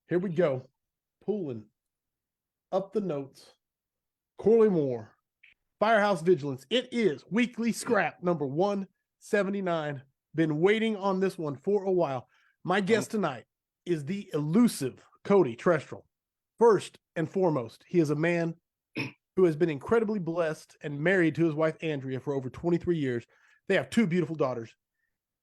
Here we go. Pulling up the notes. Corley Moore, Firehouse Vigilance. It is weekly scrap number 179. Been waiting on this one for a while. My guest tonight is the elusive Cody Trestrail. First and foremost, he is a man who has been incredibly blessed and married to his wife, Andrea, for over 23 years. They have two beautiful daughters.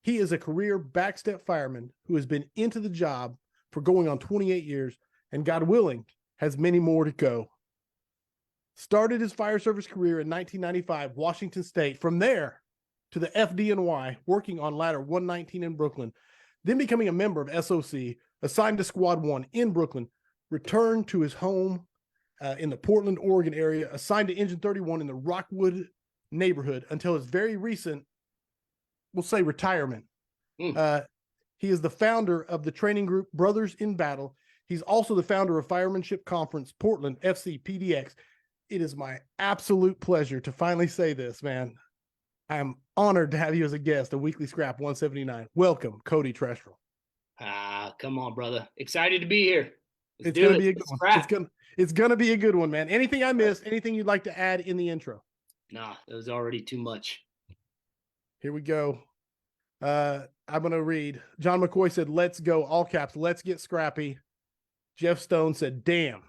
He is a career backstep fireman who has been into the job for going on 28 years, and God willing, has many more to go. Started his fire service career in 1995, Washington State. From there to the FDNY, working on ladder 119 in Brooklyn, then becoming a member of SOC, assigned to Squad 1 in Brooklyn, returned to his home in the Portland, Oregon area, assigned to Engine 31 in the Rockwood neighborhood until his very recent, we'll say, retirement. He is the founder of the training group Brothers in Battle. He's also the founder of Firemanship Conference Portland FC PDX. It is my absolute pleasure to finally say this, man. I am honored to have you as a guest of Weekly Scrap 179. Welcome, Cody Trestrail. Come on, brother. Excited to be here. It's going to be a good one. It's going to be a good one, man. Anything I missed, anything you'd like to add in the intro? Nah, it was already too much. Here we go. I'm going to read. John McCoy said, let's go. All caps. Let's get scrappy. Jeff Stone said, damn.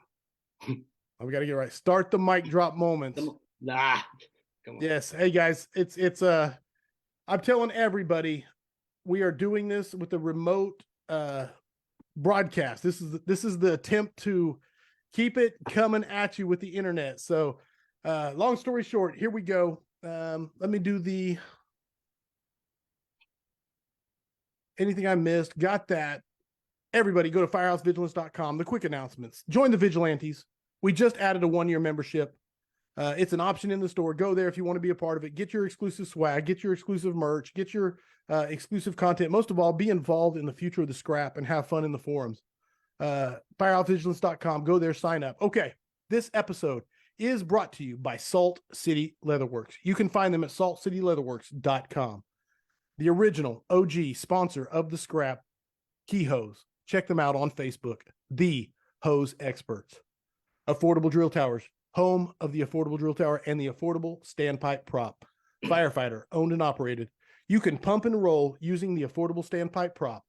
We got to get right. Start the mic drop moments. Come on. Yes. Hey guys, it's I'm telling everybody we are doing this with a remote broadcast. This is the attempt to keep it coming at you with the internet. So long story short, here we go. Let me do the anything I missed. Got that. Everybody go to firehousevigilance.com. The quick announcements. Join the Vigilantes. We just added a 1-year membership. It's an option in the store. Go there if you want to be a part of it. Get your exclusive swag, get your exclusive merch, get your exclusive content. Most of all, be involved in the future of the scrap and have fun in the forums. Firehousevigilance.com. Go there, sign up. Okay, this episode is brought to you by Salt City Leatherworks. You can find them at saltcityleatherworks.com. The original OG sponsor of the scrap, Key Hose. Check them out on Facebook. The Hose Experts. Affordable Drill Towers, home of the Affordable Drill Tower and the Affordable Standpipe Prop. Firefighter, owned and operated. You can pump and roll using the Affordable Standpipe Prop.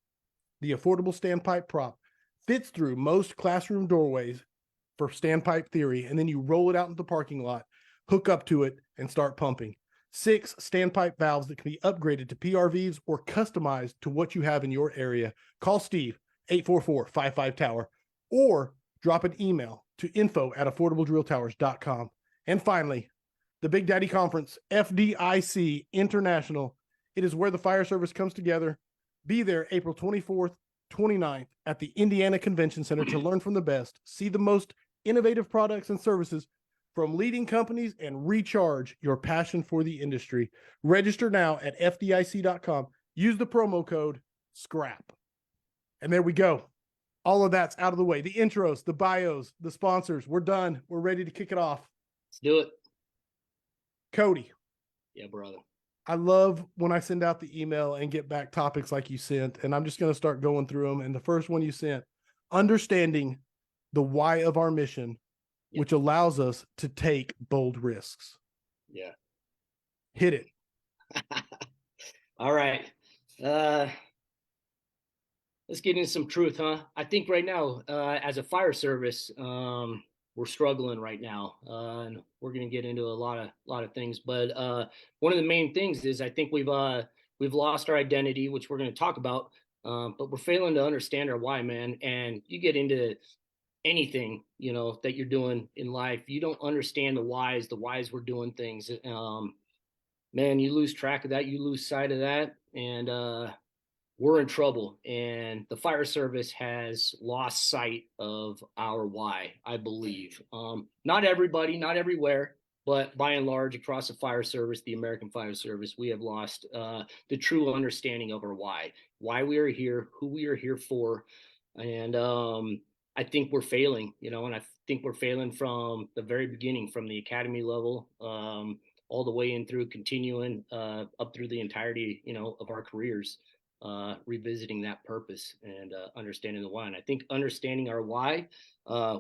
The Affordable Standpipe Prop fits through most classroom doorways for standpipe theory, and then you roll it out into the parking lot, hook up to it, and start pumping. 6 standpipe valves that can be upgraded to PRVs or customized to what you have in your area. Call Steve, 844-55-TOWER, or drop an email to info@affordabledrilltowers.com. And finally, the Big Daddy Conference, FDIC International. It is where the fire service comes together. Be there April 24th, 29th at the Indiana Convention Center to learn from the best, see the most innovative products and services from leading companies, and recharge your passion for the industry. Register now at FDIC.com. Use the promo code SCRAP. And there we go. All of that's out of the way. The intros, the bios, the sponsors. We're done. We're ready to kick it off. Let's do it. Cody. Yeah, brother. I love when I send out the email and get back topics like you sent, and I'm just going to start going through them. And the first one you sent, understanding the why of our mission, which allows us to take bold risks. Yeah. Hit it. All right. Let's get into some truth, huh? I think right now, as a fire service, we're struggling right now, and we're going to get into a lot of things. But one of the main things is I think we've lost our identity, which we're going to talk about. But we're failing to understand our why, man. And you get into anything, that you're doing in life, you don't understand the whys we're doing things. Man, you lose track of that, you lose sight of that, and we're in trouble. And the fire service has lost sight of our why, I believe. Not everybody, not everywhere, but by and large, across the fire service, the American Fire Service, we have lost the true understanding of our why we are here, who we are here for. And I think we're failing, and I think we're failing from the very beginning, from the academy level, all the way in through continuing up through the entirety, of our careers. revisiting that purpose and understanding the why. And I think understanding our why,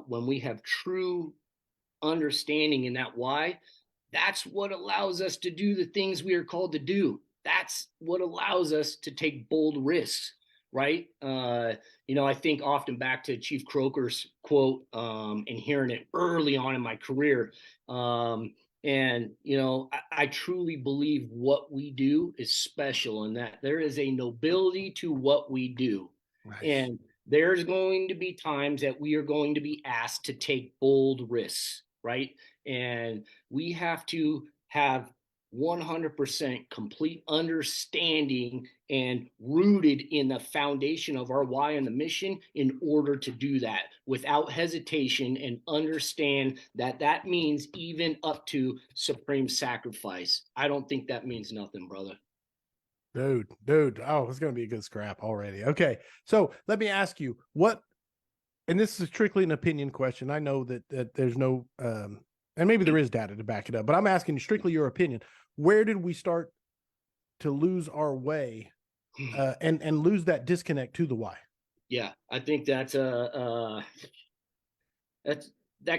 when we have true understanding in that why, that's what allows us to do the things we are called to do. That's what allows us to take bold risks, right? I think often back to Chief Croker's quote, and hearing it early on in my career. I truly believe what we do is special, and that there is a nobility to what we do. Nice. And there's going to be times that we are going to be asked to take bold risks, right? And we have to have 100% complete understanding and rooted in the foundation of our why and the mission in order to do that without hesitation, and understand that that means even up to supreme sacrifice. I don't think that means nothing, brother. Dude. Oh, it's going to be a good scrap already. Okay. So let me ask you and this is strictly an opinion question. I know that there's no, and maybe there is data to back it up, but I'm asking strictly your opinion. Where did we start to lose our way and lose that disconnect to the why? Yeah, I think that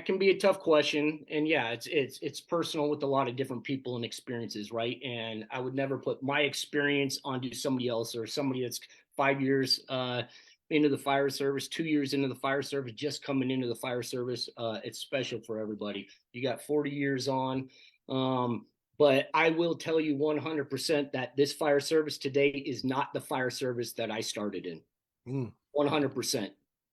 can be a tough question. And yeah, it's personal with a lot of different people and experiences, right? And I would never put my experience onto somebody else, or somebody that's 5 years into the fire service, 2 years into the fire service, just coming into the fire service. It's special for everybody. You got 40 years on. But I will tell you 100% that this fire service today is not the fire service that I started in. 100%.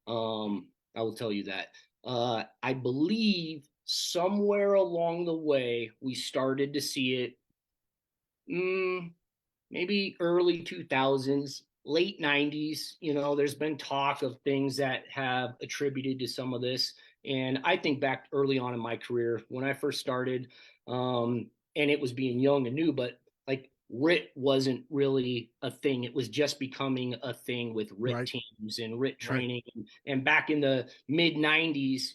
I will tell you that. I believe somewhere along the way, we started to see it, maybe early 2000s, late 90s. There's been talk of things that have attributed to some of this. And I think back early on in my career when I first started, and it was being young and new, but like RIT wasn't really a thing. It was just becoming a thing with RIT teams and RIT training. Right. And back in the mid 90s,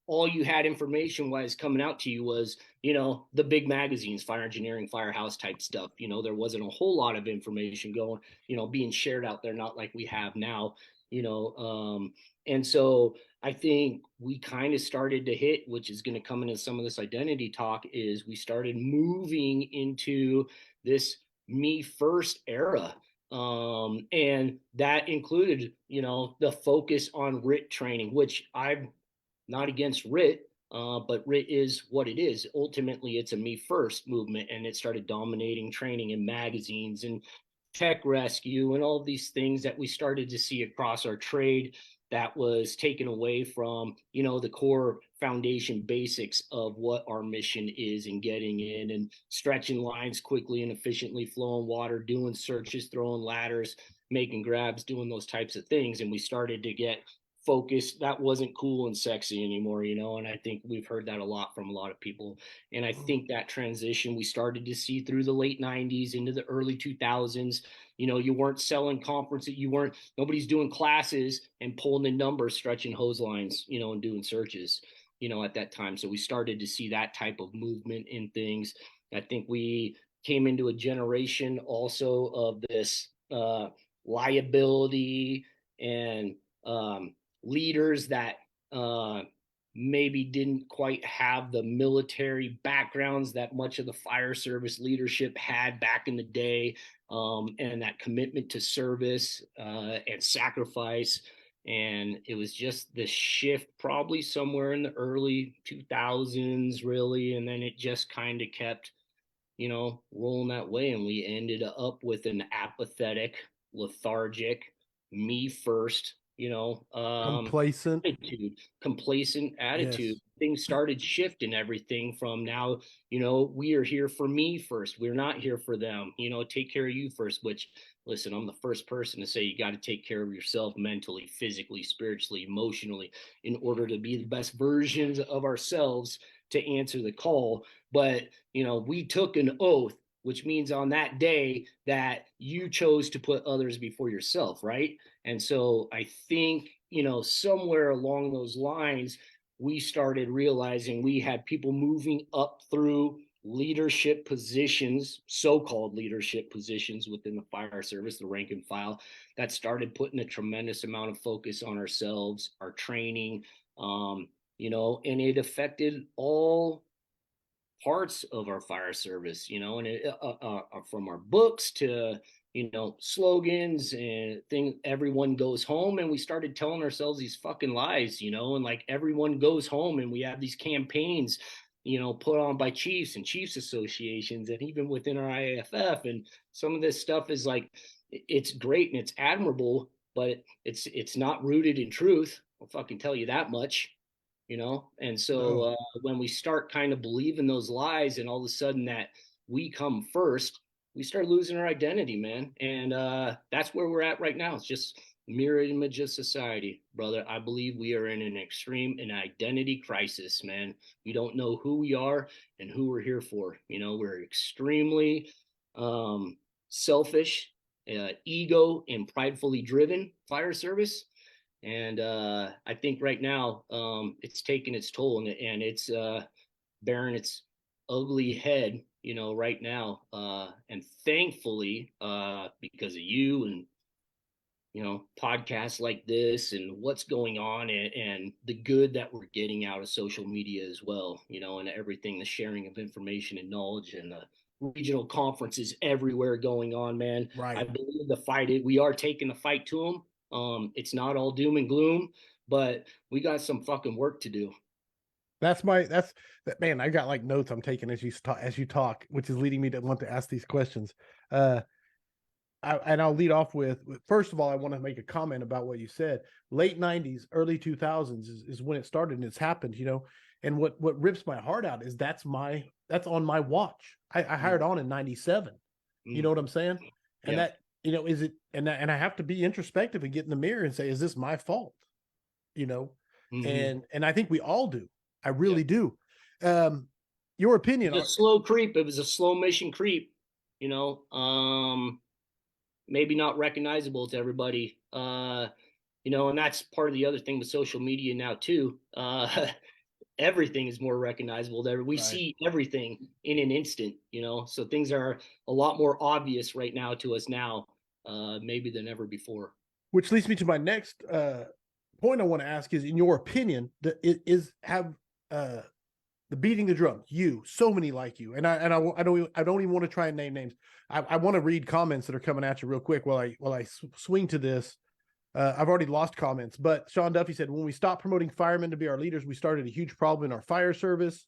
all you had information wise coming out to you was, the big magazines, fire engineering, firehouse type stuff. There wasn't a whole lot of information going, being shared out there, not like we have now, and so I think we kind of started to hit, which is going to come into some of this identity talk, is we started moving into this me first era. And that included, the focus on RIT training, which I'm not against RIT, but RIT is what it is. Ultimately, it's a me first movement, and it started dominating training in magazines and tech rescue and all of these things that we started to see across our trade, that was taken away from, the core foundation basics of what our mission is, and getting in and stretching lines quickly and efficiently, flowing water, doing searches, throwing ladders, making grabs, doing those types of things. And we started to get focused. That wasn't cool and sexy anymore, and I think we've heard that a lot from a lot of people. And I think that transition we started to see through the late 90s into the early 2000s. You weren't selling conferences, nobody's doing classes and pulling in numbers, stretching hose lines, and doing searches, at that time. So we started to see that type of movement in things. I think we came into a generation also of this liability and leaders that maybe didn't quite have the military backgrounds that much of the fire service leadership had back in the day, and that commitment to service and sacrifice. And it was just the shift probably somewhere in the early 2000s, really. And then it just kind of kept, rolling that way. And we ended up with an apathetic, lethargic, me first, complacent attitude. Yes. Things started shifting everything from now, we are here for me first. We're not here for them, take care of you first, which, listen, I'm the first person to say you got to take care of yourself mentally, physically, spiritually, emotionally, in order to be the best versions of ourselves to answer the call. But, we took an oath, which means on that day that you chose to put others before yourself, right? And so I think, somewhere along those lines, we started realizing we had people moving up through leadership positions, so-called leadership positions within the fire service, the rank and file, that started putting a tremendous amount of focus on ourselves, our training, and it affected all parts of our fire service, and from our books to slogans and thing. Everyone goes home, and we started telling ourselves these fucking lies, and like everyone goes home, and we have these campaigns, put on by chiefs and chiefs associations, and even within our IAFF, and some of this stuff is like, it's great and it's admirable, but it's not rooted in truth. I'll fucking tell you that much. And so when we start kind of believing those lies, and all of a sudden that we come first, we start losing our identity, man. And that's where we're at right now. It's just mirror image of society, brother. I believe we are in an identity crisis, man. We don't know who we are and who we're here for. We're extremely selfish, ego and pridefully driven fire service. And I think right now it's taking its toll, and it's bearing its ugly head, right now. And thankfully, because of you and, podcasts like this and what's going on, and the good that we're getting out of social media as well, and everything, the sharing of information and knowledge, and the regional conferences everywhere going on, man. Right. I believe we are taking the fight to them. It's not all doom and gloom, but we got some fucking work to do. That's that, man. I got like notes I'm taking as you talk, which is leading me to want to ask these questions. And I'll lead off with, first of all, I want to make a comment about what you said. Late 90s, early 2000s is when it started, and it's happened, and what rips my heart out is that's on my watch. I hired on in 97. You know what I'm saying? And that, is it, and I have to be introspective and get in the mirror and say, is this my fault? And I think we all do. I really do. Your opinion? It was a slow creep. It was a slow mission creep, maybe not recognizable to everybody, and that's part of the other thing with social media now too. Everything is more recognizable there. We see everything in an instant, so things are a lot more obvious right now to us now, maybe than ever before. Which leads me to my next point I want to ask is, in your opinion, the beating the drum, so many like you, and I don't even want to try and name names. I want to read comments that are coming at you real quick while I swing to this. I've already lost comments, but Sean Duffy said, when we stopped promoting firemen to be our leaders, we started a huge problem in our fire service.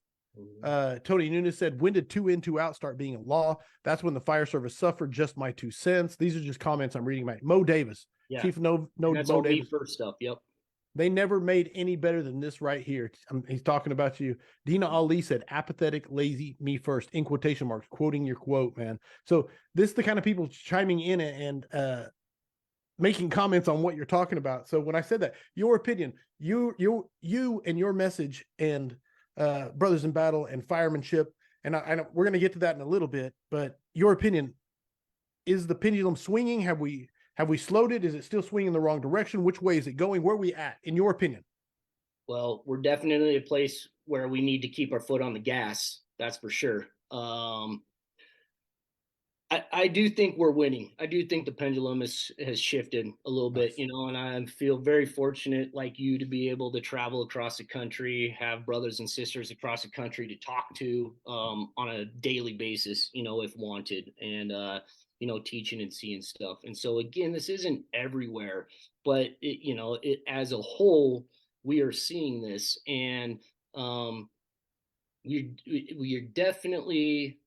Tony Nunes said, when did 2 in, 2 out start being a law? That's when the fire service suffered. Just my 2 cents. These are just comments I'm reading. Mo Davis, Chief No that's Mo all Davis. first stuff. Yep. They never made any better than this right here. He's talking about you. Dina Ali said, apathetic, lazy, me first, in quotation marks, quoting your quote, man. So this is the kind of people chiming in and making comments on what you're talking about. So when I said that, your opinion, you and your message, and Brothers in Battle and firemanship, and we're going to get to that in a little bit, but your opinion, is the pendulum swinging? Have we slowed it? Is it still swinging in the wrong direction? Which way is it going? Where are we at, in your opinion? Well, we're definitely a place where we need to keep our foot on the gas. That's for sure. I do think we're winning. I do think the pendulum has shifted a little bit, and I feel very fortunate, like you, to be able to travel across the country, have brothers and sisters across the country to talk to on a daily basis, if wanted, and teaching and seeing stuff. And so again, this isn't everywhere, but it as a whole, we are seeing this, and we are definitely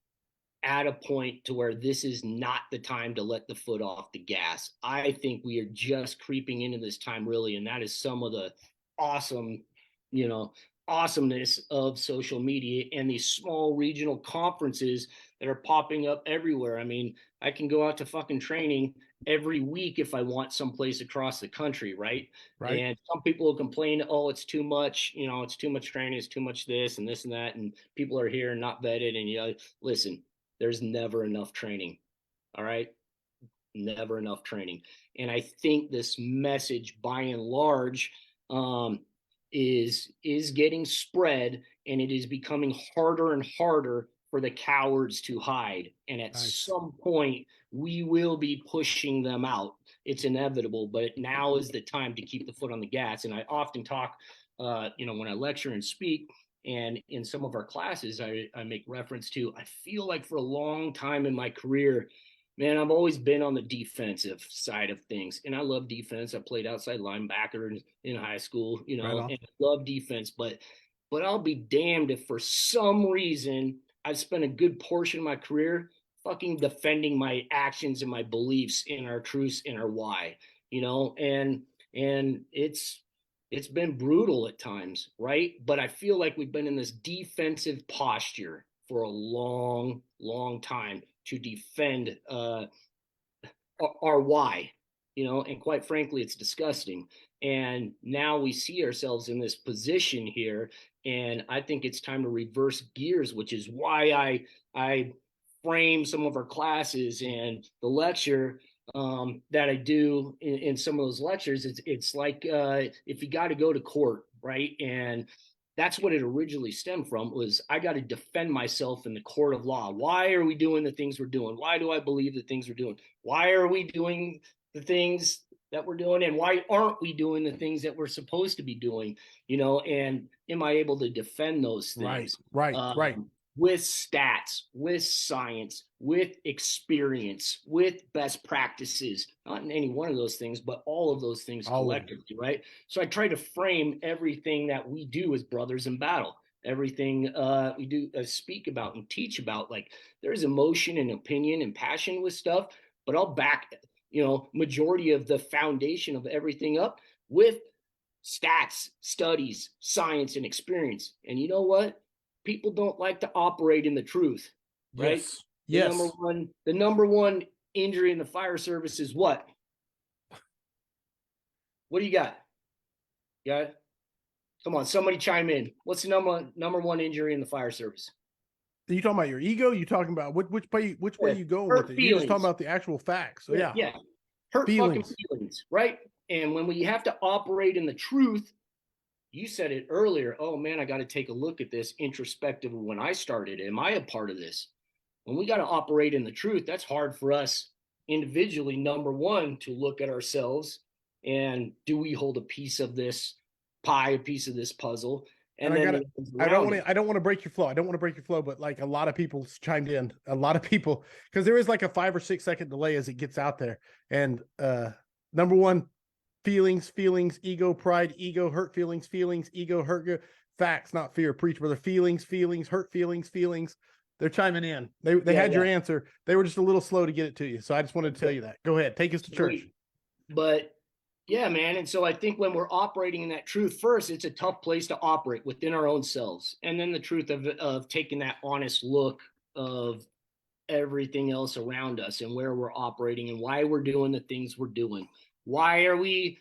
at a point to where this is not the time to let the foot off the gas. I think we are just creeping into this time, really, and that is some of the awesome, awesomeness of social media and these small regional conferences that are popping up everywhere. I mean, I can go out to fucking training every week if I want someplace across the country, right? And some people will complain, oh, it's too much, it's too much training, it's too much this and this and that, and people are here and not vetted. And listen, there's never enough training. All right. Never enough training. And I think this message, by and large, is getting spread, and it is becoming harder and harder for the cowards to hide. And at some point, we will be pushing them out. It's inevitable, but now is the time to keep the foot on the gas. And I often talk, when I lecture and speak, and in some of our classes, I make reference to, I feel like for a long time in my career, man, I've always been on the defensive side of things. And I love defense. I played outside linebacker in high school, and I love defense, but I'll be damned if for some reason I've spent a good portion of my career fucking defending my actions and my beliefs in our truths and our why, and it's been brutal at times, right? But I feel like we've been in this defensive posture for a long, long time to defend our why, and quite frankly, it's disgusting. And now we see ourselves in this position here, and I think it's time to reverse gears, which is why I frame some of our classes and the lecture that I do in some of those lectures. It's like if you got to go to court, right? And that's what it originally stemmed from, was I got to defend myself in the court of law. Why are we doing the things we're doing? Why do I believe the things we're doing? Why are we doing the things that we're doing? And why aren't we doing the things that we're supposed to be doing? And am I able to defend those things? Right. With stats, with science, with experience, with best practices, not in any one of those things, but all of those things collectively, right? So I try to frame everything that we do as brothers in battle, everything we do speak about and teach about. Like, there's emotion and opinion and passion with stuff, but I'll back, majority of the foundation of everything up with stats, studies, science, and experience. And you know what? People don't like to operate in the truth, right? Yes. The number one injury in the fire service is what? What do you got? Yeah. Come on, somebody chime in. What's the number one injury in the fire service? Are you talking about your ego? You talking about which way you going with it? Feelings. You're just talking about the actual facts. So yeah. Hurt fucking feelings, right? And when we have to operate in the truth, you said it earlier. Oh man, I got to take a look at this introspective. When I started, am I a part of this? When we got to operate in the truth, that's hard for us individually. Number one, to look at ourselves and do we hold a piece of this pie, a piece of this puzzle? And then I don't want to break your flow. But like, a lot of people chimed in, because there is like a 5 or 6 second delay as it gets out there. And number one, feelings, ego, pride, ego, hurt feelings, ego, hurt, facts, not fear. Preach, brother. Feelings, hurt feelings. They're chiming in. They had your answer. They were just a little slow to get it to you. So I just wanted to tell you that. Go ahead. Take us to church. But yeah, man. And so I think when we're operating in that truth, first, it's a tough place to operate within our own selves. And then the truth of taking that honest look of everything else around us and where we're operating and why we're doing the things we're doing. Why are we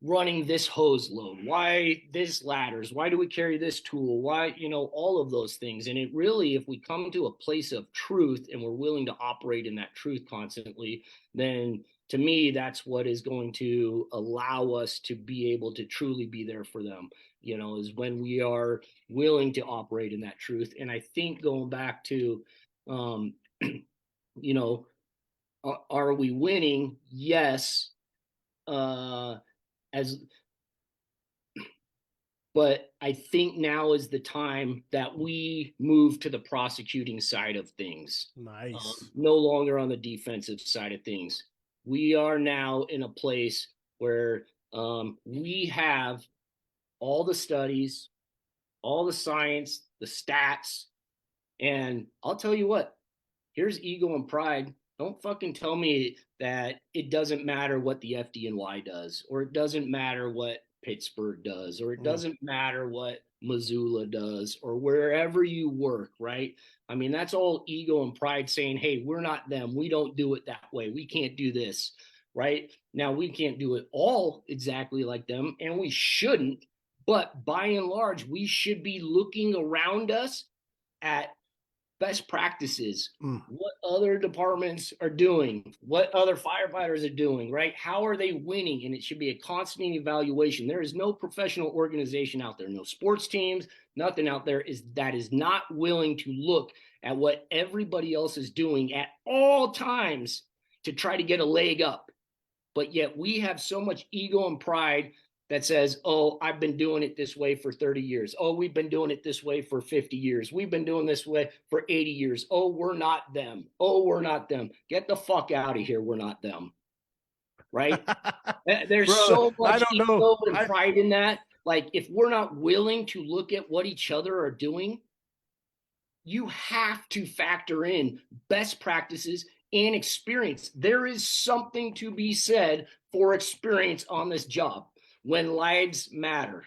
running this hose load? Why this ladders? Why do we carry this tool? Why, all of those things. And it really, if we come to a place of truth and we're willing to operate in that truth constantly, then to me, that's what is going to allow us to be able to truly be there for them, is when we are willing to operate in that truth. And I think going back to, are we winning? Yes. But I think now is the time that we move to the prosecuting side of things. Nice. No longer on the defensive side of things. We are now in a place where we have all the studies, all the science, the stats, and I'll tell you what, here's ego and pride. Don't fucking tell me that it doesn't matter what the FDNY does, or it doesn't matter what Pittsburgh does, or it doesn't matter what Missoula does, or wherever you work, right? I mean, that's all ego and pride saying, hey, we're not them. We don't do it that way. We can't do this, right? Now, we can't do it all exactly like them, and we shouldn't. But by and large, we should be looking around us at best practices, Mm. what other departments are doing, what other firefighters are doing, right? How are they winning? And it should be a constant evaluation. There is no professional organization out there, no sports teams, nothing out there that is not willing to look at what everybody else is doing at all times to try to get a leg up. But yet we have so much ego and pride that says, oh, I've been doing it this way for 30 years. Oh, we've been doing it this way for 50 years. We've been doing this way for 80 years. Oh, we're not them. Oh, we're not them. Get the fuck out of here. We're not them. Right? There's Brother, so I much don't know. ego and pride in that. Like, if we're not willing to look at what each other are doing, you have to factor in best practices and experience. There is something to be said for experience on this job when lives matter.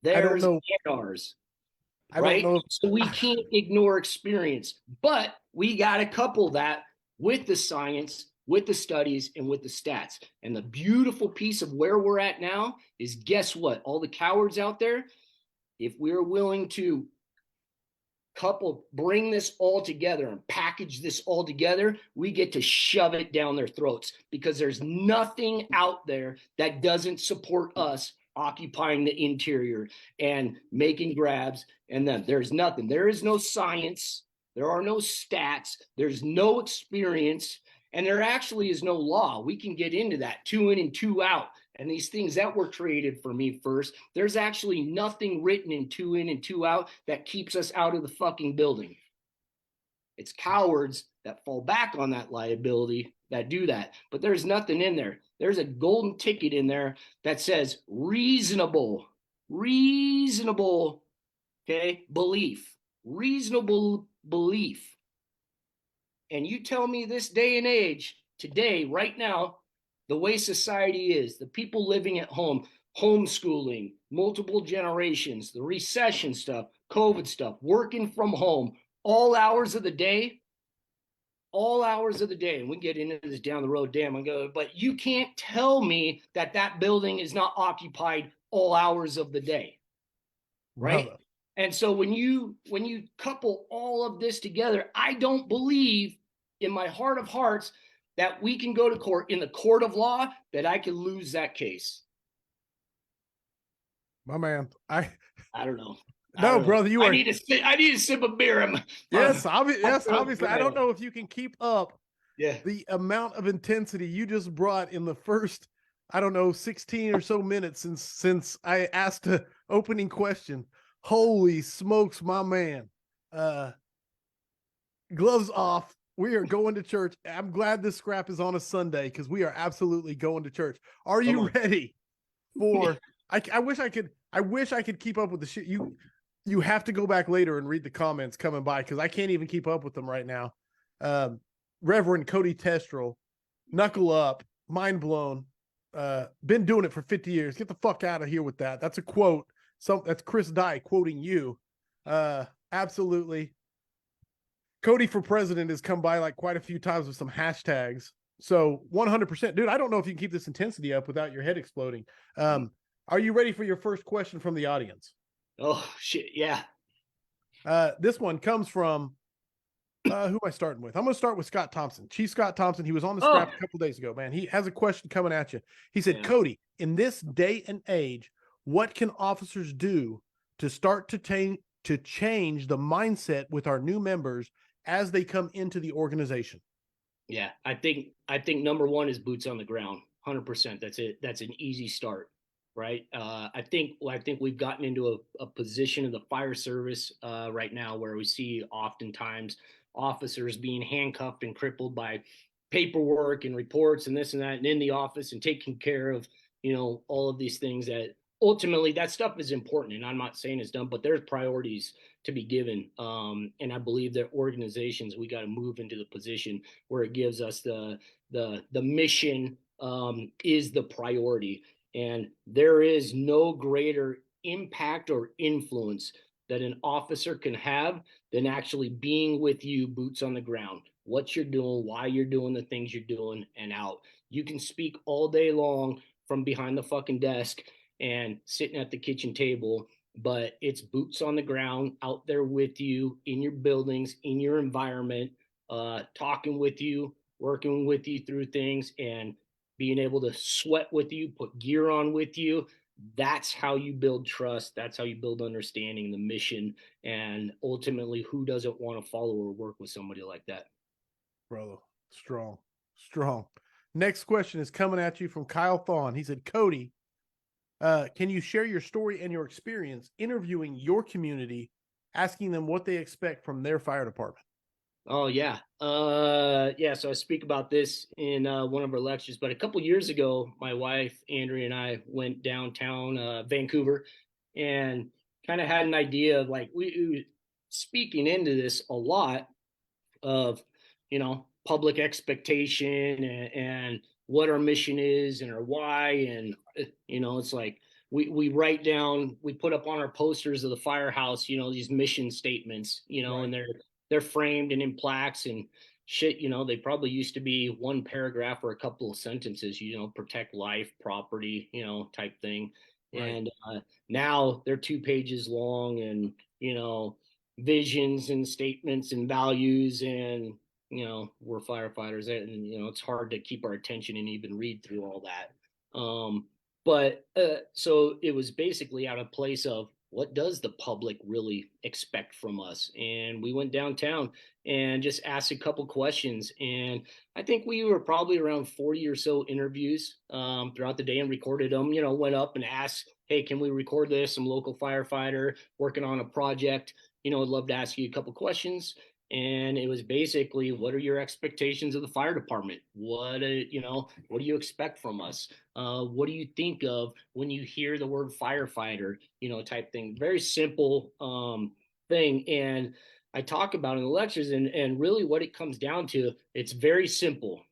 I don't Theirs know. and ours, I don't right? know. So we can't ignore experience, but we got to couple that with the science, with the studies, and with the stats. And the beautiful piece of where we're at now is, guess what? All the cowards out there, if we're willing to bring this all together and package this all together, we get to shove it down their throats, because there's nothing out there that doesn't support us occupying the interior and making grabs. And then there's nothing. There is no science. There are no stats. There's no experience. And there actually is no law. We can get into that 2 in and 2 out. And these things that were created for me first, there's actually nothing written in 2 in and 2 out that keeps us out of the fucking building. It's cowards that fall back on that liability that do that. But there's nothing in there. There's a golden ticket in there that says reasonable, okay, belief, reasonable belief. And you tell me this day and age, today, right now, the way society is, the people living at home, homeschooling, multiple generations, the recession stuff, COVID stuff, working from home, all hours of the day, and we get into this down the road, damn, I go, but you can't tell me that that building is not occupied all hours of the day, right? Brother. And so when you couple all of this together, I don't believe in my heart of hearts that we can go to court, in the court of law, that I can lose that case. My man. I don't know. No, brother, you are. I need a sip of beer. Yes, obviously. I don't know if you can keep up Yeah. the amount of intensity you just brought in the first, I don't know, 16 or so minutes since I asked the opening question. Holy smokes, my man. Gloves off. We are going to church. I'm glad this scrap is on a Sunday, because we are absolutely going to church. Are you ready for I wish I could keep up with the shit. You have to go back later and read the comments coming by, because I can't even keep up with them right now. Reverend Cody Trestrail, knuckle up, mind blown. Been doing it for 50 years. Get the fuck out of here with that. That's a quote. That's Chris Dye quoting you. Absolutely. Cody for president has come by like quite a few times with some hashtags. So 100%, dude, I don't know if you can keep this intensity up without your head exploding. Are you ready for your first question from the audience? Oh shit. Yeah. This one comes from, who am I starting with? I'm going to start with Scott Thompson. Chief Scott Thompson. He was on the scrap a couple days ago, man. He has a question coming at you. He said, Cody, in this day and age, what can officers do to start to change the mindset with our new members as they come into the organization? Yeah, I think number one is boots on the ground. 100%. That's it. That's an easy start, right? I think we've gotten into a position in the fire service right now where we see oftentimes officers being handcuffed and crippled by paperwork and reports and this and that, and in the office and taking care of, all of these things that ultimately that stuff is important. And I'm not saying it's done, but there's priorities to be given. And I believe that organizations, we got to move into the position where it gives us the mission is the priority. And there is no greater impact or influence that an officer can have than actually being with you, boots on the ground, what you're doing, why you're doing the things you're doing, and out. You can speak all day long from behind the fucking desk and sitting at the kitchen table but it's boots on the ground out there with you in your buildings, in your environment, talking with you, working with you through things, and being able to sweat with you, put gear on with you. That's how you build trust. That's how you build understanding, the mission, and ultimately, who doesn't want to follow or work with somebody like that? Brother, strong, strong. Next question is coming at you from Kyle Thon. He said, Cody, can you share your story and your experience interviewing your community, asking them what they expect from their fire department? Oh yeah. Yeah, so I speak about this in one of our lectures, but a couple years ago, my wife Andrea and I went downtown Vancouver and kind of had an idea of like we speaking into this a lot of, public expectation and what our mission is and our why. And, it's like we write down, we put up on our posters of the firehouse, these mission statements, Right. and they're framed and in plaques and shit. They probably used to be one paragraph or a couple of sentences, protect life, property, type thing. Right. And now they're 2 pages long, and, visions and statements and values, and we're firefighters, and it's hard to keep our attention and even read through all that. But so it was basically out of place of what does the public really expect from us. And we went downtown and just asked a couple questions, and I think we were probably around 40 or so interviews throughout the day, and recorded them. Went up and asked, hey, can we record this? Some local firefighter working on a project, I'd love to ask you a couple questions. And it was basically, what are your expectations of the fire department? What do you expect from us? What do you think of when you hear the word firefighter, type thing. Very simple thing. And I talk about in the lectures, and really what it comes down to, it's very simple.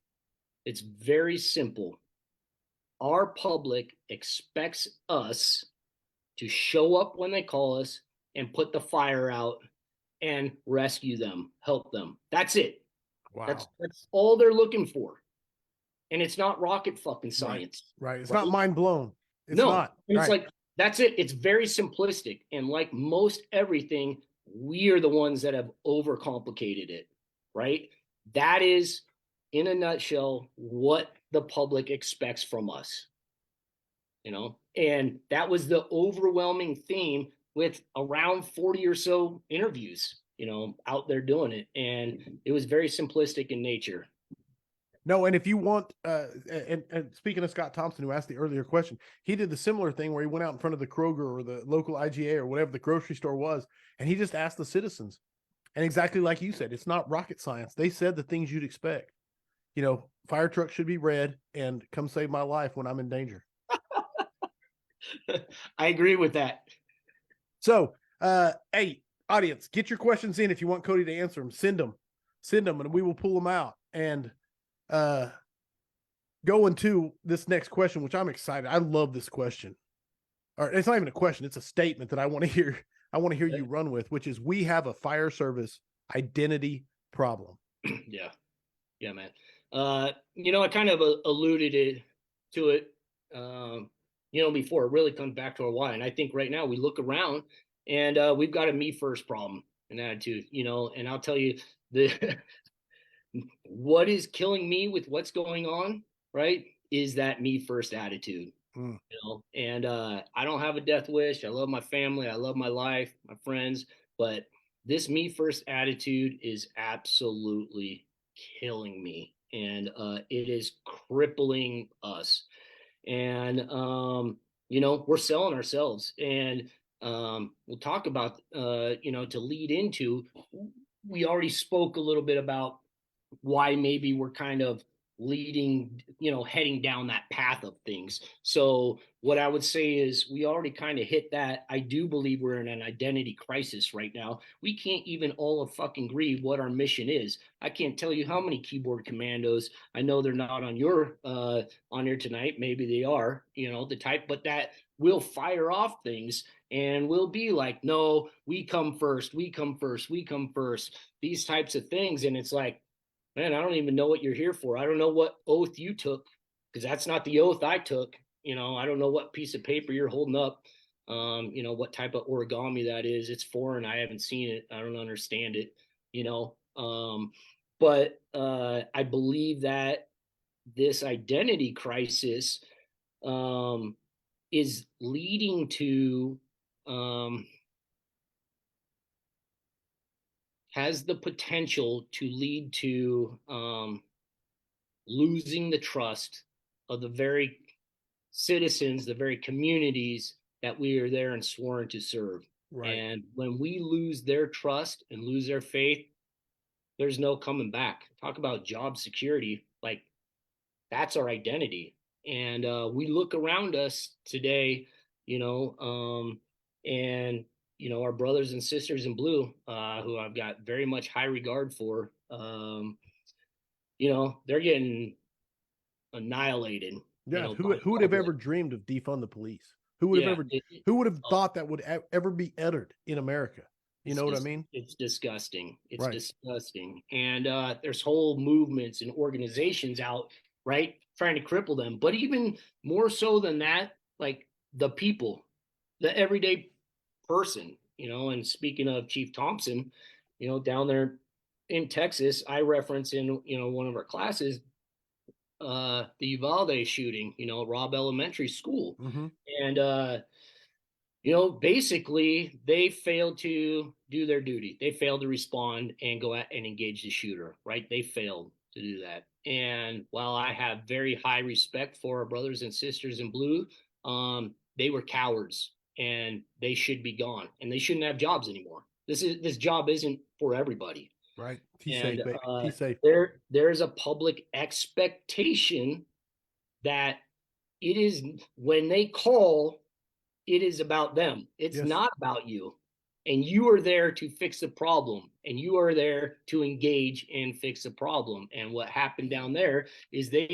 It's very simple. Our public expects us to show up when they call us and put the fire out and rescue them, help them. That's it. Wow. That's all they're looking for. And it's not rocket fucking Right. science. Right. It's not mind blown. It's No. not. And it's Right. like, that's it. It's very simplistic. And like most everything, we are the ones that have overcomplicated it, right? That is, in a nutshell, what the public expects from us, and that was the overwhelming theme with around 40 or so interviews, out there doing it. And it was very simplistic in nature. No, and if you want, and speaking of Scott Thompson, who asked the earlier question, he did the similar thing where he went out in front of the Kroger or the local IGA or whatever the grocery store was, and he just asked the citizens. And exactly like you said, it's not rocket science. They said the things you'd expect. Fire truck should be red and come save my life when I'm in danger. I agree with that. So, hey, audience, get your questions in if you want Cody to answer them. Send them, and we will pull them out. And going to this next question, which I'm excited. I love this question. Or it's not even a question; it's a statement that I want to hear. I want to hear you run with, which is, we have a fire service identity problem. Yeah, man. I kind of alluded to it, before. It really comes back to our why. And I think right now we look around, and we've got a me first problem and attitude, and I'll tell you what is killing me with what's going on, right, is that me first attitude. And I don't have a death wish. I love my family. I love my life, my friends, but this me first attitude is absolutely killing me. And it is crippling us. And, we're selling ourselves. And we'll talk about, to lead into, we already spoke a little bit about why maybe we're kind of leading, heading down that path of things. So what I would say is, we already kind of hit that. I do believe we're in an identity crisis right now. We can't even all fucking agree what our mission is. I can't tell you how many keyboard commandos. I know they're not on your on here tonight. Maybe they are, the type, but that will fire off things and we'll be like, no, we come first, we come first, we come first, these types of things. And it's like, man, I don't even know what you're here for. I don't know what oath you took, because that's not the oath I took. I don't know what piece of paper you're holding up. What type of origami that is. It's foreign. I haven't seen it. I don't understand it, you know. But I believe that this identity crisis is leading to, has the potential to lead to losing the trust of the very citizens, the very communities that we are there and sworn to serve. Right. And when we lose their trust and lose their faith, there's no coming back. Talk about job security. Like, that's our identity. And we look around us today, and our brothers and sisters in blue, who I've got very much high regard for, they're getting annihilated. Yeah. By Who would have public. ever dreamed of defund the police? Who would have Yeah, ever? Who would have thought that would ever be uttered in America? You know what I mean? It's disgusting. It's Right. disgusting. And there's whole movements and organizations out, right, trying to cripple them. But even more so than that, like the people, the everyday person, and speaking of Chief Thompson, down there in Texas, I reference in, one of our classes, the Uvalde shooting, Robb Elementary School. Mm-hmm. And basically they failed to do their duty. They failed to respond and go out and engage the shooter, right? They failed to do that. And while I have very high respect for our brothers and sisters in blue, they were cowards and they should be gone and they shouldn't have jobs anymore. This job isn't for everybody. Right. T And safe, baby. T safe. there's a public expectation that it is, when they call, it is about them. It's Yes. not about you. And you are there to fix the problem, and you are there to engage and fix the problem. And what happened down there is they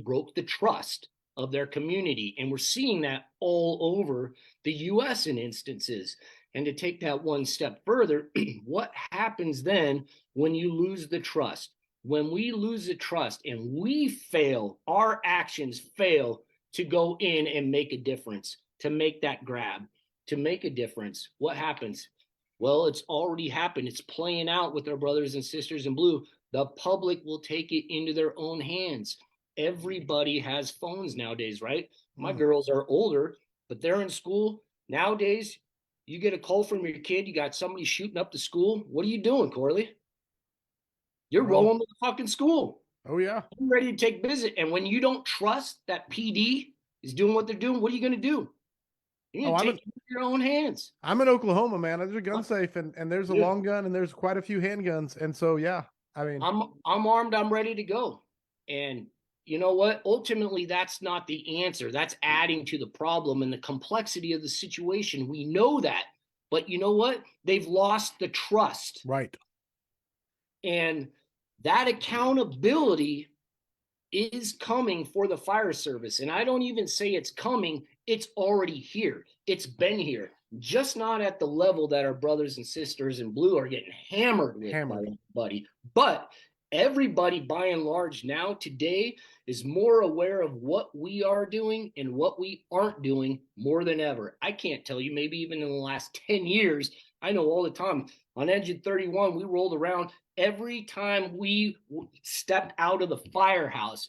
broke the trust of their community. And we're seeing that all over the US in instances. And to take that one step further, what happens then when you lose the trust? When we lose the trust and we fail, our actions fail to go in and make a difference, to make that grab, to make a difference, what happens? Well, it's already happened. It's playing out with our brothers and sisters in blue. The public will take it into their own hands. Everybody has phones nowadays, right? My girls are older, but they're in school. Nowadays, you get a call from your kid, you got somebody shooting up the school. What are you doing, Corley? You're rolling to the fucking school. Oh, yeah. I'm ready to take visit. And when you don't trust that PD is doing what they're doing, what are you going to do? You're going to take it into your own hands. I'm in Oklahoma, man. There's a gun safe, and there's a long gun, and there's quite a few handguns. And so, yeah, I mean, I'm armed. I'm ready to go. And you know what? Ultimately, that's not the answer. That's adding to the problem and the complexity of the situation. We know that. But you know what? They've lost the trust. Right. And that accountability is coming for the fire service. And I don't even say it's coming, it's already here. It's been here, just not at the level that our brothers and sisters in blue are getting hammered with by everybody. But everybody, by and large, now today is more aware of what we are doing and what we aren't doing more than ever. I can't tell you, maybe even in the last 10 years, I know all the time on Engine 31, we rolled around every time we stepped out of the firehouse,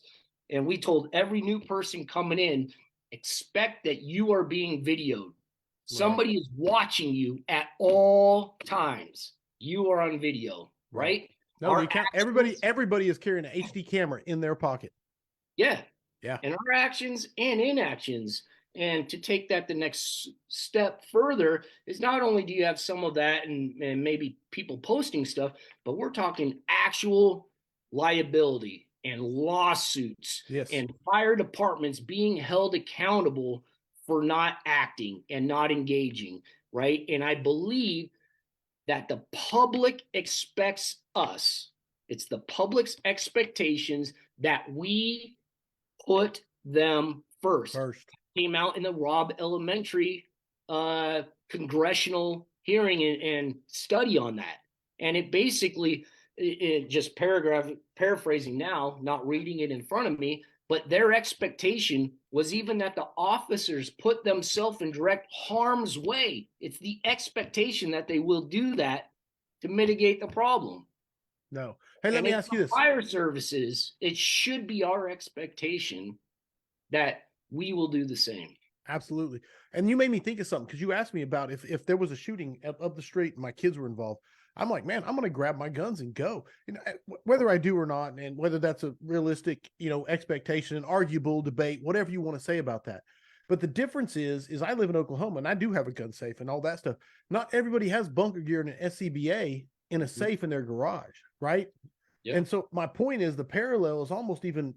and we told every new person coming in, expect that you are being videoed. Right. Somebody is watching you at all times. You are on video, right? No, you can't. Everybody is carrying an HD camera in their pocket. Yeah. Yeah. And our actions and inactions. And to take that the next step further is not only do you have some of that and maybe people posting stuff, but we're talking actual liability and lawsuits. Yes. And fire departments being held accountable for not acting and not engaging, right? And I believe that the public expects us, it's the public's expectations that we put them first. Came out in the Robb Elementary congressional hearing and study on that. And it basically, just paraphrasing now, not reading it in front of me, but their expectation was even that the officers put themselves in direct harm's way. It's the expectation that they will do that to mitigate the problem. No. Hey, let And me in ask you this. fire services, it should be our expectation that we will do the same. Absolutely. And you made me think of something because you asked me about if there was a shooting up the street and my kids were involved. I'm like, man, I'm going to grab my guns and go. You know, whether I do or not, and whether that's a realistic, expectation, an arguable debate, whatever you want to say about that. But the difference is I live in Oklahoma and I do have a gun safe and all that stuff. Not everybody has bunker gear and an SCBA in a safe in their garage, right? Yep. And so my point is the parallel is almost even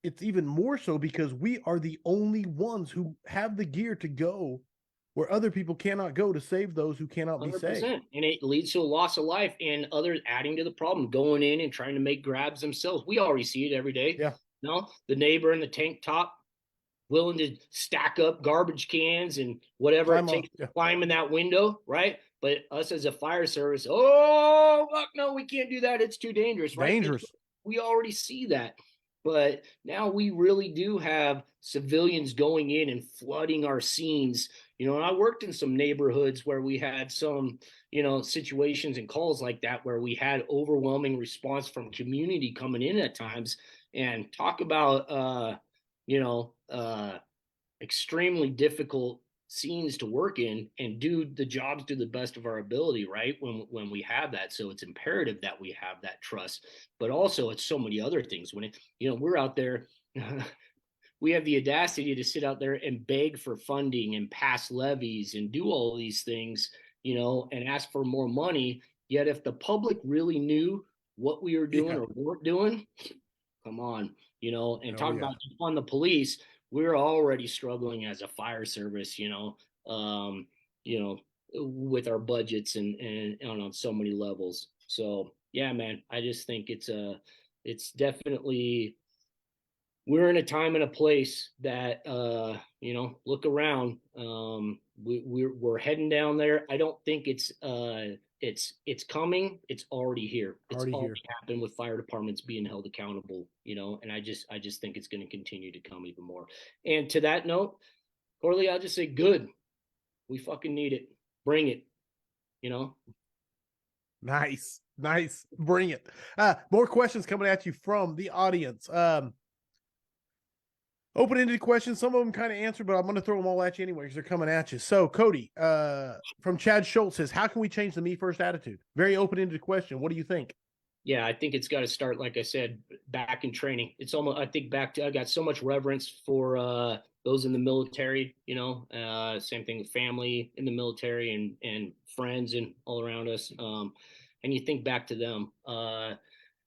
it's even more so because we are the only ones who have the gear to go where other people cannot go to save those who cannot be 100%. saved. And it leads to a loss of life and others adding to the problem, going in and trying to make grabs themselves. We already see it every day. Yeah. No, the neighbor in the tank top willing to stack up garbage cans and whatever it takes to climb in that window, right? But us as a fire service, oh, fuck no, we can't do that. It's too dangerous, right? Dangerous. We already see that. But now we really do have civilians going in and flooding our scenes. And I worked in some neighborhoods where we had some, situations and calls like that where we had overwhelming response from community coming in at times. And talk about, extremely difficult scenes to work in and do the jobs to the best of our ability, right? When we have that. So it's imperative that we have that trust, but also it's so many other things when we're out there. We have the audacity to sit out there and beg for funding and pass levies and do all these things, and ask for more money. Yet if the public really knew what we were doing or weren't doing, come on, and talk about on the police, we're already struggling as a fire service, with our budgets and on so many levels. So yeah, man, I just think it's definitely, we're in a time and a place that look around. We're heading down there. I don't think it's coming. It's already here. It's already happened with fire departments being held accountable, and I just think it's going to continue to come even more. And to that note, Corley, I'll just say good. We fucking need it. Bring it. Nice. Bring it. More questions coming at you from the audience. Open-ended questions. Some of them kind of answered, but I'm going to throw them all at you anyway because they're coming at you. So Cody, from Chad Schultz says, how can we change the me first attitude? Very open-ended question. What do you think? Yeah, I think it's got to start, like I said, back in training. It's almost, I think I got so much reverence for those in the military, same thing with family in the military and friends and all around us. And you think back to them.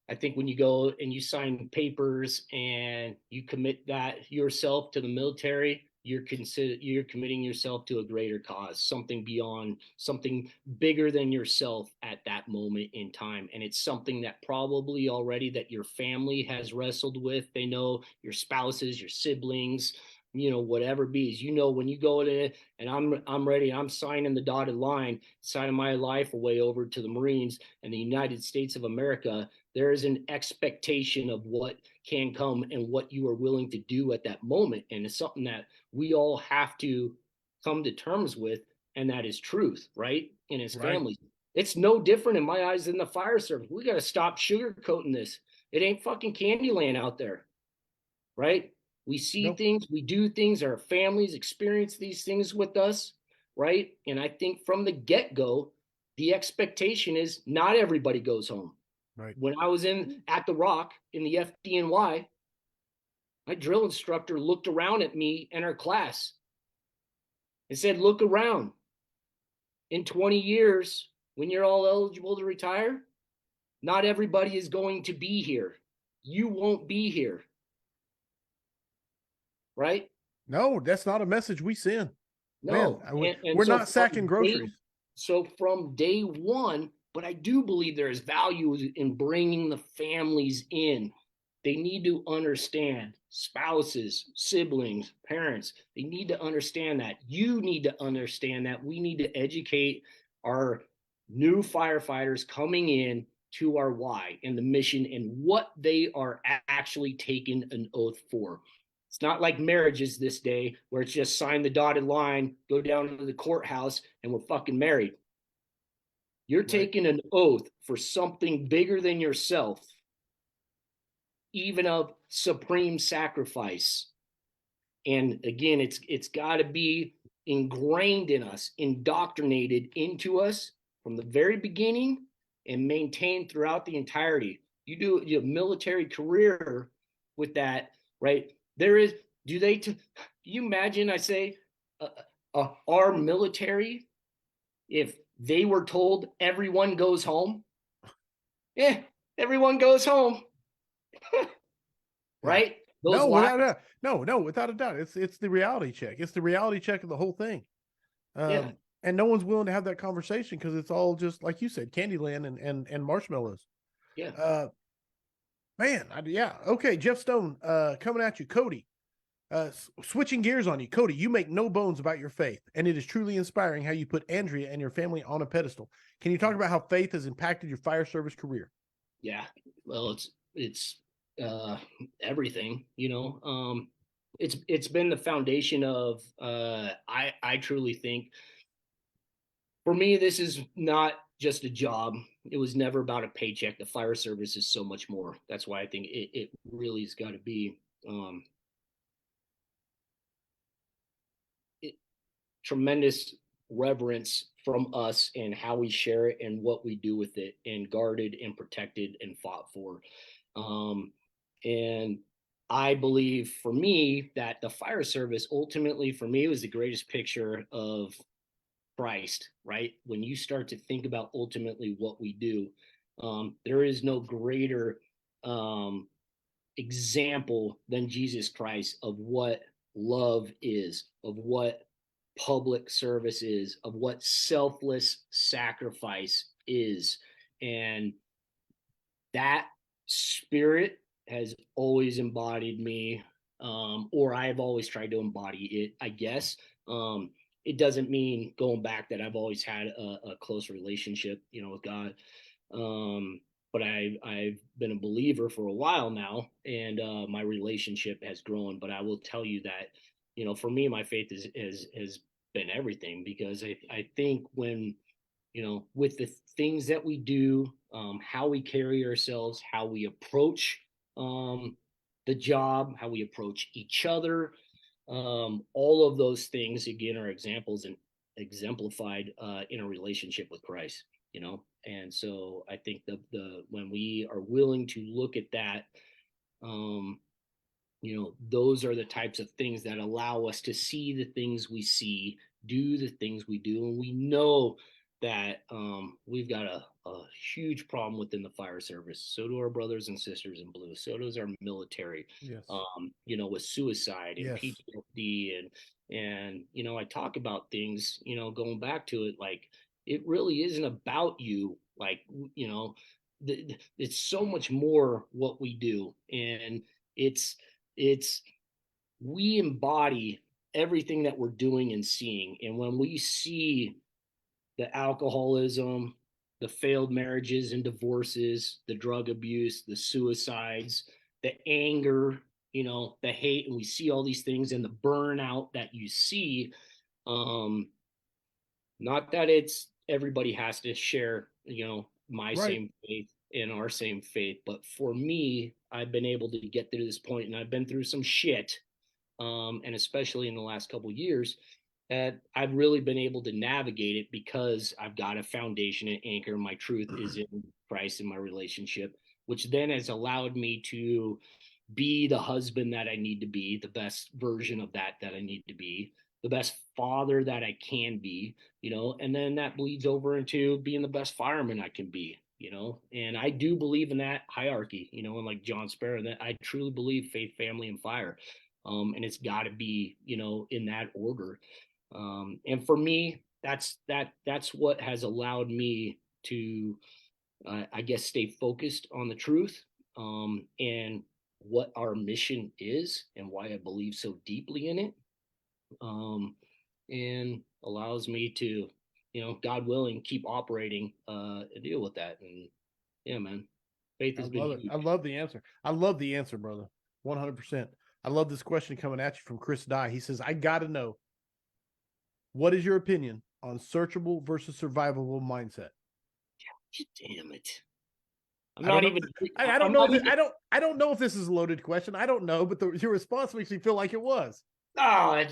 I think when you go and you sign papers and you commit that yourself to the military, you're committing yourself to a greater cause, something beyond, something bigger than yourself at that moment in time. And it's something that probably already that your family has wrestled with. They know your spouses, your siblings, whatever bees, when you go to, and I'm ready, I'm signing the dotted line, signing my life away over to the Marines and the United States of America. There is an expectation of what can come and what you are willing to do at that moment. And it's something that we all have to come to terms with. And that is truth, right? And as families, it's no different in my eyes than the fire service. We got to stop sugarcoating this. It ain't fucking Candyland out there, right? We see things, we do things, our families experience these things with us, right? And I think from the get-go, the expectation is not everybody goes home. Right. When I was at the Rock in the FDNY, my drill instructor looked around at me and our class and said, look around. In 20 years, when you're all eligible to retire, not everybody is going to be here. You won't be here. Right? No, that's not a message we send. No, man, we're not sacking groceries. So from day one, but I do believe there is value in bringing the families in. They need to understand, spouses, siblings, parents, they need to understand that. You need to understand that. We need to educate our new firefighters coming in to our why and the mission and what they are actually taking an oath for. It's not like marriages this day where it's just sign the dotted line, go down to the courthouse, and we're fucking married. You're Right. taking an oath for something bigger than yourself, even of supreme sacrifice. And again, it's got to be ingrained in us, indoctrinated into us from the very beginning and maintained throughout the entirety. You do your military career with that, right? There is, do you imagine, I say, our military, if they were told everyone goes home, yeah, everyone goes home, right? Those No, lives, without a no, without a doubt. It's the reality check. It's the reality check of the whole thing. yeah, And no one's willing to have that conversation because it's all just like you said, Candyland and marshmallows. yeah. Man, yeah. Okay, Jeff Stone, coming at you, Cody. Switching gears on you, Cody. You make no bones about your faith, and it is truly inspiring how you put Andrea and your family on a pedestal. Can you talk about how faith has impacted your fire service career? Yeah, well, it's uh everything, you know. It's been the foundation of I truly think for me this is not just a job. It was never about a paycheck. The fire service is so much more. That's why I think it really has got to be it, tremendous reverence from us and how we share it and what we do with it and guarded and protected and fought for. And I believe for me that the fire service ultimately for me was the greatest picture of Christ, right? When you start to think about ultimately what we do, there is no greater um, example than Jesus Christ of what love is, of what public service is, of what selfless sacrifice is. And that spirit has always embodied me, or I've always tried to embody it, I guess. It doesn't mean going back that I've always had a close relationship, you know, with God. Um, but I've been a believer for a while now, and my relationship has grown. But I will tell you that, you know, for me, my faith has been everything because I think when you know, with the things that we do, how we carry ourselves, how we approach the job, how we approach each other, all of those things again are examples and exemplified in a relationship with Christ. You know, and so I think the when we are willing to look at that, um, you know, those are the types of things that allow us to see the things we see, do the things we do, and we know that we've got a huge problem within the fire service. So do our brothers and sisters in blue. So does our military. Yes. You know, with suicide and Yes. PTSD and you know, I talk about things. You know, going back to it, like it really isn't about you. Like you know, it's so much more what we do, and it's it's we embody everything that we're doing and seeing. And when we see the alcoholism, the failed marriages and divorces, the drug abuse, the suicides, the anger, you know, the hate, and we see all these things and the burnout that you see, um, not that it's everybody has to share, you know, my Right. same faith and our same faith, but for me, I've been able to get to this point and I've been through some shit, and especially in the last couple of years, that I've really been able to navigate it because I've got a foundation and anchor. My truth is in Christ and my relationship, which then has allowed me to be the husband that I need to be, the best version of that I need to be, the best father that I can be, you know, and then that bleeds over into being the best fireman I can be, you know, and I do believe in that hierarchy, you know, and like John Sparrow, that I truly believe faith, family, and fire. And it's got to be, you know, in that order. And for me, that's what has allowed me to I guess, stay focused on the truth, and what our mission is and why I believe so deeply in it. Um, and allows me to, you know, God willing, keep operating and deal with that. And Yeah, man. Faith I has been love it. huge. I love the answer. I love the answer, brother. 100%. I love this question coming at you from Chris Dye. He says, I got to know, what is your opinion on searchable versus survivable mindset? Damn it. I don't know. I don't I'm know. not even, I don't know if this is a loaded question. I don't know, but your response makes me feel like it was. I'm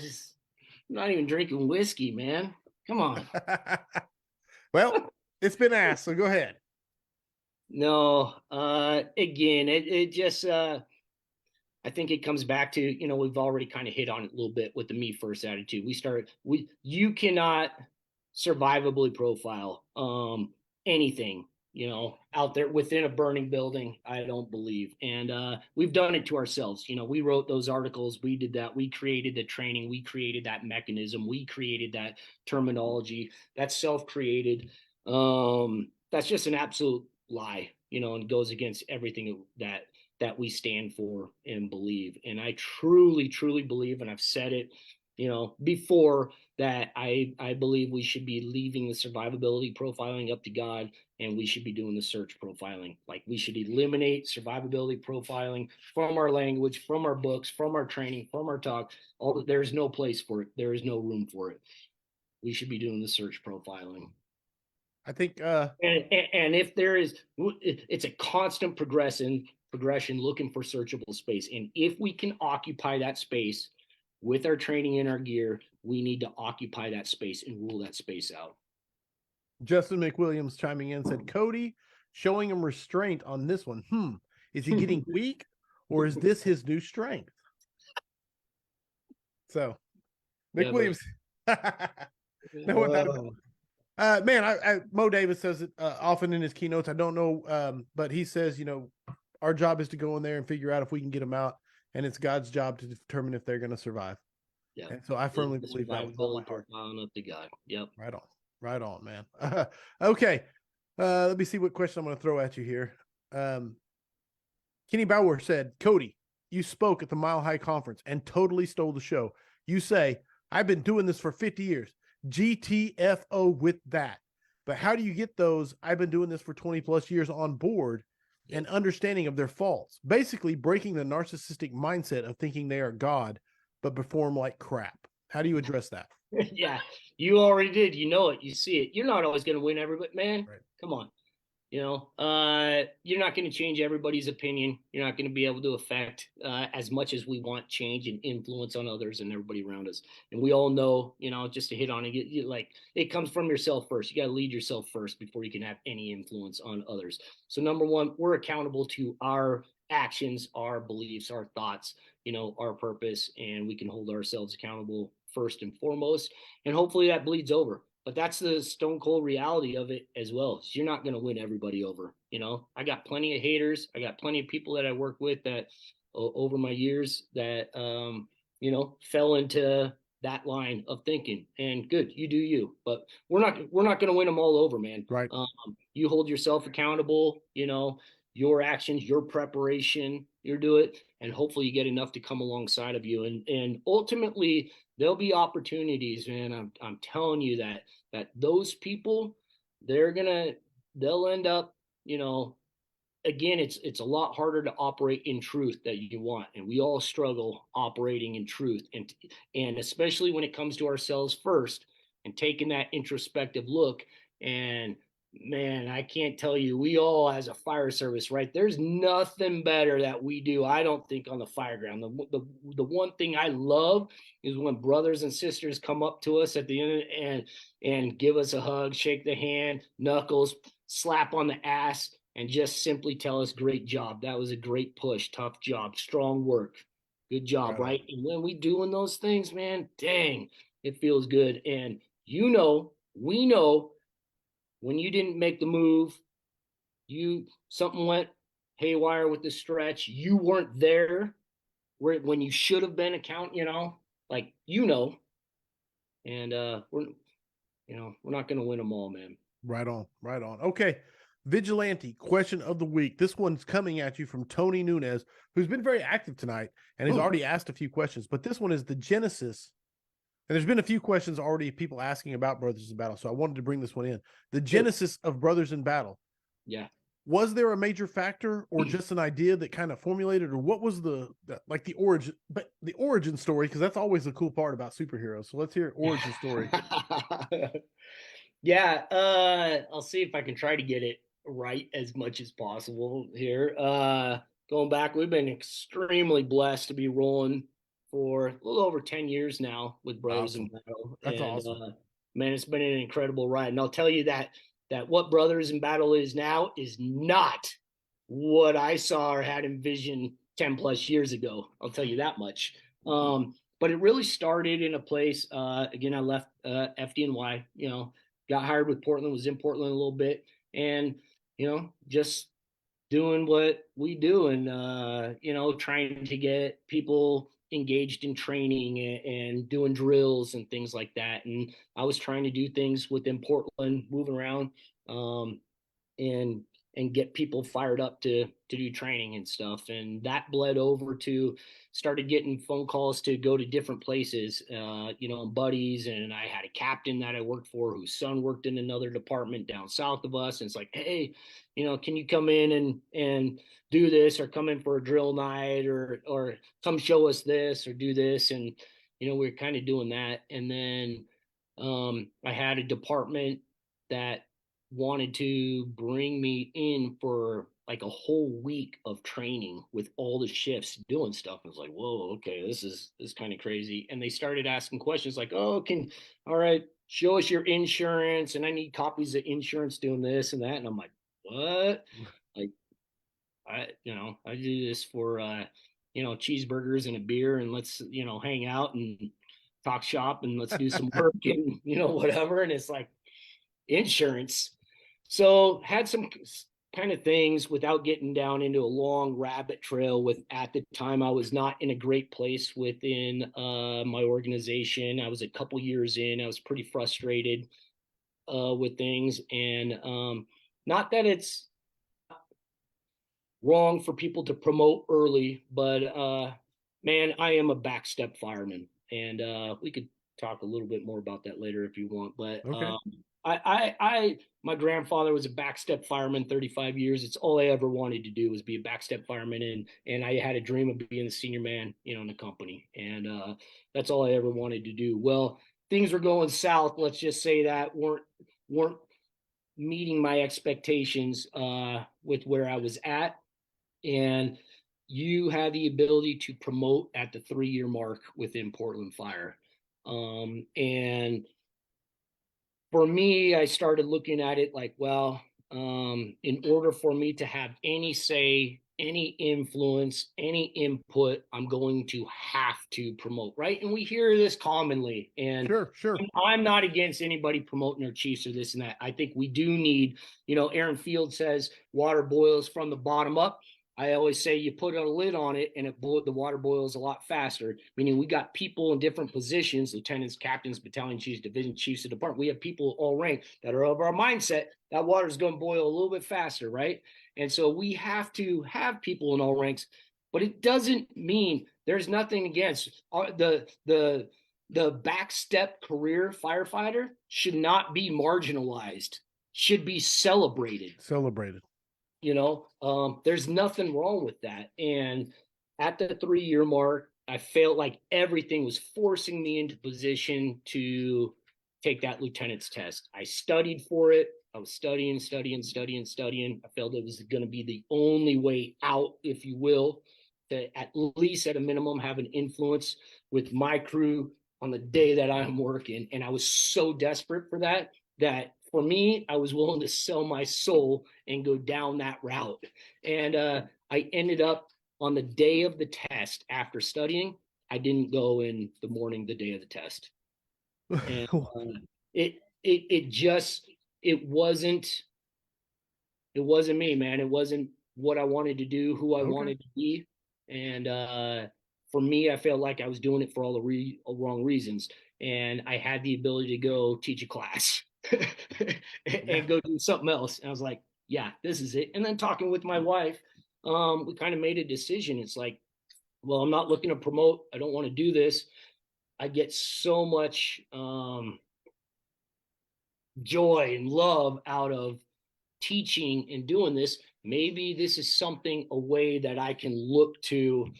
not even drinking whiskey, man. Come on. Well, it's been asked, so go ahead. No, again, it just, I think it comes back to, we've already kind of hit on it a little bit with the me first attitude. You cannot survivably profile anything, out there within a burning building. I don't believe. And we've done it to ourselves. We wrote those articles. We did that. We created the training. We created that mechanism. We created that terminology. That's self-created. That's just an absolute lie, and goes against everything that we stand for and believe. And I truly, truly believe, and I've said it, before, that I believe we should be leaving the survivability profiling up to God, and we should be doing the search profiling. Like, we should eliminate survivability profiling from our language, from our books, from our training, from our talk. There's no place for it. There is no room for it. We should be doing the search profiling. I think and if there is, it's a constant progression looking for searchable space. And if we can occupy that space with our training and our gear, we need to occupy that space and rule that space out. Justin McWilliams chiming in said, Cody showing him restraint on this one. Is he getting weak, or is this his new strength? So McWilliams. Man, Mo Davis says it often in his keynotes. I don't know, but he says, our job is to go in there and figure out if we can get them out, and it's God's job to determine if they're going to survive. Yeah. And so I firmly believe that with all my heart. Up to God. Yep. Right on, man. Okay. Let me see what question I'm going to throw at you here. Kenny Bauer said, Cody, you spoke at the Mile High Conference and totally stole the show. You say, I've been doing this for 50 years. GTFO with that. But how do you get those, I've been doing this for 20 plus years, on board and understanding of their faults? Basically breaking the narcissistic mindset of thinking they are God, but perform like crap. How do you address that? Yeah, you already did. You know it. You see it. You're not always going to win everybody, man. Right. Come on. You're not going to change everybody's opinion. You're not going to be able to affect as much as we want change and influence on others and everybody around us. And we all know, just to hit on it, it comes from yourself first. You got to lead yourself first before you can have any influence on others. So number one, we're accountable to our actions, our beliefs, our thoughts, our purpose, and we can hold ourselves accountable first and foremost. And hopefully that bleeds over. But that's the stone cold reality of it as well. So you're not going to win everybody over. I got plenty of haters. I got plenty of people that I work with that over my years that, fell into that line of thinking. And good, you do you. But we're not going to win them all over, man. Right. You hold yourself accountable, your actions, your preparation, you do it, and hopefully you get enough to come alongside of you. And ultimately, there'll be opportunities, man. I'm telling you that those people, they'll end up, again, it's a lot harder to operate in truth that you want. And we all struggle operating in truth. And especially when it comes to ourselves first and taking that introspective look. And man, I can't tell you, we all, as a fire service, right? There's nothing better that we do, I don't think, on the fire ground. The one thing I love is when brothers and sisters come up to us at the end and give us a hug, shake the hand, knuckles, slap on the ass, and just simply tell us, great job. That was a great push, tough job, strong work, good job, right? And when we doing those things, man, dang, it feels good. And we know, when you didn't make the move, something went haywire with the stretch, you weren't there when you should have been and we're not going to win them all, man. Right on. Okay. Vigilante question of the week. This one's coming at you from Tony Nunez, who's been very active tonight and has already asked a few questions, but this one is the genesis. And there's been a few questions already, people asking about Brothers in Battle. So I wanted to bring this one in. The genesis of Brothers in Battle. Yeah. Was there a major factor or just an idea that kind of formulated, or what was the like the origin, but the origin story? Because that's always the cool part about superheroes. So let's hear an origin story. Yeah, I'll see if I can try to get it right as much as possible here. Going back, we've been extremely blessed to be rolling for a little over 10 years now with Brothers in Awesome. Battle. That's And awesome. man, it's been an incredible ride. And I'll tell you that what Brothers in Battle is now is not what I saw or had envisioned 10 plus years ago. I'll tell you that much. But it really started in a place, again, I left FDNY, got hired with Portland, was in Portland a little bit, and just doing what we do, and trying to get people engaged in training and doing drills and things like that. And I was trying to do things within Portland, moving around, um, and get people fired up to do training and stuff. And that bled over to started getting phone calls to go to different places, and buddies. And I had a captain that I worked for whose son worked in another department down south of us. And it's like, hey, can you come in and do this, or come in for a drill night, or come show us this or do this. And we were kind of doing that. And then I had a department that wanted to bring me in for like a whole week of training with all the shifts doing stuff. I was like, whoa, okay, this is kind of crazy. And they started asking questions like, oh, all right, show us your insurance, and I need copies of insurance doing this and that. And I'm like, what? Like, I do this for cheeseburgers and a beer, and let's hang out and talk shop, and let's do some work and whatever. And it's like, insurance. So had some kind of things without getting down into a long rabbit trail. With, at the time, I was not in a great place within my organization. I was a couple years in. I was pretty frustrated with things, and not that it's wrong for people to promote early, but man, I am a backstep fireman, and we could talk a little bit more about that later if you want. But Okay. my grandfather was a backstep fireman 35 years. It's all I ever wanted to do was be a backstep fireman, and I had a dream of being the senior man, in the company, and that's all I ever wanted to do. Well, things were going south. Let's just say that weren't meeting my expectations with where I was at, and you had the ability to promote at the 3-year mark within Portland Fire. And for me, I started looking at it like, well, in order for me to have any say, any influence, any input, I'm going to have to promote, right? And we hear this commonly. And Sure. I'm not against anybody promoting their chiefs or this and that. I think we do need, Aaron Field says water boils from the bottom up. I always say you put a lid on it and the water boils a lot faster, meaning we got people in different positions, lieutenants, captains, battalion chiefs, division chiefs of department. We have people all ranked that are of our mindset. That water is going to boil a little bit faster, right? And so we have to have people in all ranks, but it doesn't mean there's nothing against the backstep career firefighter should not be marginalized, should be celebrated. There's nothing wrong with that. And at the 3-year mark, I felt like everything was forcing me into position to take that lieutenant's test. I studied for it. I was studying. I felt it was going to be the only way out, if you will, to at least at a minimum have an influence with my crew on the day that I'm working. And I was so desperate for that for me, I was willing to sell my soul and go down that route. And I ended up on the day of the test after studying. I didn't go in the morning, the day of the test. And it wasn't me, man. It wasn't what I wanted to do, who I wanted to be. And for me, I felt like I was doing it for all the wrong reasons. And I had the ability to go teach a class and go do something else. And I was like, yeah, this is it. And then talking with my wife, we kind of made a decision. It's like, well, I'm not looking to promote. I don't want to do this. I get so much joy and love out of teaching and doing this. maybe this is something, a way that I can look to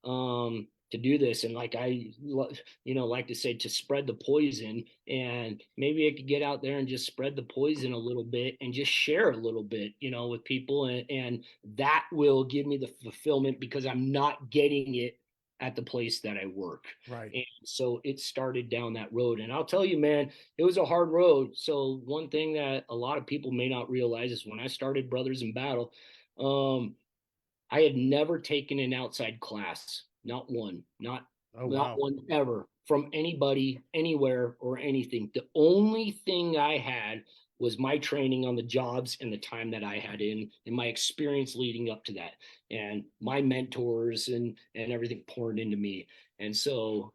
do this. And like like to say, to spread the poison, and maybe I could get out there and just spread the poison a little bit and just share a little bit, with people. And that will give me the fulfillment, because I'm not getting it at the place that I work. Right. And so it started down that road. And I'll tell you, man, it was a hard road. So one thing that a lot of people may not realize is when I started Brothers in Battle, um, I had never taken an outside class, not one, Oh, not wow. one ever, from anybody, anywhere, or anything. The only thing I had was my training on the jobs and the time that I had in my experience leading up to that, and my mentors and everything poured into me. And so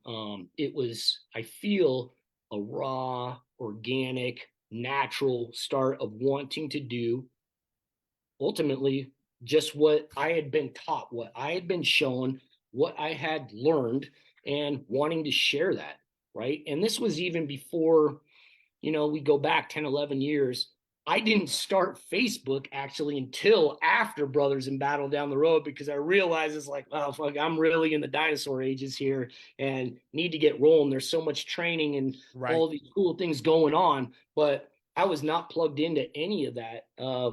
it was, I feel, a raw, organic, natural start of wanting to do ultimately just what I had been taught, what I had been shown, what I had learned, and wanting to share that. Right. And this was even before, we go back 10, 11 years. I didn't start Facebook actually until after Brothers in Battle down the road, because I realized it's like, oh, fuck, I'm really in the dinosaur ages here and need to get rolling. There's so much training and Right. all these cool things going on. But I was not plugged into any of that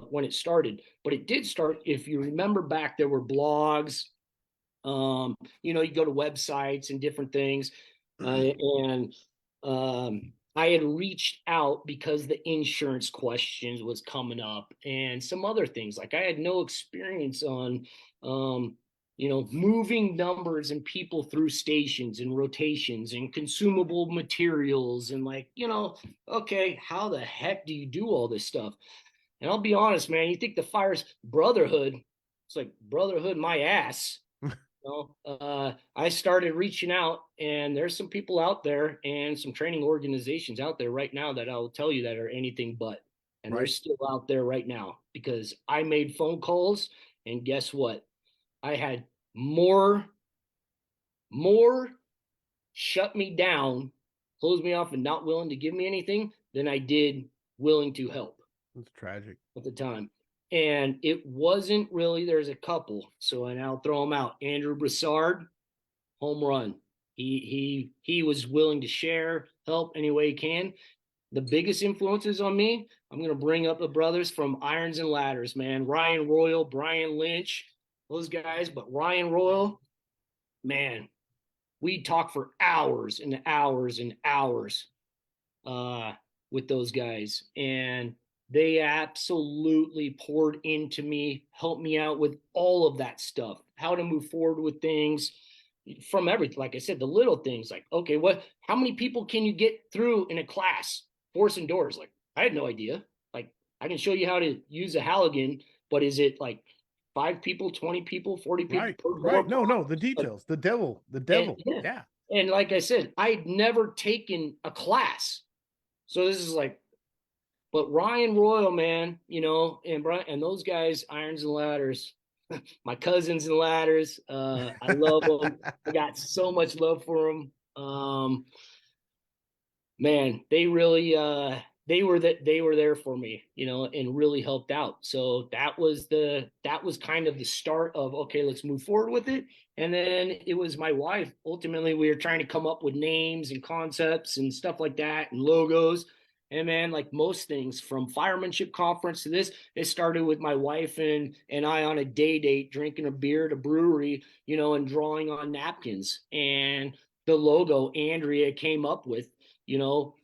when it started. But it did start, if you remember back, there were blogs. You go to websites and different things. And I had reached out because the insurance questions was coming up and some other things. Like I had no experience on, moving numbers and people through stations and rotations and consumable materials. And like, okay, how the heck do you do all this stuff? And I'll be honest, man, you think the fire's brotherhood, it's like brotherhood my ass. I started reaching out, and there's some people out there and some training organizations out there right now that I'll tell you that are anything but. And they're Right. still out there right now, because I made phone calls, and guess what? I had more shut me down, close me off, and not willing to give me anything than I did willing to help That's tragic. at the time. And it wasn't really, there's a couple. So, and I'll throw them out. Andrew Broussard, home run. He was willing to share, help any way he can. The biggest influences on me, I'm gonna bring up the brothers from Irons and Ladders, man. Ryan Royal, Brian Lynch, those guys. But Ryan Royal, man, we talk for hours and hours and hours uh, with those guys. And they absolutely poured into me, helped me out with all of that stuff, how to move forward with things, from everything. Like I said, the little things like, okay, how many people can you get through in a class forcing doors? Like, I had no idea. Like, I can show you how to use a Halligan, but is it like 5 people, 20 people, 40 people Right. per Right. door? No, the Like, details, the devil, the and, devil. yeah. Yeah. And like I said, I'd never taken a class. So this is like, but Ryan Royal, man, and Brian and those guys, Irons and Ladders, my cousins and Ladders. I love them. I got so much love for them. Man, they really they were there for me, and really helped out. So that was kind of the start of, okay, let's move forward with it. And then it was my wife. Ultimately, we were trying to come up with names and concepts and stuff like that, and logos. And man, like most things, from firemanship conference to this, it started with my wife and I on a day date, drinking a beer at a brewery, and drawing on napkins. And the logo Andrea came up with,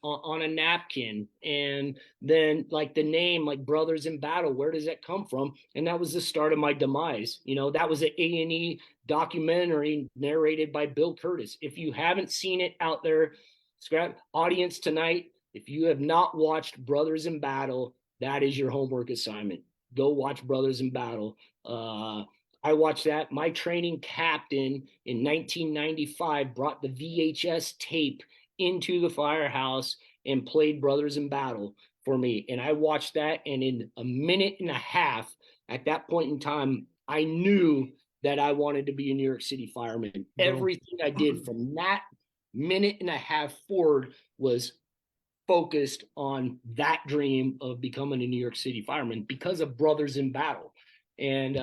on a napkin. And then like the name, like Brothers in Battle, where does that come from? And that was the start of my demise. That was an A&E documentary narrated by Bill Curtis. If you haven't seen it out there, scrap audience tonight, if you have not watched Brothers in Battle, that is your homework assignment. Go watch Brothers in Battle. I watched that. My training captain in 1995 brought the VHS tape into the firehouse and played Brothers in Battle for me. And I watched that, and in a minute and a half, at that point in time, I knew that I wanted to be a New York City fireman. Boom. Everything I did from that minute and a half forward was focused on that dream of becoming a New York City fireman because of Brothers in Battle. And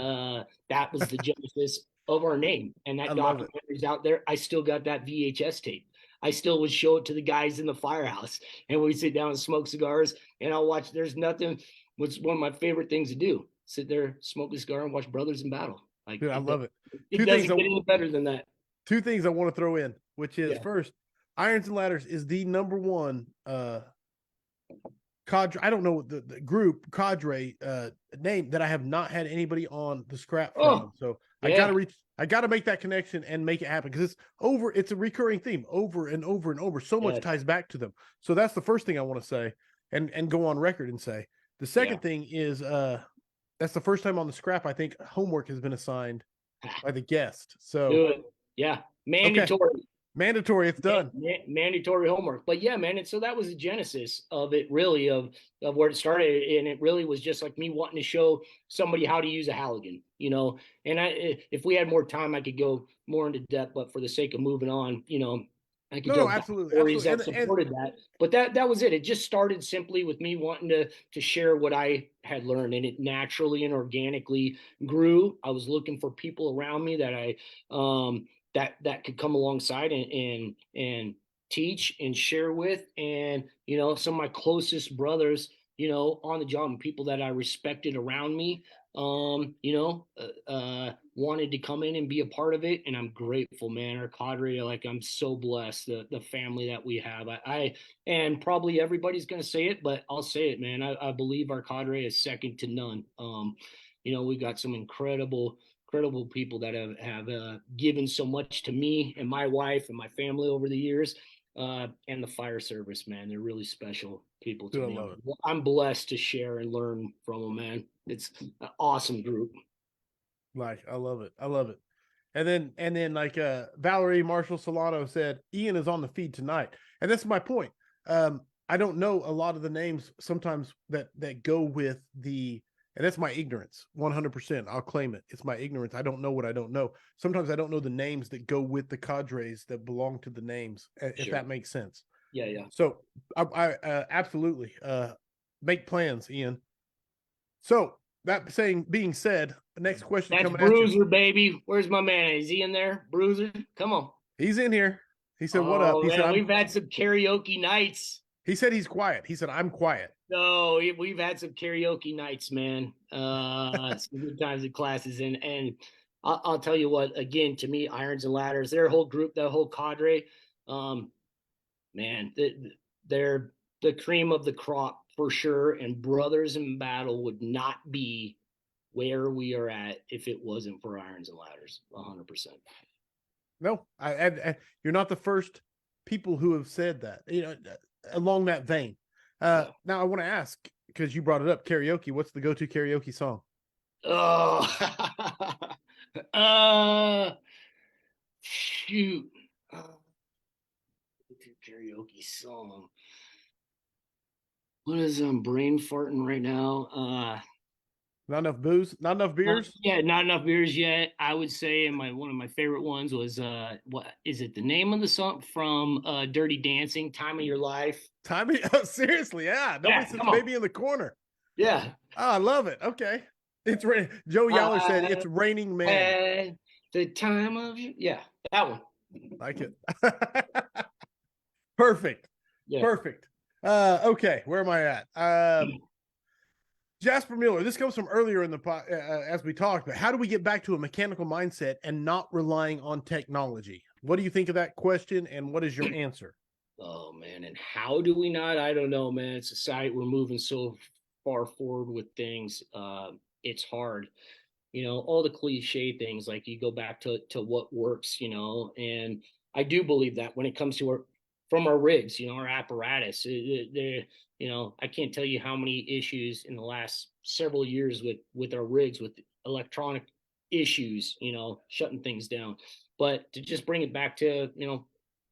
that was the genesis of our name. And I that love it. documentary's out there. I still got that VHS tape. I still would show it to the guys in the firehouse, and we'd sit down and smoke cigars, and I'll watch. There's nothing. What's one of my favorite things to do? Sit there, smoke a cigar, and watch brothers in battle. Like, Dude, I love it. It doesn't get any better than that. Two things I want to throw in, which is, Yeah. first, Irons and Ladders is the number one cadre. I don't know the group cadre name that I have not had anybody on the scrap from. So yeah. I gotta make that connection and make it happen, because it's a recurring theme over and over and over. So much ties back to them. So that's the first thing I want to say and go on record and say. The second thing is that's the first time on the scrap I think homework has been assigned by the guest. So do it. Yeah. Mandatory. Okay. Mandatory, it's done. Mandatory homework. But yeah, man, and so that was the genesis of it, really, of where it started. And it really was just like me wanting to show somebody how to use a Halligan, you know. And if we had more time, I could go more into depth, but for the sake of moving on, you know, I could go absolutely, stories that supported that. But that was it. It just started simply with me wanting to share what I had learned, and it naturally and organically grew. I was looking for people around me that I that could come alongside and teach and share with. And, you know, some of my closest brothers, you know, on the job, and people that I respected around me, you know, wanted to come in and be a part of it. And I'm grateful, man. Our cadre, like, I'm so blessed, the family that we have. And probably everybody's going to say it, but I'll say it, man. I believe our cadre is second to none. You know, we got some incredible people that have given so much to me and my wife and my family over the years, and the fire service, man. They're really special people to me. I'm blessed to share and learn from them, man. It's an awesome group. Like, I love it. And then like Valerie Marshall Solano said, Ian is on the feed tonight. And that's my point. I don't know a lot of the names sometimes that go with the, and that's my ignorance, 100%. I'll claim it. It's my ignorance. I don't know what I don't know. Sometimes I don't know the names that go with the cadres that belong to the names, if that makes sense. Yeah. So I absolutely make plans, Ian. So that being said, the next question that's coming Bruiser, at you. baby. Where's my man? Is he in there? Bruiser, come on. He's in here. He said, "What up?" He said, "We've had some karaoke nights." He said he's quiet. He said, "I'm quiet." No, we've had some karaoke nights, man. Some good times in classes, and I'll tell you what. Again, to me, Irons and Ladders, their whole group, that whole cadre, man, they're the cream of the crop for sure. And Brothers in Battle would not be where we are at if it wasn't for Irons and Ladders. 100%. No, you're not the first people who have said that, you know, along that vein. Now I want to ask, because you brought it up, karaoke. What's the go-to karaoke song? Oh, shoot. Karaoke song. What is brain farting right now? Not enough booze, not enough beers. Not enough beers yet. I would say, and one of my favorite ones was what is it? The name of the song from Dirty Dancing, "Time of Your Life." Oh, seriously, yeah. Nobody says "Baby in the Corner." Yeah. Oh, I love it. Okay, it's raining. Joe Yeller said it's raining man. The time of that one. Like it. Perfect. Yeah. Perfect. Okay, where am I at? Jasper Miller, this comes from earlier in the as we talked, but how do we get back to a mechanical mindset and not relying on technology? What do you think of that question, and what is your answer? Oh, man, and how do we not? I don't know, man. Society, we're moving so far forward with things. It's hard. You know, all the cliche things, like you go back to what works, you know, and I do believe that when it comes to our rigs, you know, our apparatus, you know, I can't tell you how many issues in the last several years with our rigs, with electronic issues, you know, shutting things down. But to just bring it back to, you know,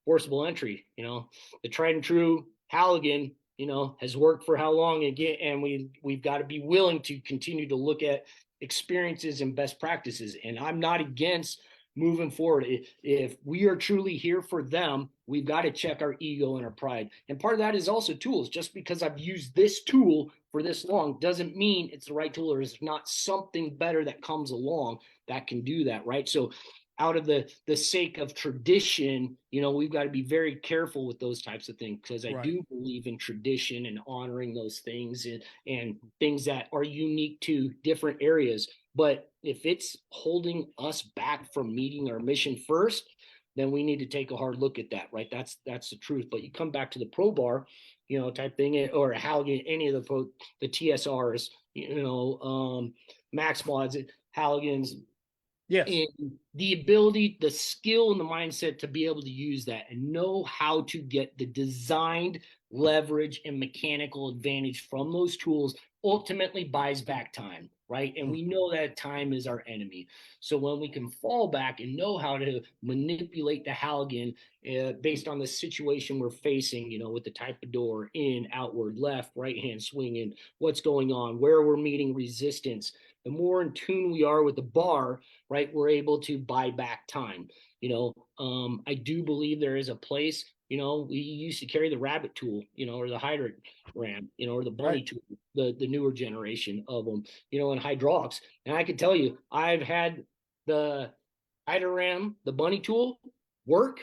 forcible entry, you know, the tried and true Halligan, you know, has worked for how long again, and we've got to be willing to continue to look at experiences and best practices. And I'm not against moving forward. If we are truly here for them, we've got to check our ego and our pride. And part of that is also tools. Just because I've used this tool for this long doesn't mean it's the right tool, or is not something better that comes along that can do that, right? So out of the sake of tradition, we've got to be very careful with those types of things, because I do believe in tradition and honoring those things and things that are unique to different areas. But if it's holding us back from meeting our mission first, then we need to take a hard look at that, right? That's the truth. But you come back to the pro bar, type thing, or Halligan, any of the TSRs, Max Mods, Halligans. Yes. And the ability, the skill, and the mindset to be able to use that and know how to get the designed leverage and mechanical advantage from those tools ultimately buys back time, right? And we know that time is our enemy. So when we can fall back and know how to manipulate the Halligan based on the situation we're facing, with the type of door, in, outward, left, right hand swinging, what's going on, where we're meeting resistance, the more in tune we are with the bar, right, we're able to buy back time. I do believe there is a place, we used to carry the rabbit tool, or the hydrant ram, or the bunny tool, the newer generation of them, in hydraulics. And I can tell you, I've had the hydrant ram, the bunny tool work,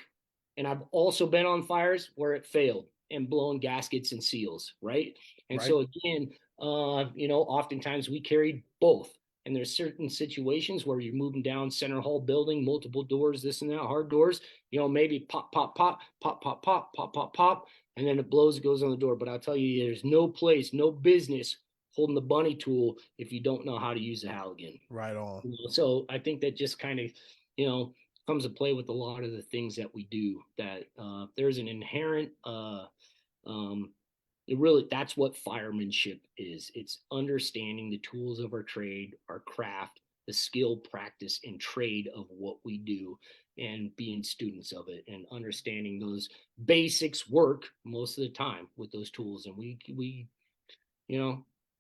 and I've also been on fires where it failed and blown gaskets and seals, right? And so again, oftentimes we carried both. And there's certain situations where you're moving down center hall building, multiple doors, this and that, hard doors, maybe pop, pop, pop, pop, pop, pop, pop, pop, pop, and then it blows, it goes on the door. But I'll tell you, there's no place, no business holding the bunny tool if you don't know how to use the Halligan. Right on. So I think that just kind of, comes to play with a lot of the things that we do, that there's an inherent that's what firemanship is. It's understanding the tools of our trade, our craft, the skill, practice, and trade of what we do, and being students of it and understanding those basics work most of the time with those tools. And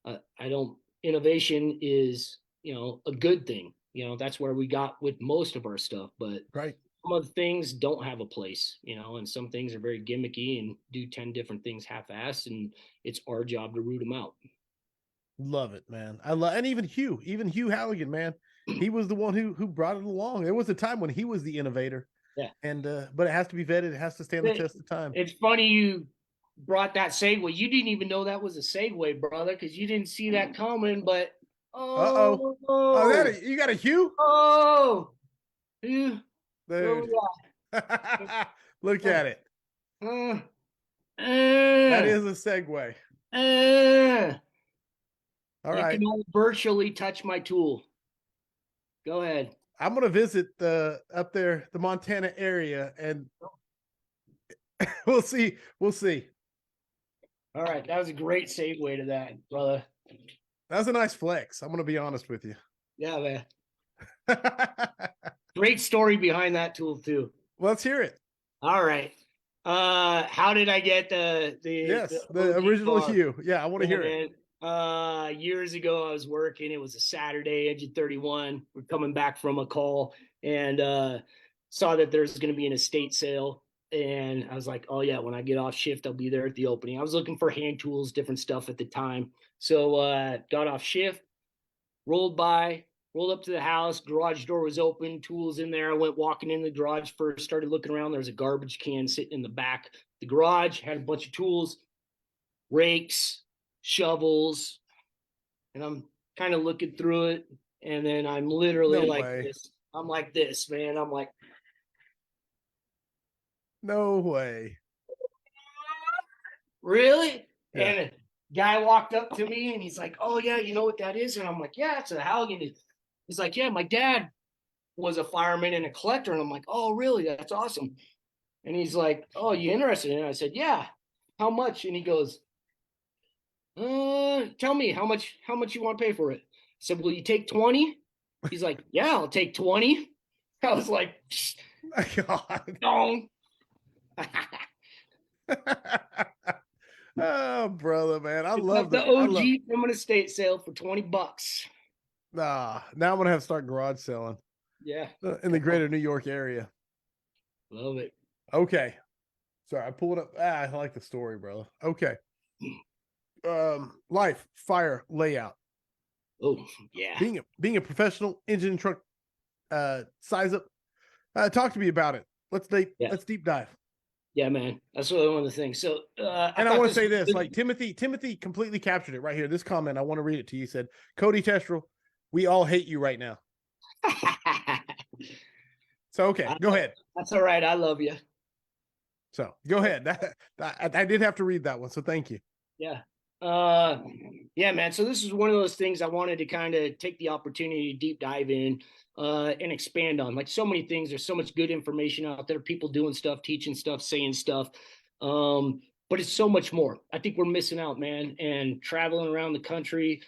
I don't, innovation is, a good thing. That's where we got with most of our stuff, but some of the things don't have a place, and some things are very gimmicky and do 10 different things half-assed, and it's our job to root them out. Love it, man. And even Hugh Halligan, man, he was the one who brought it along. There was a time when he was the innovator. Yeah. And but it has to be vetted. It has to stand the test of time. It's funny you brought that segue. You didn't even know that was a segue, brother, because you didn't see that coming. But oh, you got a Hugh? Oh, Hugh. Dude. Look at it. That is a segue. All right. You can only virtually touch my tool. Go ahead. I'm going to visit up there, the Montana area, and we'll see. All right. That was a great segue to that, brother. That was a nice flex. I'm going to be honest with you. Yeah, man. Great story behind that tool too. Let's hear it. All right. How did I get the original Hugh? Yeah, I want to hear it. Years ago, I was working. It was a Saturday, engine 31. We're coming back from a call and saw that there's going to be an estate sale. And I was like, oh, yeah, when I get off shift, I'll be there at the opening. I was looking for hand tools, different stuff at the time. So got off shift, rolled up to the house. Garage door was open, tools in there. I went walking in the garage first, started looking around. There was a garbage can sitting in the back. The garage had a bunch of tools, rakes, shovels, and I'm kind of looking through it. And then I'm literally this. I'm like this, man. I'm like, no way. Really? Yeah. And a guy walked up to me and he's like, oh, yeah, you know what that is? And I'm like, yeah, it's a Halligan. He's like, yeah, my dad was a fireman and a collector. And I'm like, oh, really? That's awesome. And he's like, oh, you interested in it? I said, yeah. How much? And he goes, tell me how much you want to pay for it. I said, will you take 20? He's like, yeah, I'll take 20. I was like, my God. No. Oh, brother, man. I love the OG from an estate sale for $20. Nah, now I'm gonna have to start garage selling. Yeah. in the greater New York area. Love it. Okay. Sorry, I pulled up. I like the story, brother. Okay. Life, fire, layout. Oh, yeah. Being a professional engine and truck size up. Talk to me about it. Let's Yeah. deep dive. Yeah, man. That's really one of the things. So I And I thought want to this say was this, good. like Timothy completely captured it right here. This comment, I want to read it to you. He said, Cody Trestrail, we all hate you right now. So, okay, go ahead. That's all right. I love you. So go ahead. I did have to read that one. So thank you. Yeah. Yeah, man. So this is one of those things I wanted to kind of take the opportunity to deep dive in and expand on. Like so many things, there's so much good information out there, people doing stuff, teaching stuff, saying stuff. But it's so much more. I think we're missing out, man. And traveling around the country,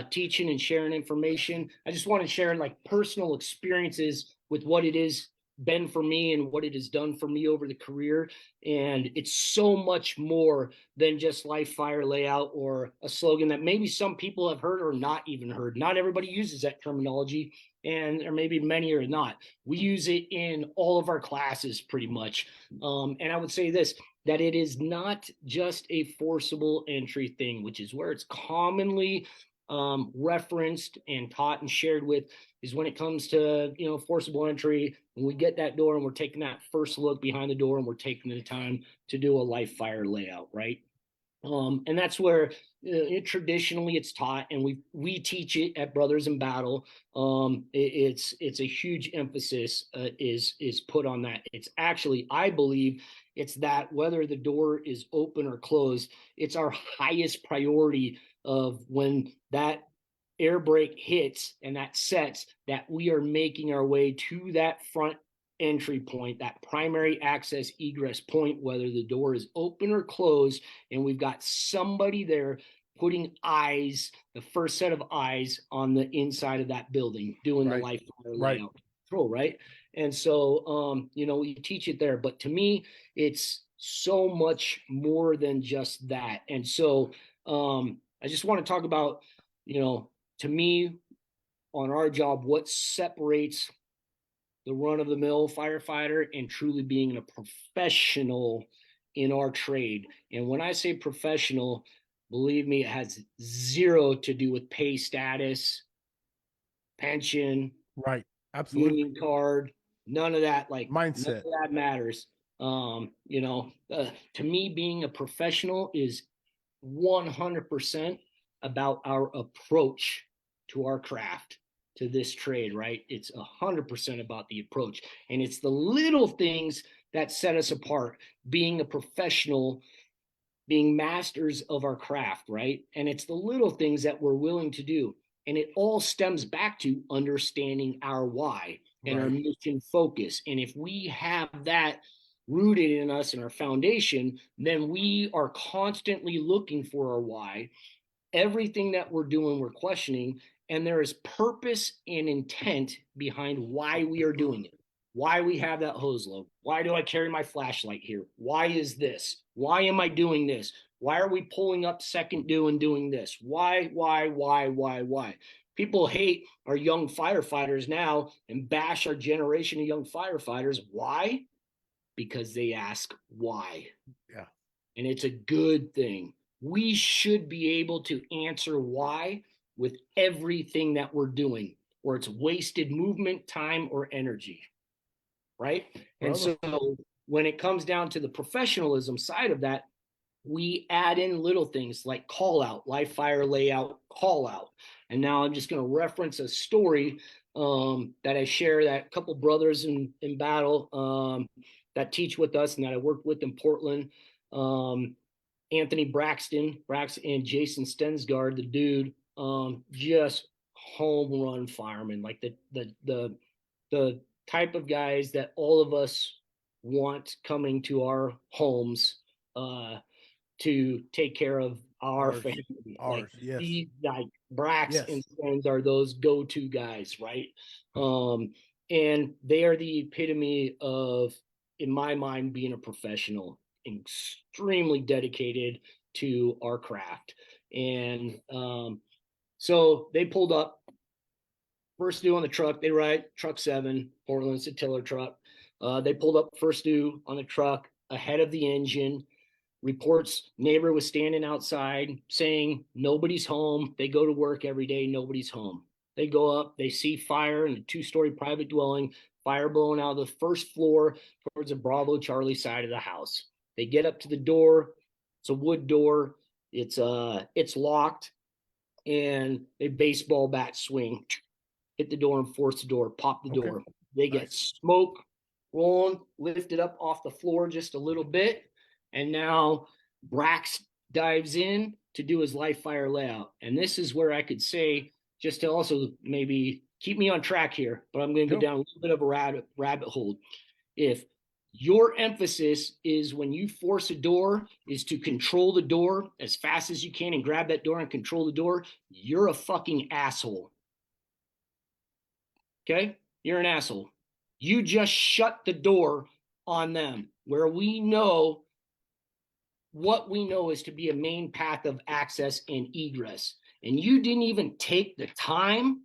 teaching and sharing information. I just want to share like personal experiences with what it is been for me and what it has done for me over the career. And it's so much more than just life, fire, layout, or a slogan that maybe some people have heard or not even heard. Not everybody uses that terminology, and or maybe many are not. We use it in all of our classes pretty much. And I would say this, that it is not just a forcible entry thing, which is where it's commonly referenced and taught and shared with, is when it comes to, you know, forcible entry. When we get that door and we're taking that first look behind the door and we're taking the time to do a life, fire, layout, right? And that's where traditionally it's taught, and we teach it at Brothers in Battle. It's a huge emphasis is put on that. It's actually, I believe, it's that whether the door is open or closed, it's our highest priority of when that air brake hits and that sets, that we are making our way to that front entry point, that primary access egress point, whether the door is open or closed, and we've got somebody there putting eyes, the first set of eyes on the inside of that building, doing the life fire layout control, right? And so, you know, we teach it there, but to me, it's so much more than just that. And so, I just want to talk about, you know, to me, on our job, what separates the run of the mill firefighter and truly being a professional in our trade. And when I say professional, believe me, it has zero to do with pay status, pension, Right. Absolutely. union card, none of that. Like mindset. None of that matters. You know, to me, being a professional is 100% about our approach to our craft, to this trade, right? It's 100% about the approach, and it's the little things that set us apart, being a professional, being masters of our craft, right? And it's the little things that we're willing to do, and it all stems back to understanding our why and our mission focus. And if we have that rooted in us and our foundation, then we are constantly looking for our why. Everything that we're doing, we're questioning, and there is purpose and intent behind why we are doing it. Why we have that hose load. Why do I carry my flashlight here? Why is this? Why am I doing this? Why are we pulling up second due and doing this? Why? People hate our young firefighters now and bash our generation of young firefighters. Why? Because they ask why. Yeah. And it's a good thing. We should be able to answer why with everything that we're doing, or it's wasted movement, time, or energy. Right. And so when it comes down to the professionalism side of that, we add in little things like call out, live fire layout, call out. And now I'm just going to reference a story that I share, that a couple brothers in battle that teach with us and that I worked with in Portland. Anthony Braxton and Jason Stensgaard, the dude, just home run firemen, like the type of guys that all of us want coming to our homes to take care of our family. Like Brax and Stens are those go-to guys, right? And they are the epitome of, in my mind, being a professional, extremely dedicated to our craft. And so they pulled up First due on the truck. They ride truck 7, Portland's a tiller truck. They pulled up first due on the truck ahead of the engine. Reports neighbor was standing outside saying nobody's home. They go to work every day. Nobody's home. They go up. They see fire in a 2-story private dwelling. Fire blowing out of the first floor towards the Bravo Charlie side of the house. They get up to the door. It's a wood door. It's locked, and they baseball bat swing, hit the door and force the door, pop the door. They get smoke rolling, lifted up off the floor just a little bit. And now Brax dives in to do his live fire layout. And this is where I could say, just to also maybe keep me on track here, but I'm going to go down a little bit of a rabbit hole. If your emphasis is when you force a door is to control the door as fast as you can and grab that door and control the door, you're a fucking asshole. Okay? You're an asshole. You just shut the door on them, where we know what we know is to be a main path of access and egress. And you didn't even take the time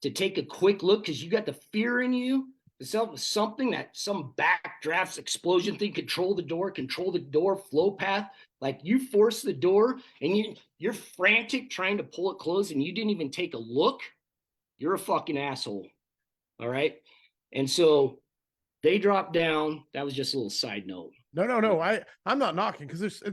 to take a quick look because you got the fear in you. Something that some backdrafts explosion thing, control the door, flow path. Like you force the door and you're frantic trying to pull it closed and you didn't even take a look. You're a fucking asshole. All right. And so they dropped down. That was just a little side note. No. I'm not knocking because there's,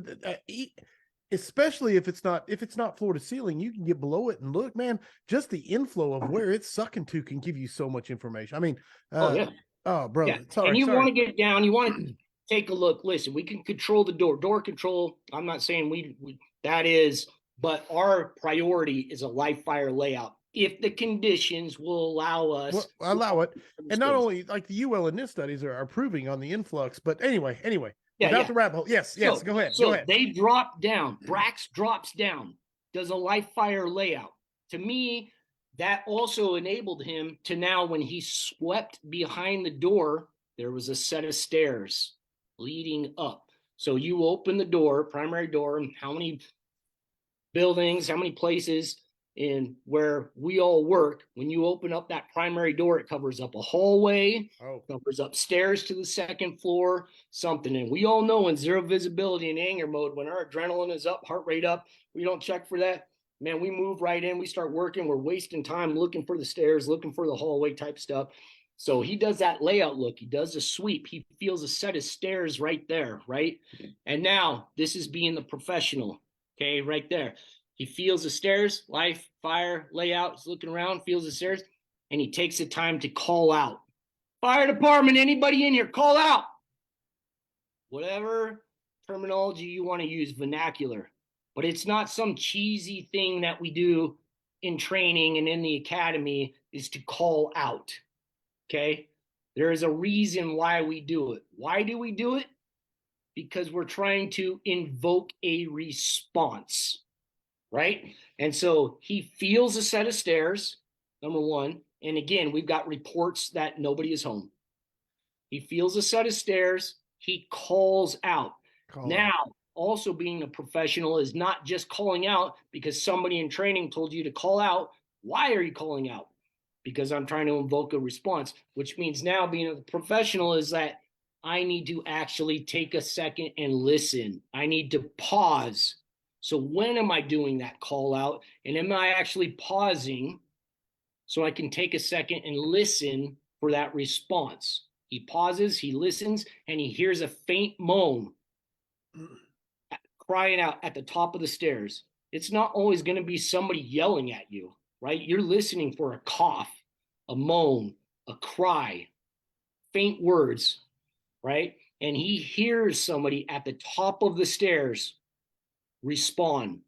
especially if it's not floor to ceiling, you can get below it and look, man. Just the inflow of where it's sucking to can give you so much information. I mean, oh, bro, yeah. Sorry, and you want to get down. You want to take a look. Listen, we can control the door control. I'm not saying we that is, but our priority is a live fire layout. If the conditions will allow us, allow it. And not only like the UL and NIST studies are proving on the influx, but anyway, without the rabbit hole. Yes, go ahead. So they drop down. Brax drops down, does a live fire layout. To me, that also enabled him to now, when he swept behind the door, there was a set of stairs leading up. So you open the door, primary door, and how many buildings, how many places in where we all work, when you open up that primary door, it covers up a hallway, covers up stairs to the second floor, something. And we all know in zero visibility and anger mode, when our adrenaline is up, heart rate up, we don't check for that. Man, we move right in, we start working, we're wasting time looking for the stairs, looking for the hallway type stuff. So he does that layout look, he does a sweep, he feels a set of stairs right there, right? And now this is being the professional, okay, right there. He feels the stairs, live fire layout, he's looking around, feels the stairs, and he takes the time to call out. Fire department, anybody in here, call out. Whatever terminology you want to use, vernacular. But it's not some cheesy thing that we do in training and in the academy is to call out, okay? There is a reason why we do it. Why do we do it? Because we're trying to invoke a response. Right? And so he feels a set of stairs, number one. And again, we've got reports that nobody is home. He feels a set of stairs. He calls out. Also being a professional is not just calling out because somebody in training told you to call out. Why are you calling out? Because I'm trying to invoke a response, which means now being a professional is that I need to actually take a second and listen. I need to pause. So when am I doing that call out? And am I actually pausing so I can take a second and listen for that response? He pauses, he listens, and he hears a faint moan crying out at the top of the stairs. It's not always going to be somebody yelling at you, right? You're listening for a cough, a moan, a cry, faint words, right? And he hears somebody at the top of the stairs respond.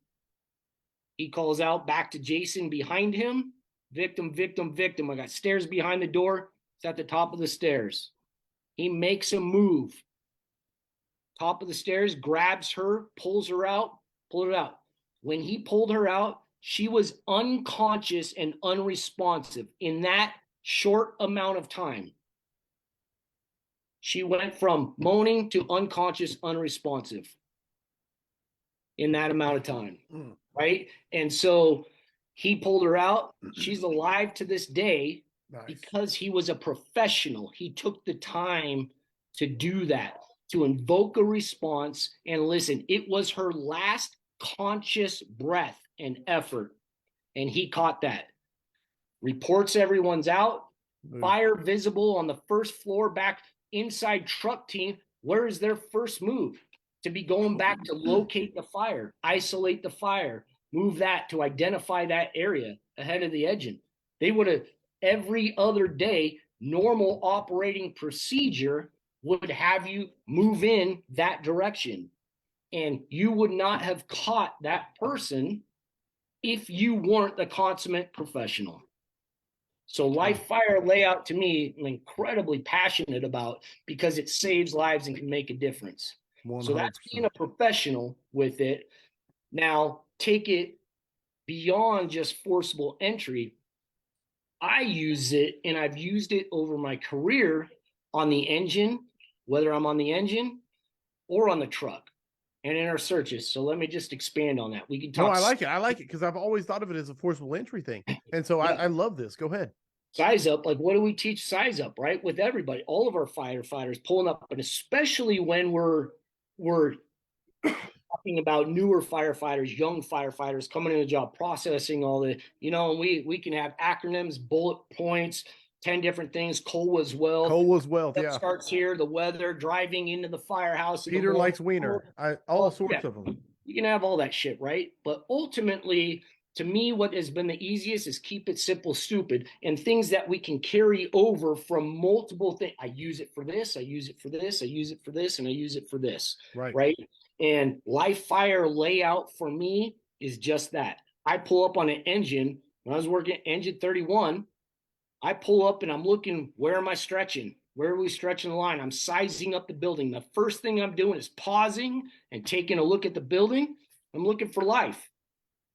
He calls out back to Jason behind him. Victim. I got stairs behind the door. It's at the top of the stairs. He makes a move. Top of the stairs, grabs her, pulls her out. When he pulled her out, she was unconscious and unresponsive in that short amount of time. She went from moaning to unconscious, unresponsive in that amount of time, right? And so He pulled her out. She's alive to this day. Nice. Because he was a professional. He took the time to do that, to invoke a response and listen. It was her last conscious breath and effort, and he caught that. Reports everyone's out. Fire visible on the first floor, back inside truck team. Where is their first move? To be going back to locate the fire, isolate the fire, move that to identify that area ahead of the engine. They would have, every other day, normal operating procedure would have you move in that direction. And you would not have caught that person if you weren't the consummate professional. So live fire layout, to me, I'm incredibly passionate about, because it saves lives and can make a difference. 100%. So that's being a professional with it. Now take it beyond just forcible entry. I use it, and I've used it over my career on the engine, whether I'm on the engine or on the truck and in our searches. So let me just expand on that. We can talk. No, I like it. I like it because I've always thought of it as a forcible entry thing. And so yeah. I love this. Go ahead. Size up. Like, what do we teach size up, right? With everybody, all of our firefighters pulling up, and especially when we're talking about newer firefighters, young firefighters coming in the job, processing all the, we can have acronyms, bullet points, 10 different things. Cole's wealth. Cole's wealth, yeah. Starts here, the weather, driving into the firehouse. Peter likes wiener. All sorts of them. You can have all that shit, right? But ultimately, to me, what has been the easiest is keep it simple, stupid, and things that we can carry over from multiple things. I use it for this, I use it for this, I use it for this, and I use it for this, right? And live fire layout for me is just that. I pull up on an engine. When I was working engine 31, I pull up and I'm looking, where am I stretching? Where are we stretching the line? I'm sizing up the building. The first thing I'm doing is pausing and taking a look at the building. I'm looking for life.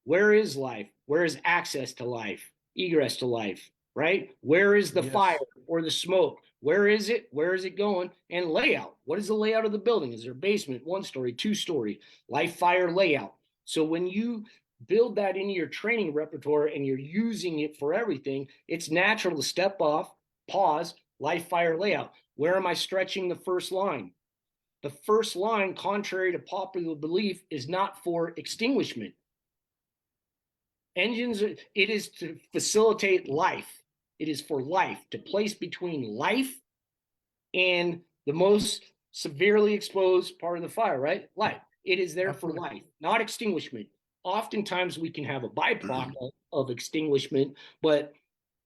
Where is life? Where is access to life? Egress to life, right? Where is the fire or the smoke? Where is it? Where is it going? And layout. What is the layout of the building? Is there a basement, 1-story, 2-story, live fire layout? So when you build that into your training repertoire and you're using it for everything, it's natural to step off, pause, live fire layout. Where am I stretching the first line? The first line, contrary to popular belief, is not for extinguishment. Engines, it is to facilitate life. It is for life, to place between life and the most severely exposed part of the fire, right? Life. It is there for life, not extinguishment. Oftentimes we can have a byproduct of extinguishment, but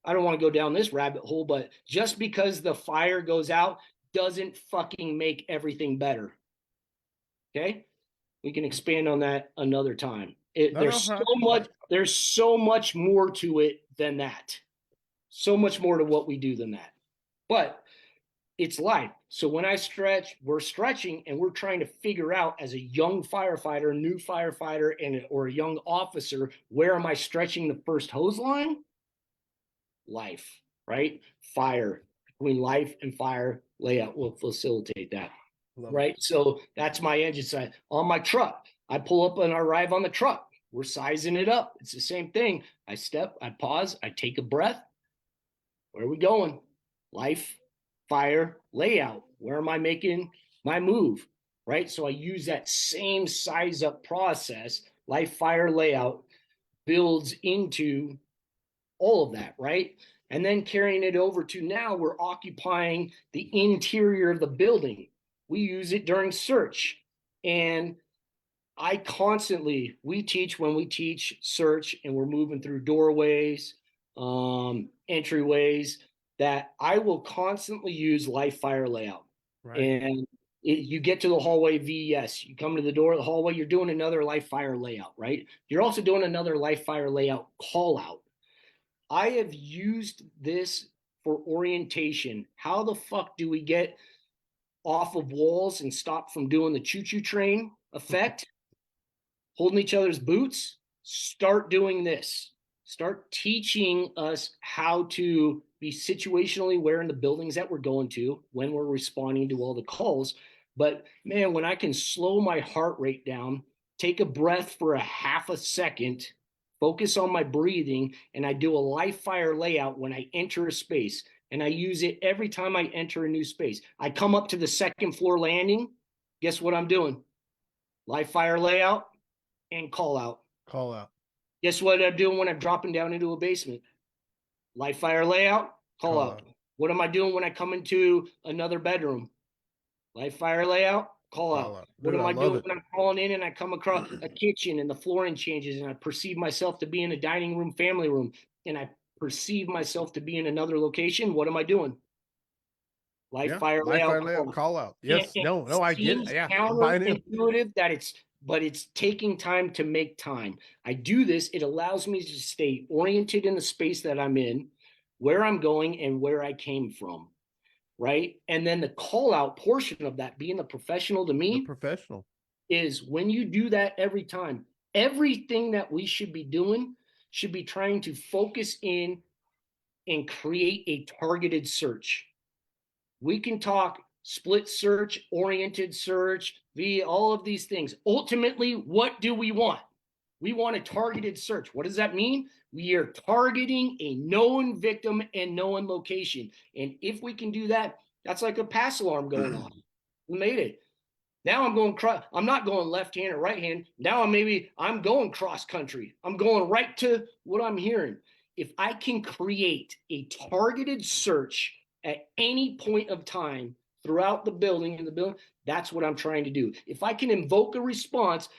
I don't want to go down this rabbit hole, but just because the fire goes out doesn't fucking make everything better. Okay? We can expand on that another time. There's so much more to it than that. So much more to what we do than that. But it's life. So when I stretch, we're stretching and we're trying to figure out, as a young firefighter, new firefighter, or a young officer, where am I stretching the first hose line? Life, right? Fire. Between life and fire layout will facilitate that. Right? So that's my engine side. On my truck, I pull up and I arrive on the truck. We're sizing it up. It's the same thing. I step, I pause, I take a breath. Where are we going? Life, fire, layout. Where am I making my move? Right? So I use that same size up process. Life, fire, layout builds into all of that, right? And then carrying it over to now, we're occupying the interior of the building. We use it during search. And we teach when we teach search and we're moving through doorways, entryways, that I will constantly use live fire layout. Right. And you get to the hallway VES, you come to the door of the hallway, you're doing another live fire layout, right? You're also doing another live fire layout call out. I have used this for orientation. How the fuck do we get off of walls and stop from doing the choo-choo train effect? Holding each other's boots. Start doing this. Start teaching us how to be situationally aware in the buildings that we're going to when we're responding to all the calls. But man, when I can slow my heart rate down, take a breath for a half a second, focus on my breathing, and I do a live fire layout when I enter a space. And I use it every time I enter a new space. I come up to the second floor landing. Guess what I'm doing? Live fire layout and call out. Call out. Guess what I'm doing when I'm dropping down into a basement? Live fire layout, call out. What am I doing when I come into another bedroom? Live fire layout, call out. What Dude, am I I love doing it. when I'm calling in and I come across a kitchen and the flooring changes and I perceive myself to be in a dining room, family room, and I perceive myself to be in another location? What am I doing? Live fire layout, call out. And Yes. it No, I get it. seems Yeah. I'm buying in. counterintuitive but it's taking time to make time. I do this, it allows me to stay oriented in the space that I'm in, where I'm going, and where I came from. Right. And then the call out portion of that, being the professional to The me, professional. is when you do that every time, everything that we should be doing should be trying to focus in and create a targeted search. We can talk split search, oriented search, all of these things. Ultimately, what do we want? We want a targeted search. What does that mean? We are targeting a known victim and known location. And if we can do that, that's like a pass alarm going off. We made it. Now I'm not going left hand or right hand. Now I'm going cross country. I'm going right to what I'm hearing. If I can create a targeted search at any point of time throughout the building, that's what I'm trying to do. If I can invoke a response,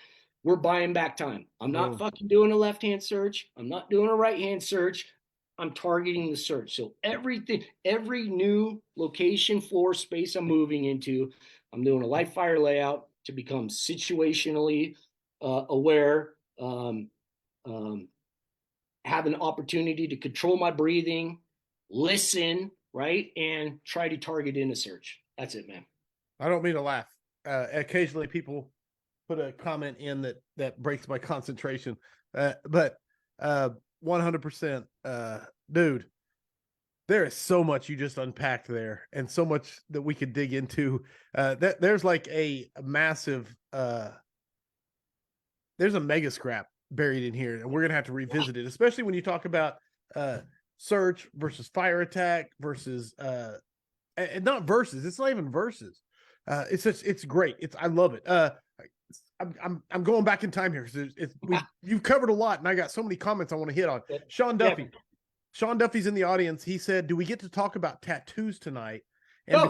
we're buying back time. I'm not fucking doing a left-hand search. I'm not doing a right-hand search. I'm targeting the search. So every new location, floor, space I'm moving into, I'm doing a live fire layout to become situationally aware, have an opportunity to control my breathing, listen, right, and try to target in a search. That's it, man. I don't mean to laugh. Occasionally people put a comment in that breaks my concentration. But 100%, dude, there is so much you just unpacked there and so much that we could dig into. There's like a massive, there's a mega scrap buried in here, and we're going to have to revisit it, especially when you talk about search versus fire attack versus, and not versus, it's not even versus. It's great. I love it. I'm going back in time here because you've covered a lot, and I got so many comments I want to hit on. Sean Duffy, Yeah. Sean Duffy's in the audience. He said, "Do we get to talk about tattoos tonight?" And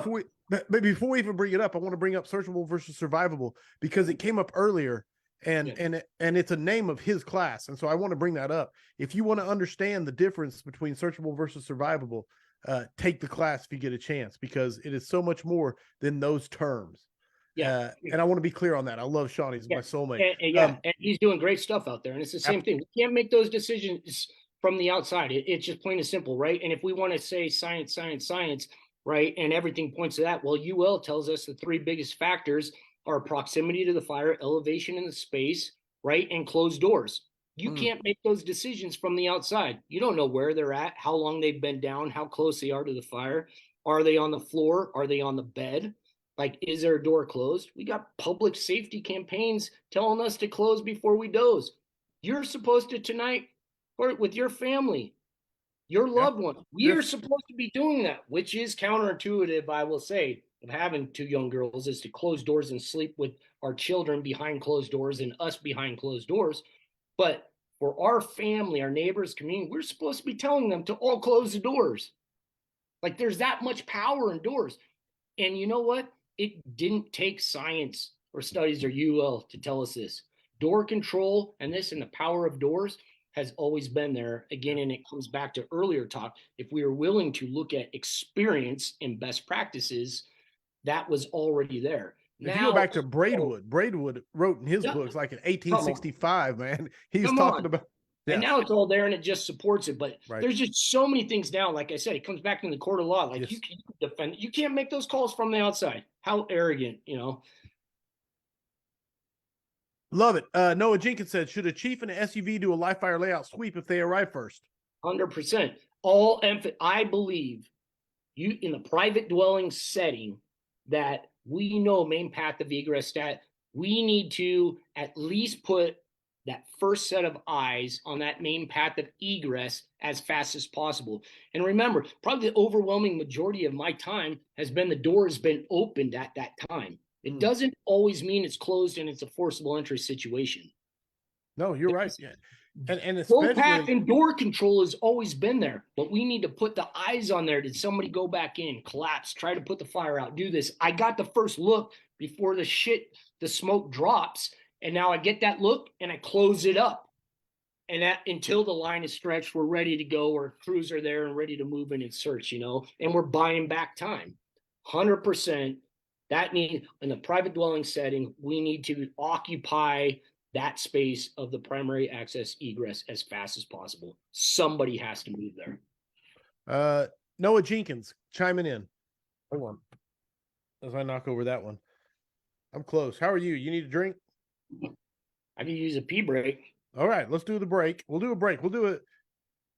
before we even bring it up, I want to bring up searchable versus survivable because it came up earlier, and it's a name of his class, and so I want to bring that up. If you want to understand the difference between searchable versus survivable, take the class if you get a chance because it is so much more than those terms. Yeah. And I want to be clear on that. I love Sean. He's my soulmate. And he's doing great stuff out there. And it's the same thing. We can't make those decisions from the outside. It's just plain and simple, right? And if we want to say science, science, science, right, and everything points to that, well, UL tells us the three biggest factors are proximity to the fire, elevation in the space, right, and closed doors. You can't make those decisions from the outside. You don't know where they're at, how long they've been down, how close they are to the fire. Are they on the floor? Are they on the bed? Like, is there a door closed? We got public safety campaigns telling us to close before we doze. You're supposed to tonight, or with your family, your loved one. We are supposed to be doing that, which is counterintuitive, I will say, of having two young girls, is to close doors and sleep with our children behind closed doors and us behind closed doors. But for our family, our neighbors, community, we're supposed to be telling them to all close the doors. Like, there's that much power in doors. And you know what? It didn't take science or studies or UL to tell us this. Door control and the power of doors has always been there. Again, and it comes back to earlier talk. If we are willing to look at experience and best practices, that was already there. If you go back to Braidwood wrote in his books like in 1865, man, he's talking about. And now it's all there and it just supports it. But there's just so many things now. Like I said, it comes back in the court of law. Like you can defend, you can't make those calls from the outside. How arrogant, you know? Love it. Noah Jenkins said, should a chief and an SUV do a live fire layout sweep if they arrive first? 100%. I believe you in the private dwelling setting that we know main path of egress stat, we need to at least put that first set of eyes on that main path of egress as fast as possible. And remember, probably the overwhelming majority of my time has been the door has been opened at that time. It doesn't always mean it's closed and it's a forcible entry situation. No, you're right. Yeah. And Full path especially and door control has always been there, but we need to put the eyes on there. Did somebody go back in, collapse, try to put the fire out, do this? I got the first look before the smoke drops, and now I get that look and I close it up. And that until the line is stretched, we're ready to go, or crews are there and ready to move in and search, and we're buying back time. 100%. That means in the private dwelling setting, we need to occupy that space of the primary access egress as fast as possible. Somebody has to move there. Noah Jenkins chiming in. Hold on. As I knock over that one. I'm close. How are you? You need a drink? I can use a pee break. All right, let's do the break. We'll do a break. We'll do it.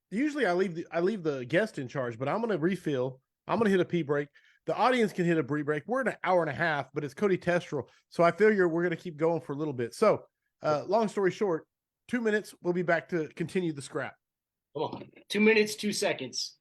Usually I leave the guest in charge, but I'm gonna refill. I'm gonna hit a pee break. The audience can hit a pee break. We're in an hour and a half, but it's Cody Trestrail. So I figure we're gonna keep going for a little bit. So long story short, 2 minutes, we'll be back to continue the scrap. Come on. 2 minutes, 2 seconds.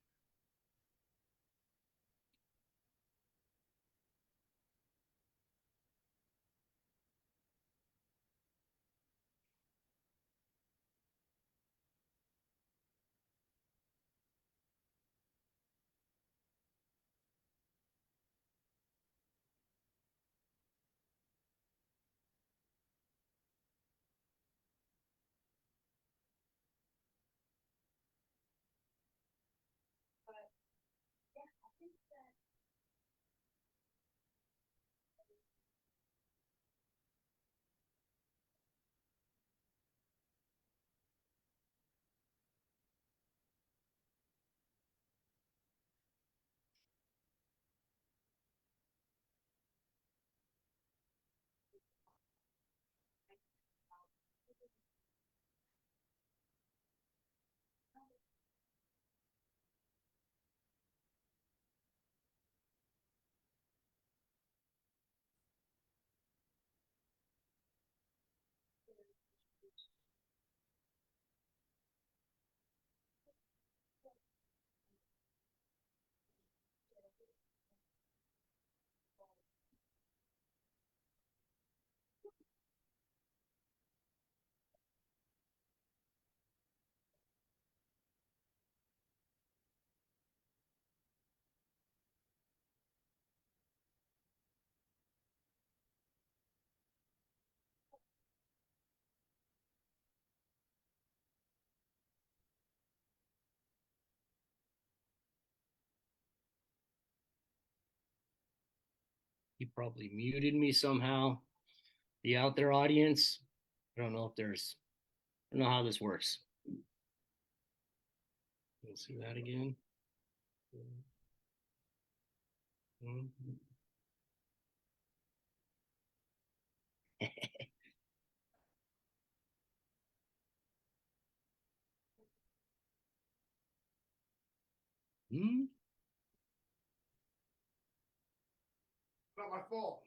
He probably muted me somehow. The out there audience. I don't know how this works. Let's see that again. Not my fault.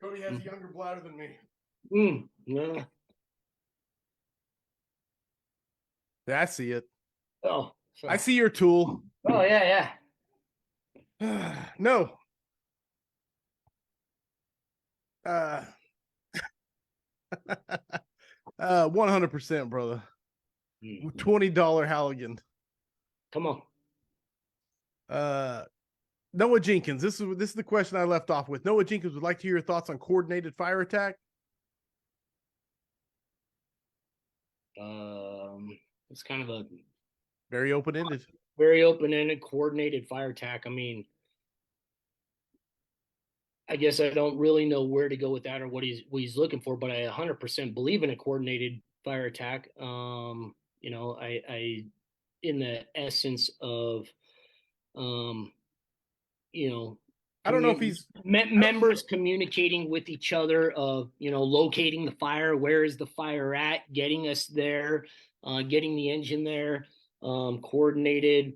Cody has a younger bladder than me. Yeah. I see it. Oh, I see your tool. Oh yeah. No. 100%, brother. $20 Halligan. Come on. Noah Jenkins. This is the question I left off with. Noah Jenkins would like to hear your thoughts on coordinated fire attack. It's kind of a very open-ended coordinated fire attack. I mean, I guess I don't really know where to go with that or what he's looking for, but I 100% believe in a coordinated fire attack. I in the essence of, I don't know if he's members communicating with each other of, locating the fire, where is the fire at, getting us there, getting the engine there, coordinated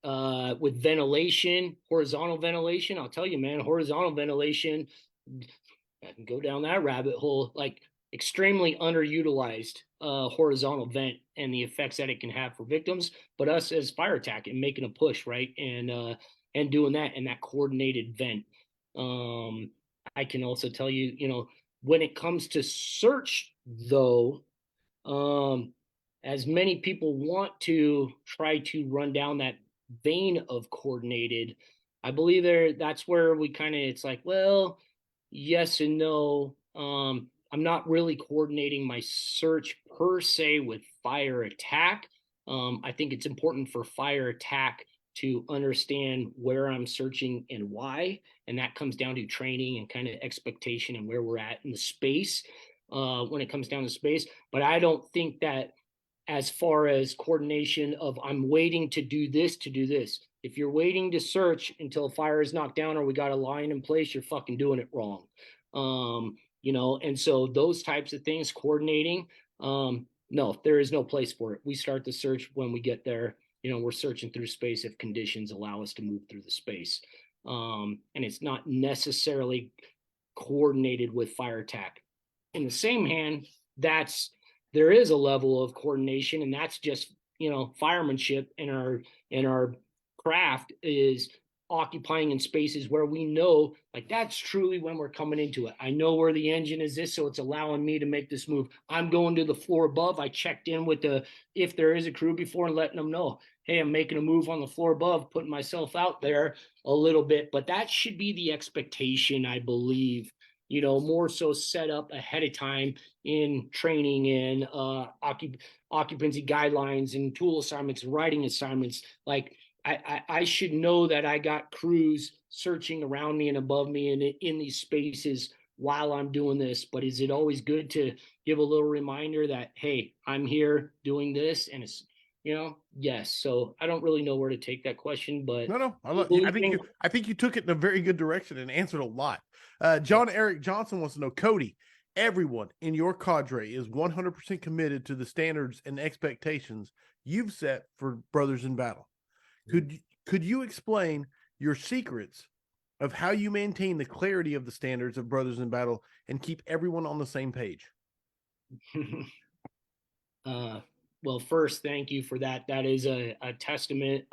with ventilation, horizontal ventilation. I'll tell you, man, horizontal ventilation, I can go down that rabbit hole. Like extremely underutilized horizontal vent and the effects that it can have for victims, but us as fire attack and making a push, right? And doing that and that coordinated vent. Um, I can also tell you, when it comes to search though, um, as many people want to try to run down that vein of coordinated, I believe that's where we kind of it's like, well, yes and no. I'm not really coordinating my search per se with fire attack. I think it's important for fire attack to understand where I'm searching and why. And that comes down to training and kind of expectation and where we're at in the space when it comes down to space. But I don't think that as far as coordination of I'm waiting to do this to do this. If you're waiting to search until fire is knocked down or we got a line in place, you're fucking doing it wrong. And so those types of things, coordinating, no, there is no place for it. We start the search when we get there. We're searching through space if conditions allow us to move through the space. And it's not necessarily coordinated with fire attack. In the same hand, there is a level of coordination, and that's just firemanship in our craft is occupying in spaces where we know like that's truly when we're coming into it. I know where the engine is this, so it's allowing me to make this move. I'm going to the floor above. I checked in with if there is a crew before and letting them know, hey, I'm making a move on the floor above, putting myself out there a little bit. But that should be the expectation, I believe, more so set up ahead of time in training and occupancy guidelines and tool assignments and writing assignments. Like I should know that I got crews searching around me and above me and in these spaces while I'm doing this. But is it always good to give a little reminder that, hey, I'm here doing this? And it's, yes. So I don't really know where to take that question, but No, I think you took it in a very good direction and answered a lot. John Eric Johnson wants to know, Cody, everyone in your cadre is 100% committed to the standards and expectations you've set for Brothers in Battle. Could you explain your secrets of how you maintain the clarity of the standards of Brothers in Battle and keep everyone on the same page? Well, first, thank you for that. That is a testament.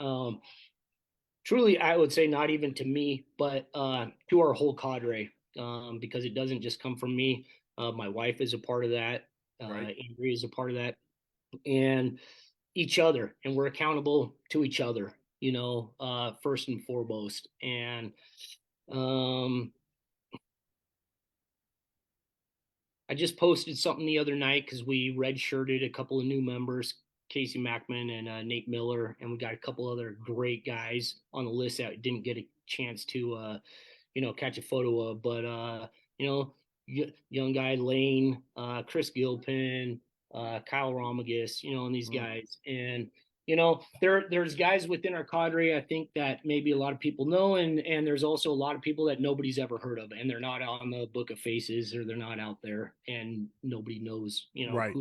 Truly, I would say not even to me, but to our whole cadre, because it doesn't just come from me. My wife is a part of that. Right. Andrea is a part of that, and each other, and we're accountable to each other. First and foremost, and I just posted something the other night because we redshirted a couple of new members, Casey Mackman and Nate Miller, and we got a couple other great guys on the list that didn't get a chance to, catch a photo of. But young guy Lane, Chris Gilpin, Kyle Romagus, and these guys, and there's guys within our cadre I think that maybe a lot of people know, and there's also a lot of people that nobody's ever heard of, and they're not on the book of faces, or they're not out there, and nobody knows, Right.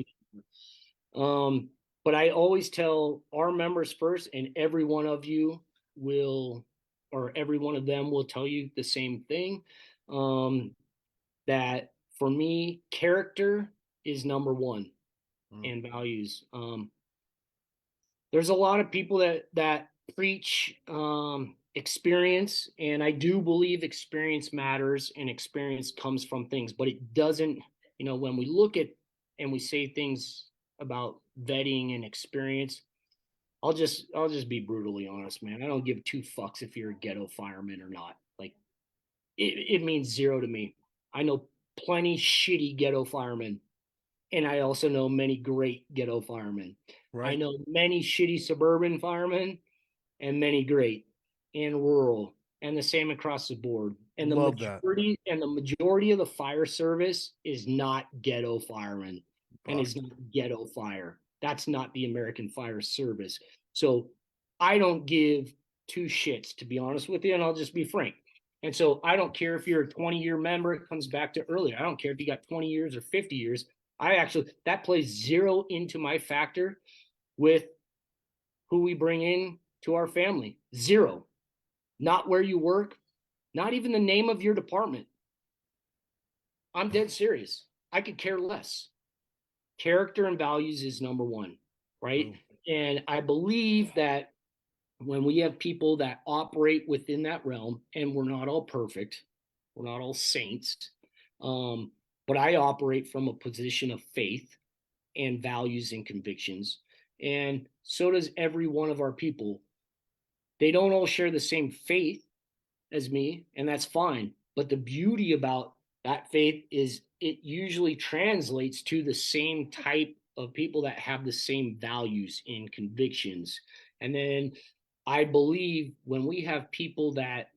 who. But I always tell our members first, and every one of you will, or every one of them will tell you the same thing. That for me, character is number one, and values. There's a lot of people that preach experience, and I do believe experience matters, and experience comes from things, but it doesn't. When we look at and we say things about vetting and experience, I'll just be brutally honest, man. I don't give two fucks if you're a ghetto fireman or not. Like it means zero to me. I know plenty shitty ghetto firemen, and I also know many great ghetto firemen. Right. I know many shitty suburban firemen and many great and rural, and the same across the board. And the majority of the fire service is not ghetto firemen and is not ghetto fire. That's not the American Fire Service. So I don't give two shits, to be honest with you, and I'll just be frank. And so I don't care if you're a 20-year member, it comes back to earlier. I don't care if you got 20 years or 50 years. That plays zero into my factor with who we bring in to our family. Zero. Not where you work, not even the name of your department. I'm dead serious. I could care less. Character and values is number one, right? And I believe that when we have people that operate within that realm, and we're not all perfect, we're not all saints, but I operate from a position of faith and values and convictions. And so does every one of our people. They don't all share the same faith as me, and that's fine. But the beauty about that faith is it usually translates to the same type of people that have the same values and convictions. And then I believe when we have people that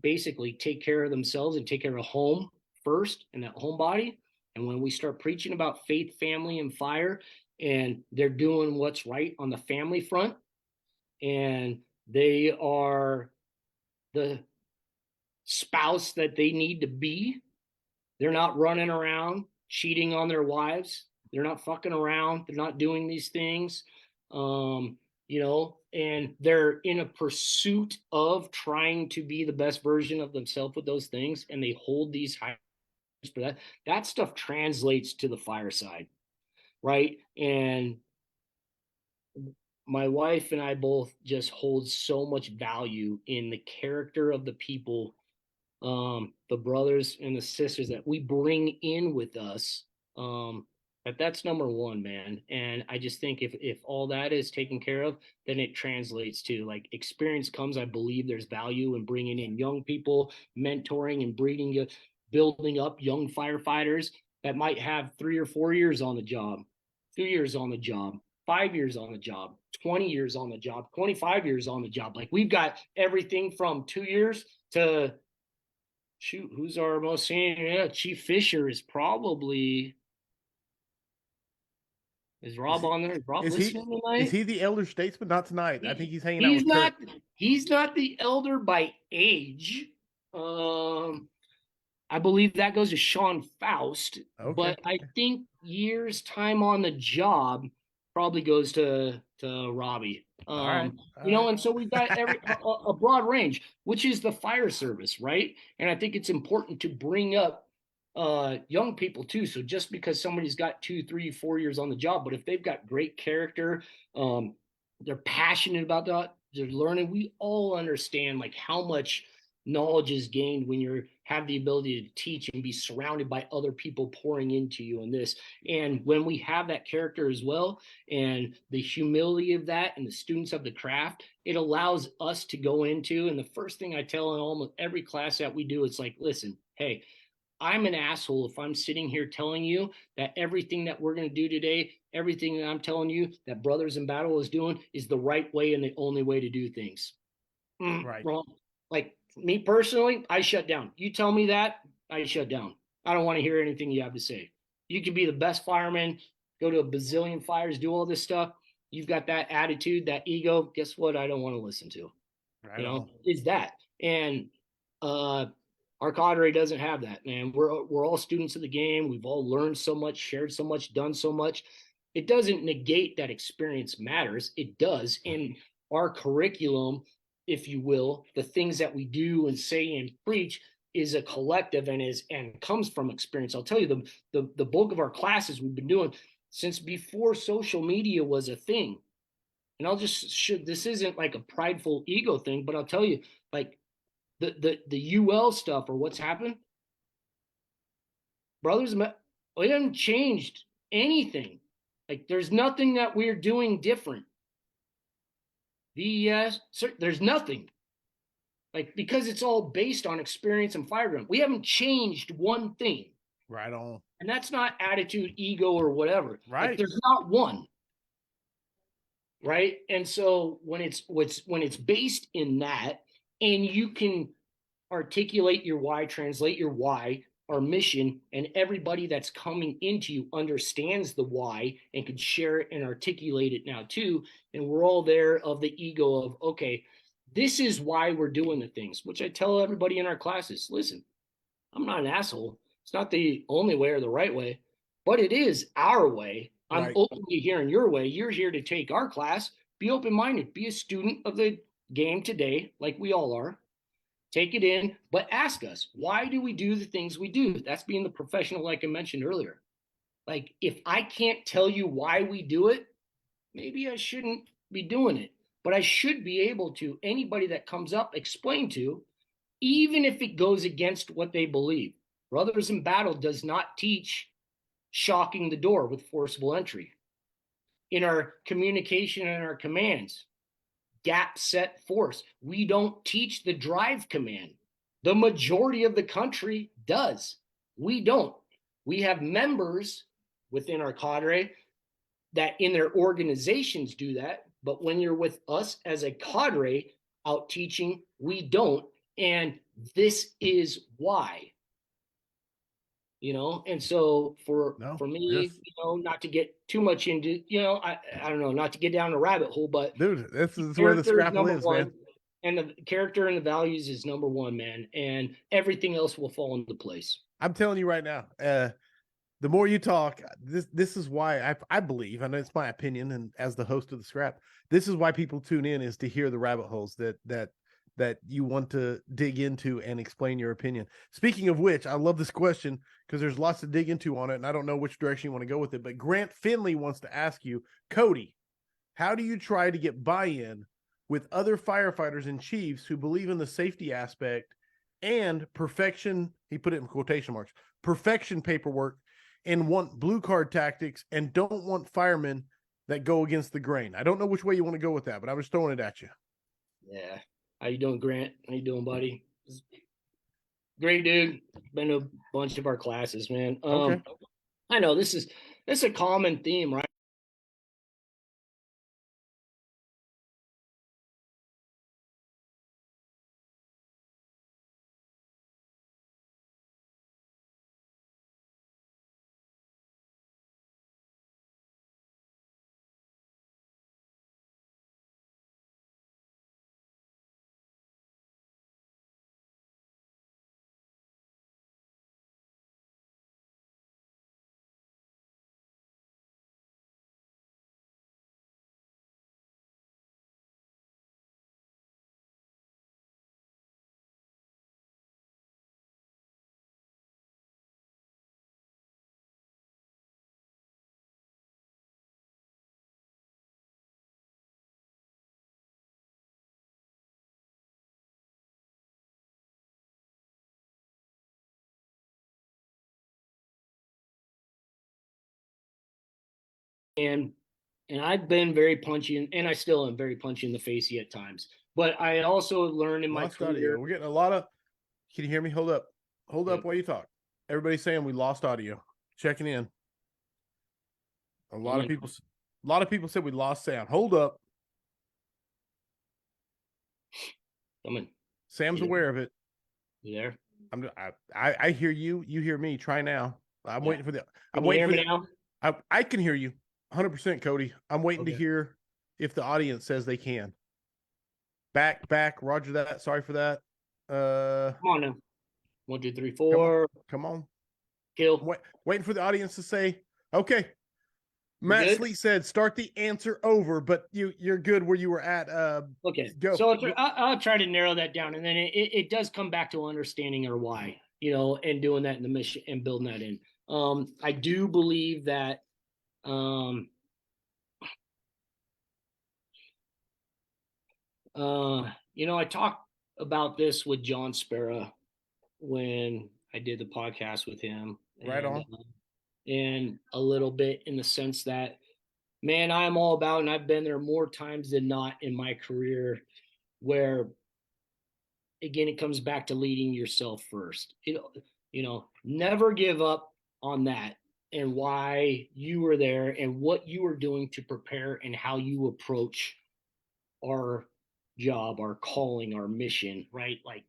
basically take care of themselves and take care of home first and that home body, and when we start preaching about faith, family, and fire, and they're doing what's right on the family front, and they are the spouse that they need to be. They're not running around cheating on their wives. They're not fucking around. They're not doing these things. And they're in a pursuit of trying to be the best version of themselves with those things. And they hold these high for that stuff translates to the fireside. Right. And my wife and I both just hold so much value in the character of the people, the brothers and the sisters that we bring in with us. That's number one, man. And I just think if all that is taken care of, then it translates to like experience comes. I believe there's value in bringing in young people, mentoring and building up young firefighters that might have 3 or 4 years on the job, 2 years on the job, 5 years on the job, 20 years on the job, 25 years on the job. Like we've got everything from 2 years to shoot, who's our most senior? Yeah, Chief Fisher is probably. Is Rob on there? Is Rob listening tonight? Is he the elder statesman? Not tonight. I think he's hanging out with Kurt. Kurt. He's not the elder by age. I believe that goes to Sean Faust. Okay. But I think years time on the job probably goes to Robbie. All right. And so we've got a broad range, which is the fire service, right? And I think it's important to bring up young people too. So just because somebody's got 2, 3, 4 years on the job, but if they've got great character, they're passionate about that, they're learning. We all understand like how much knowledge is gained when you have the ability to teach and be surrounded by other people pouring into you in this. And when we have that character as well, and the humility of that, and the students of the craft, it allows us to go into. And the first thing I tell in almost every class that we do, it's like, listen, hey, I'm an asshole if I'm sitting here telling you that everything that we're going to do today, everything that I'm telling you that Brothers in Battle is doing is the right way and the only way to do things. Right. Wrong. Like me personally, I shut down. You tell me that, I shut down. I don't want to hear anything you have to say. You can be the best fireman, go to a bazillion fires, do all this stuff. You've got that attitude, that ego. Guess what? I don't want to listen to. Right. Is that. And our cadre doesn't have that, man. We're all students of the game. We've all learned so much, shared so much, done so much. It doesn't negate that experience matters. It does. In our curriculum, if you will, the things that we do and say and preach is a collective and comes from experience. I'll tell you, the bulk of our classes we've been doing since before social media was a thing. And this isn't like a prideful ego thing, but I'll tell you, like the UL stuff or what's happened, brothers, we haven't changed anything. Like there's nothing that we're doing different. There's nothing. Like, because it's all based on experience and fireground. We haven't changed one thing. Right on. And that's not attitude, ego, or whatever. Right. Like, there's not one. Right. And so when it's based in that, and you can articulate your why, translate your why, our mission, and everybody that's coming into you understands the why and can share it and articulate it now too. And we're all there of the ego of, okay, this is why we're doing the things, which I tell everybody in our classes. Listen, I'm not an asshole. It's not the only way or the right way, but it is our way. I'm right. Open to hearing your way. You're here to take our class. Be open-minded. Be a student of the game today, like we all are. take it in, but ask us, why do we do the things we do? That's being the professional, like I mentioned earlier. Like, if I can't tell you why we do it, maybe I shouldn't be doing it. But I should be able to, anybody that comes up, explain to, even if it goes against what they believe. Brothers in Battle does not teach shocking the door with forcible entry. In our communication and our commands, gap set force, we don't teach the drive command. The majority of the country does. We don't. We have members within our cadre that in their organizations do that. But when you're with us as a cadre out teaching, we don't. And this is why. And so for me, yes. not to get too much into, I don't know, not to get down a rabbit hole, but Dude, this is where the scrapple is, one, man. and the character and the values is number one, man, and everything else will fall into place. I'm telling you right now, the more you talk, this is why I believe, I know it's my opinion, and as the host of the scrap, this is why people tune in, is to hear the rabbit holes that you want to dig into and explain your opinion. Speaking of which, I love this question because there's lots to dig into on it, and I don't know which direction you want to go with it. But Grant Finley wants to ask you, Cody, how do you try to get buy-in with other firefighters and chiefs who believe in the safety aspect and perfection? He put it in quotation marks, perfection paperwork, and want blue card tactics and don't want firemen that go against the grain. I don't know which way you want to go with that, but I'm just throwing it at you. Yeah. How you doing, Grant? How you doing, buddy? Great dude. Been to a bunch of our classes, man. Okay. I know this is a common theme, right? And I've been very punchy, and I still am very punchy in the facey at times. But I also learned in my Lost career. audio. We're getting a lot of. Can you hear me? Hold up. Hold Yep. up while you talk. Everybody's saying we lost audio. Checking in. A lot of people said we lost sound. Hold up. Coming. Sam's aware of it. You there? I hear you. You hear me. Try now. I'm waiting for the. Can you hear me now? I can hear you 100%, Cody. I'm waiting to hear if the audience says they can. Back. Roger that. Sorry for that. Come on now. 1, 2, 3, 4. Come on. Kill. Waiting for the audience to say, okay. Matt Sleet said, start the answer over, but you're good where you were at. Okay. Go. So I'll try to narrow that down. And then it does come back to understanding our why, and doing that in the mission and building that in. I do believe that, I talked about this with John Sparrow when I did the podcast with him. Right on. And a little bit in the sense that, man, I'm all about, and I've been there more times than not in my career, where, again, it comes back to leading yourself first. Never give up on that, and why you were there and what you were doing to prepare and how you approach our job, our calling, our mission, right? Like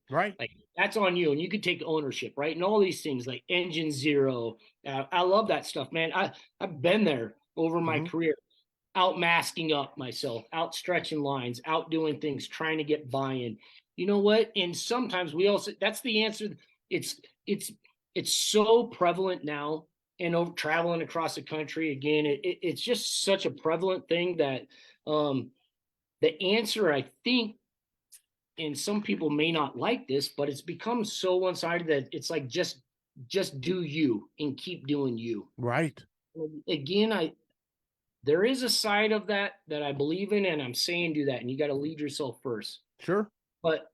that's on you, and you could take ownership, right? And all these things like Engine Zero. I love that stuff, man. I've been there over my career, out masking up myself, out stretching lines, out doing things, trying to get buy-in. You know what? And sometimes we also, that's the answer. It's so prevalent now, and over traveling across the country again, it's just such a prevalent thing that the answer, I think, and some people may not like this, but it's become so one-sided that it's like just do you and keep doing you. Right. Again, there is a side of that I believe in, and I'm saying do that, and you got to lead yourself first. Sure. But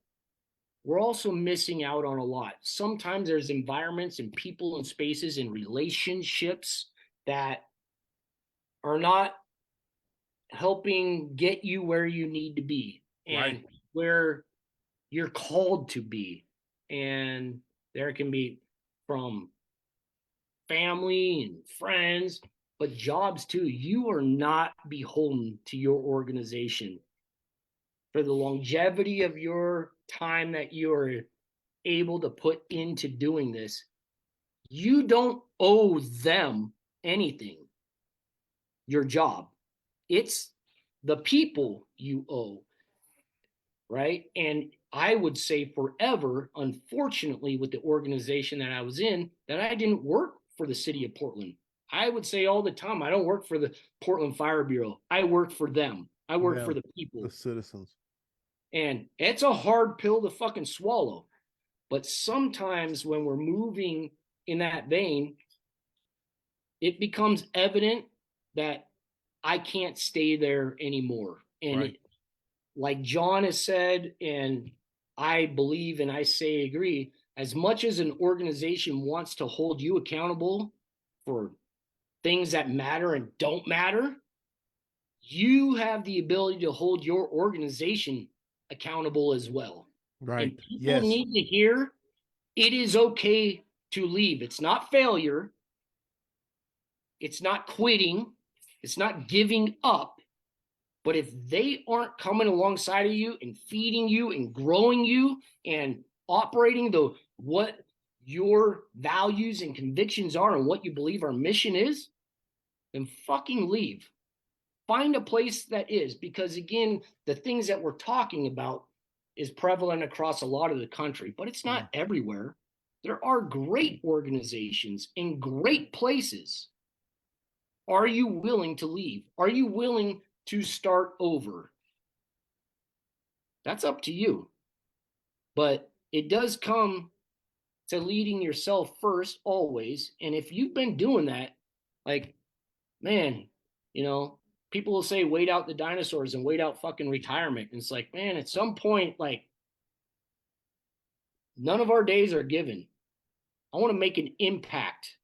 we're also missing out on a lot. Sometimes there's environments and people and spaces and relationships that are not helping get you where you need to be and Right. where you're called to be. And there can be from family and friends, but jobs too. You are not beholden to your organization for the longevity of your time that you're able to put into doing this. You don't owe them anything. Your job, it's the people you owe, right? And I would say forever, unfortunately, with the organization that I was in, that I didn't work for the city of Portland. I would say all the time, I don't work for the Portland Fire Bureau. I work for them. I work for the people, the citizens. And it's a hard pill to fucking swallow. But sometimes when we're moving in that vein, it becomes evident that I can't stay there anymore. And right. Like John has said, and I believe and I say agree, as much as an organization wants to hold you accountable for things that matter and don't matter, you have the ability to hold your organization accountable as well. Right. And people need to hear it is okay to leave. It's not failure. It's not quitting. It's not giving up. But if they aren't coming alongside of you and feeding you and growing you and operating what your values and convictions are and what you believe our mission is, then fucking leave. Find a place that is, because again, the things that we're talking about is prevalent across a lot of the country, but it's not everywhere. There are great organizations in great places. Are you willing to leave? Are you willing to start over? That's up to you. But it does come to leading yourself first always. And if you've been doing that, like, man, people will say wait out the dinosaurs and wait out fucking retirement. And it's like, man, at some point, like, none of our days are given. I want to make an impact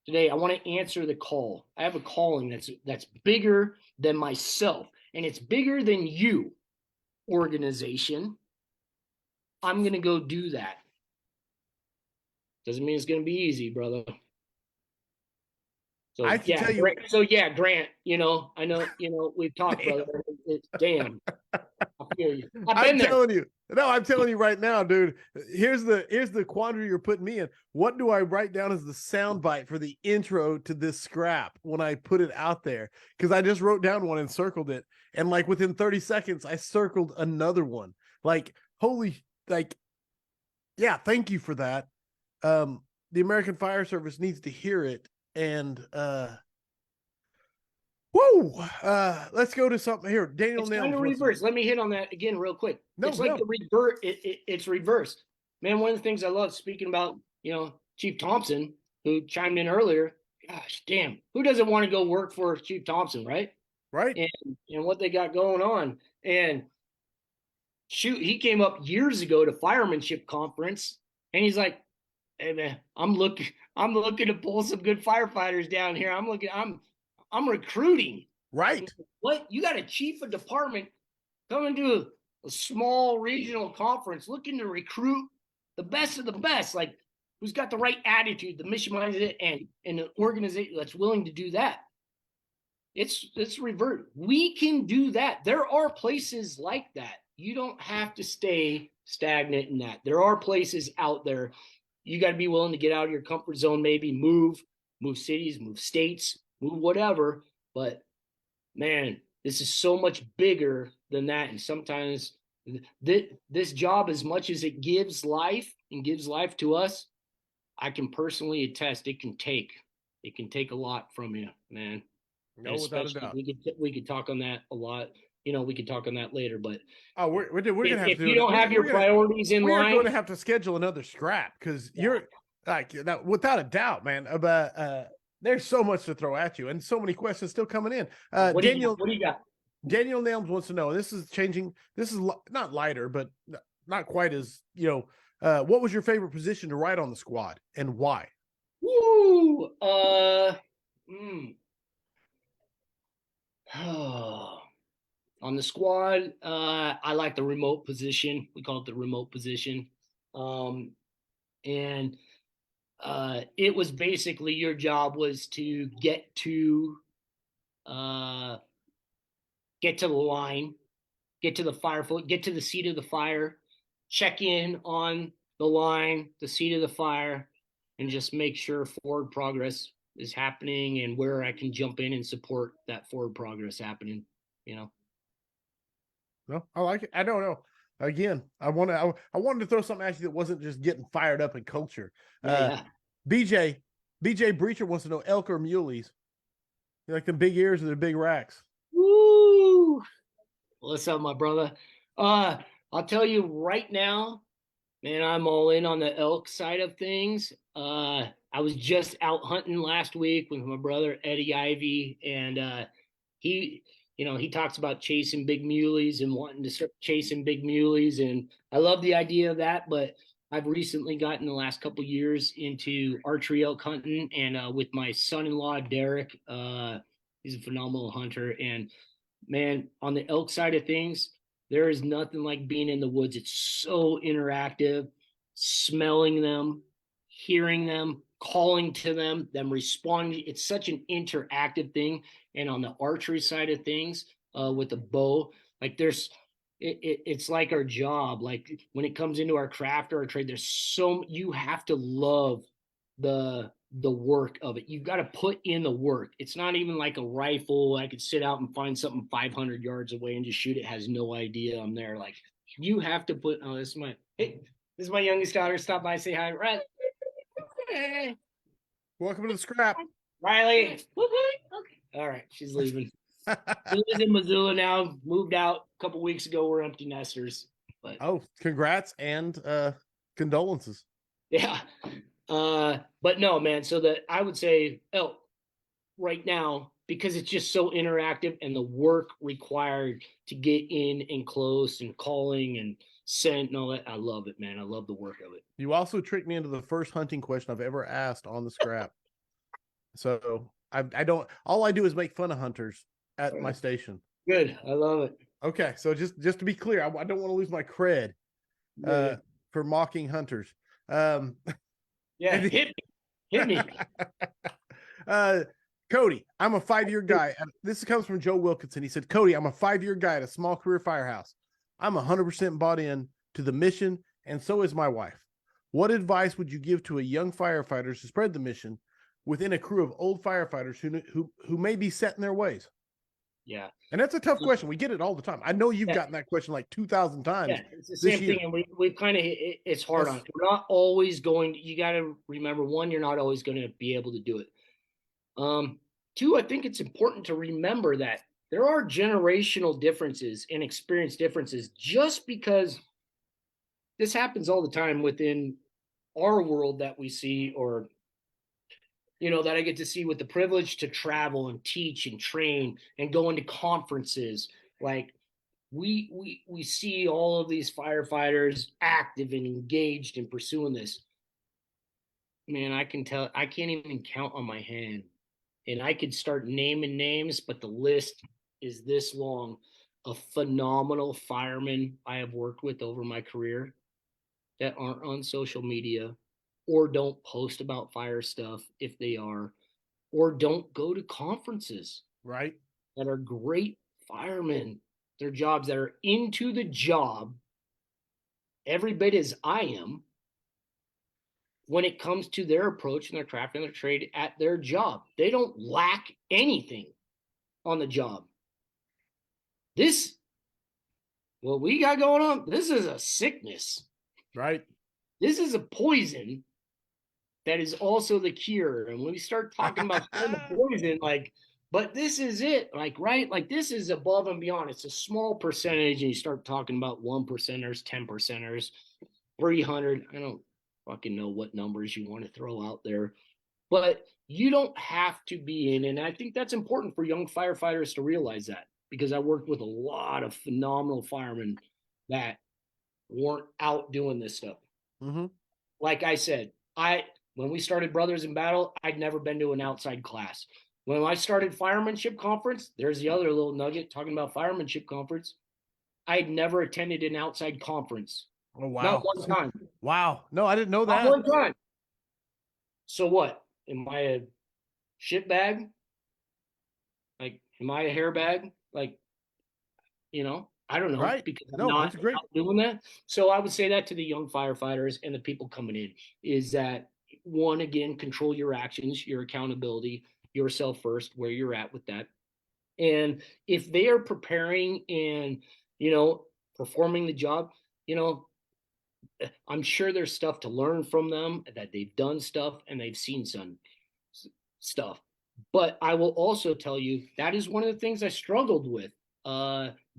today. I want to answer the call. I have a calling that's bigger than myself, and it's bigger than you, organization. I'm going to go do that. Doesn't mean it's going to be easy, brother. So I can tell you. Grant, I know, we've talked, brother. Damn. I feel you. I'm telling you. No, I'm telling you right now, dude. Here's the quandary you're putting me in. What do I write down as the soundbite for the intro to this scrap when I put it out there? Because I just wrote down one and circled it, and like within 30 seconds, I circled another one. Like, holy, like, yeah, thank you for that. The American Fire Service needs to hear it, and let's go to something here. Daniel Nelms. Kind of reverse. Let me hit on that again real quick. It's like the revert. It's reversed. Man, one of the things I love, speaking about, Chief Thompson, who chimed in earlier. Gosh, damn, who doesn't want to go work for Chief Thompson, right? Right. And what they got going on. And shoot, he came up years ago to firemanship conference, and he's like, "Hey man, I'm looking to pull some good firefighters down here. I'm recruiting." Right. What? You got a chief of department coming to a small regional conference looking to recruit the best of the best, like who's got the right attitude, the mission minded, and an organization that's willing to do that. It's revert. We can do that. There are places like that. You don't have to stay stagnant in that. There are places out there. You got to be willing to get out of your comfort zone, maybe move cities, move states, move whatever. But man, this is so much bigger than that. And sometimes this job, as much as it gives life and gives life to us, I can personally attest it can take a lot from you, man. No, without a doubt. We could talk on that a lot. we can talk on that later. But Oh, we're gonna have if to do you it. don't have your priorities in we are line, going to have to schedule another scrap because you're like without a doubt, man. But there's so much to throw at you, and so many questions still coming in. what Daniel, do you got? Daniel Nelms wants to know. This is changing. This is not lighter, but not quite as what was your favorite position to ride on the squad and why? Woo! On the squad, I like the remote position. We call it the remote position. And it was basically your job was to get to the line, get to the firefoot, get to the seat of the fire, check in on the line, the seat of the fire, and just make sure forward progress is happening and where I can jump in and support that forward progress happening. No, I like it. I don't know. Again, I wanted to throw something at you that wasn't just getting fired up in culture. Yeah. BJ Breacher wants to know elk or muleys. You like the big ears or the big racks? Woo! What's up, my brother? I'll tell you right now, man, I'm all in on the elk side of things. I was just out hunting last week with my brother Eddie Ivy, and he talks about chasing big muleys and wanting to start chasing big muleys, and I love the idea of that. But I've recently gotten the last couple years into archery elk hunting, and with my son-in-law Derek, he's a phenomenal hunter, and man, on the elk side of things, there is nothing like being in the woods. It's so interactive, smelling them, hearing them, calling to them responding. It's such an interactive thing. And on the archery side of things, with the bow, like it's like our job. Like when it comes into our craft or our trade, you have to love the work of it. You've got to put in the work. It's not even like a rifle. I could sit out and find something 500 yards away and just shoot. It has no idea I'm there. Like you have to put. Oh, this is my youngest daughter. Stop by, say hi, right? Hey. Welcome to the scrap, Riley. Okay. All right, she's leaving. She lives in Missoula now. Moved out a couple weeks ago. We're empty nesters. But congrats and condolences. Yeah. But no, man. So I would say elk right now, because it's just so interactive and the work required to get in and close and calling and scent and all that. I love it, man. I love the work of it. You also tricked me into the first hunting question I've ever asked on the scrap. So I don't. All I do is make fun of hunters at my station. Good. I love it. Okay, so just to be clear, I don't want to lose my cred for mocking hunters. Yeah, hit me. Cody, I'm a 5-year guy. This comes from Joe Wilkinson. He said, Cody, I'm a 5-year guy at a small career firehouse. I'm 100% bought in to the mission, and so is my wife. What advice would you give to a young firefighter to spread the mission within a crew of old firefighters who may be set in their ways? Yeah. And that's a tough question. We get it all the time. I know you've gotten that question like 2,000 times. Yeah, it's the same thing. And we've kind of, it's hard on it. We're not always you got to remember, one, you're not always going to be able to do it. Two, I think it's important to remember that there are generational differences and experience differences. Just because this happens all the time within our world that we see, or that I get to see with the privilege to travel and teach and train and go into conferences. Like we see all of these firefighters active and engaged in pursuing this. Man, I can't even count on my hand. And I could start naming names, but the list is this long of phenomenal firemen I have worked with over my career that aren't on social media or don't post about fire stuff if they are, or don't go to conferences. Right. That are great firemen. Their jobs, that are into the job every bit as I am when it comes to their approach and their craft and their trade at their job. They don't lack anything on the job. What we got going on, this is a sickness. Right. This is a poison that is also the cure. And when we start talking about the poison, like But this is it, like, right? Like, this is above and beyond. It's a small percentage, and you start talking about 1%ers, 10%ers, 300. I don't fucking know what numbers you want to throw out there, but you don't have to be in. And I think that's important for young firefighters to realize that, because I worked with a lot of phenomenal firemen that weren't out doing this stuff. Mm-hmm. Like I said, when we started Brothers in Battle, I'd never been to an outside class. When I started Firemanship Conference, there's the other little nugget talking about Firemanship Conference. I'd never attended an outside conference. Oh, Not wow. one time. Wow. No, I didn't know Not that. one time. So what? Am I a shit bag? Like, am I a hair bag? Like, I don't know, Right. because I'm No, not that's great. out doing that. So I would say that to the young firefighters and the people coming in is that, one, again, control your actions, your accountability, yourself first, where you're at with that. And if they are preparing and, performing the job, I'm sure there's stuff to learn from them, that they've done stuff and they've seen some stuff. But I will also tell you that is one of the things I struggled with.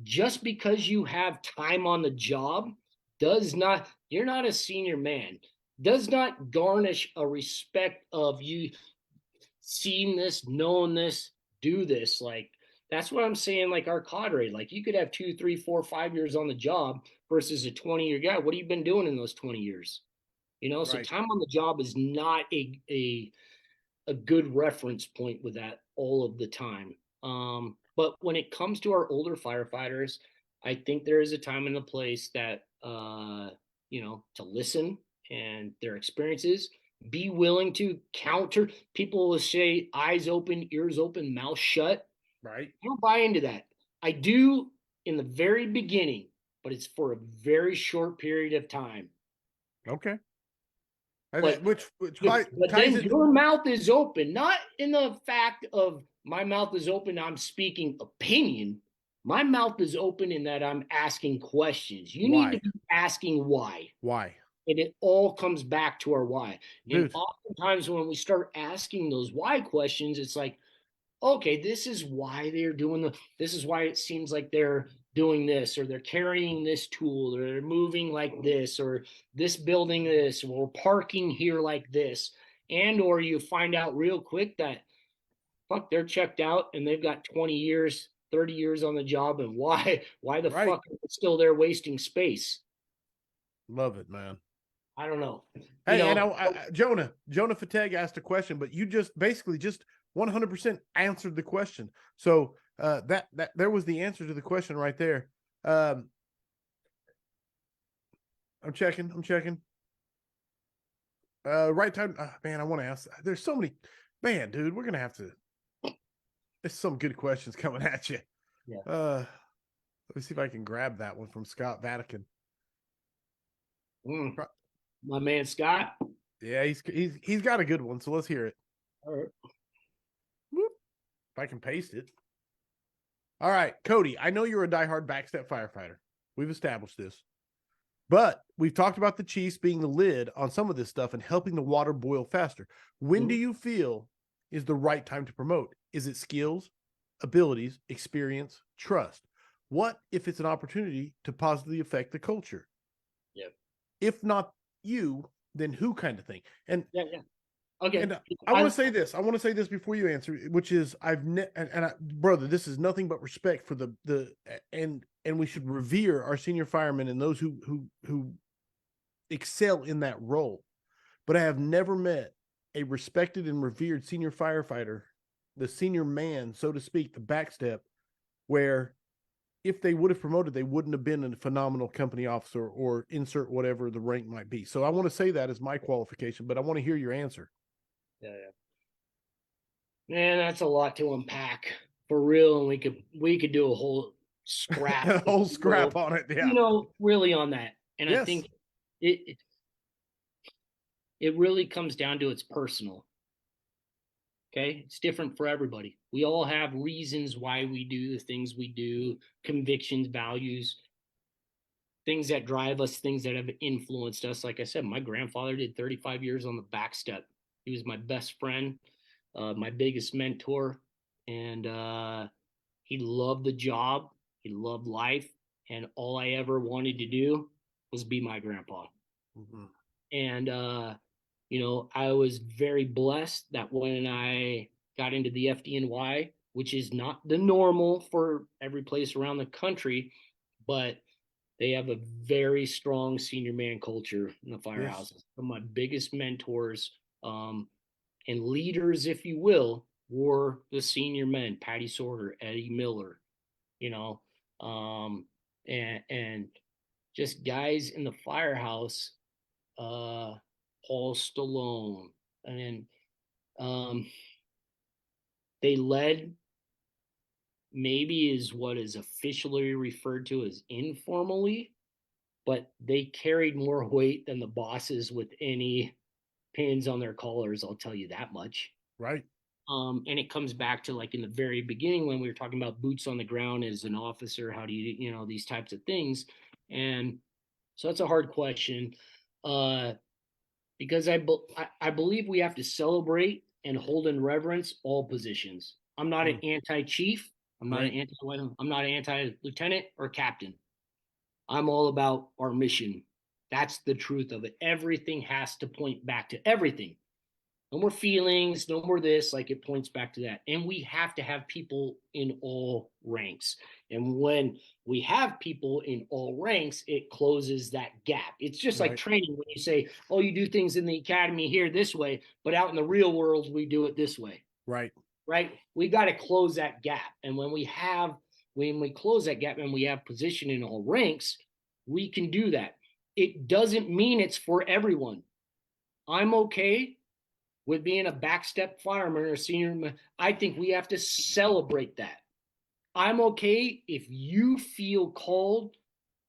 Just because you have time on the job you're not a senior man, does not garnish a respect of you seen this, known this, do this. Like, that's what I'm saying. Like, our cadre, like, you could have 2, 3, 4, 5 years on the job versus a 20-year guy. What have you been doing in those 20 years? So Right. time on the job is not a good reference point with that all of the time. But when it comes to our older firefighters, I think there is a time and a place that to listen and their experiences, be willing to counter. People will say eyes open, ears open, mouth shut. Right. I don't buy into that. I do in the very beginning, but it's for a very short period of time. Okay. But Which but ties then into. your mouth is open, not in the fact of my mouth is open, I'm speaking opinion. My mouth is open in that I'm asking questions. You need to Why? be asking why. Why? And it all comes back to our why. And Dude. oftentimes when we start asking those why questions, it's like, okay, this is why they're this is why it seems like they're doing this, or they're carrying this tool, or they're moving like this, or this building this, or parking here like this. And or you find out real quick that, fuck, they're checked out and they've got 20 years, 30 years on the job, and why the Right. fuck are they still there wasting space? Love it, man. I don't know. Hey, and Jonah Fateg asked a question, but you just basically just 100% answered the question. So that there was the answer to the question right there. I'm checking. Right time. Man, I want to ask. There's so many. Man, dude, we're gonna have to. There's some good questions coming at you. Yeah. Let me see if I can grab that one from Scott Vatican. My man Scott. Yeah, he's got a good one. So let's hear it. All right. Whoop. If I can paste it. All right, Cody, I know you're a diehard backstep firefighter. We've established this. But we've talked about the Chiefs being the lid on some of this stuff and helping the water boil faster. When do you feel is the right time to promote? Is it skills, abilities, experience, trust? What if it's an opportunity to positively affect the culture? Yeah. If not you, then who, kind of thing? And yeah. Okay. And I want to say this. I want to say this before you answer, which is brother, this is nothing but respect for and we should revere our senior firemen and those who excel in that role. But I have never met a respected and revered senior firefighter, the senior man, so to speak, the backstep, where if they would have promoted, they wouldn't have been a phenomenal company officer or insert whatever the rank might be. So I want to say that as my qualification, but I want to hear your answer. Yeah. Man, that's a lot to unpack for real, and we could do a whole scrap, a whole scrap on it. Yeah, really on that. And yes. I think it really comes down to it's personal. Okay, it's different for everybody. We all have reasons why we do the things we do, convictions, values, things that drive us, things that have influenced us. Like I said, my grandfather did 35 years on the back step. He was my best friend, my biggest mentor. and he loved the job. He loved life, and all I ever wanted to do was be my grandpa. Mm-hmm. And I was very blessed that when I got into the FDNY, which is not the normal for every place around the country, but they have a very strong senior man culture in the Yes. firehouses. Some of my biggest mentors and leaders, if you will, were the senior men: Patty Sorter, Eddie Miller, you know, and just guys in the firehouse, Paul Stallone, and um, they led, maybe is what is officially referred to as informally, but they carried more weight than the bosses with any pins on their collars. I'll tell you that much. Right. And it comes back to, like, in the very beginning when we were talking about boots on the ground as an officer, how do you, these types of things. And so that's a hard question, because I believe we have to celebrate and hold in reverence all positions. I'm not an anti-chief. I'm not Right. an I'm not an anti-lieutenant or captain. I'm all about our mission. That's the truth of it. Everything has to point back to everything. No more feelings, no more this, like it points back to that. And we have to have people in all ranks. And when we have people in all ranks, it closes that gap. It's just like Right. training when you say, oh, you do things in the academy here this way, but out in the real world, we do it this way. Right. Right? We got to close that gap. And when we close that gap and we have position in all ranks, we can do that. It doesn't mean it's for everyone. I'm okay with being a backstep fireman or senior. I think we have to celebrate that. I'm okay if you feel called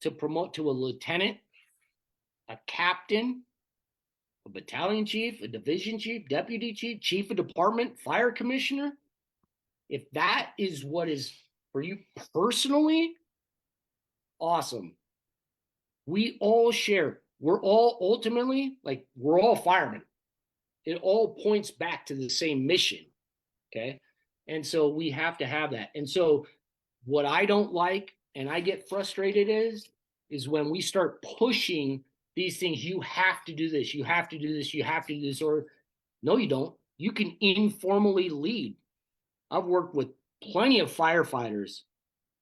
to promote to a lieutenant, a captain, a battalion chief, a division chief, deputy chief, chief of department, fire commissioner. If that is what is for you personally, awesome. We all share. We're all ultimately, like, we're all firemen. It all points back to the same mission. Okay. And so we have to have that. And so what I don't like and I get frustrated is when we start pushing these things. You have to do this. You have to do this. You have to do this. Or no, you don't. You can informally lead. I've worked with plenty of firefighters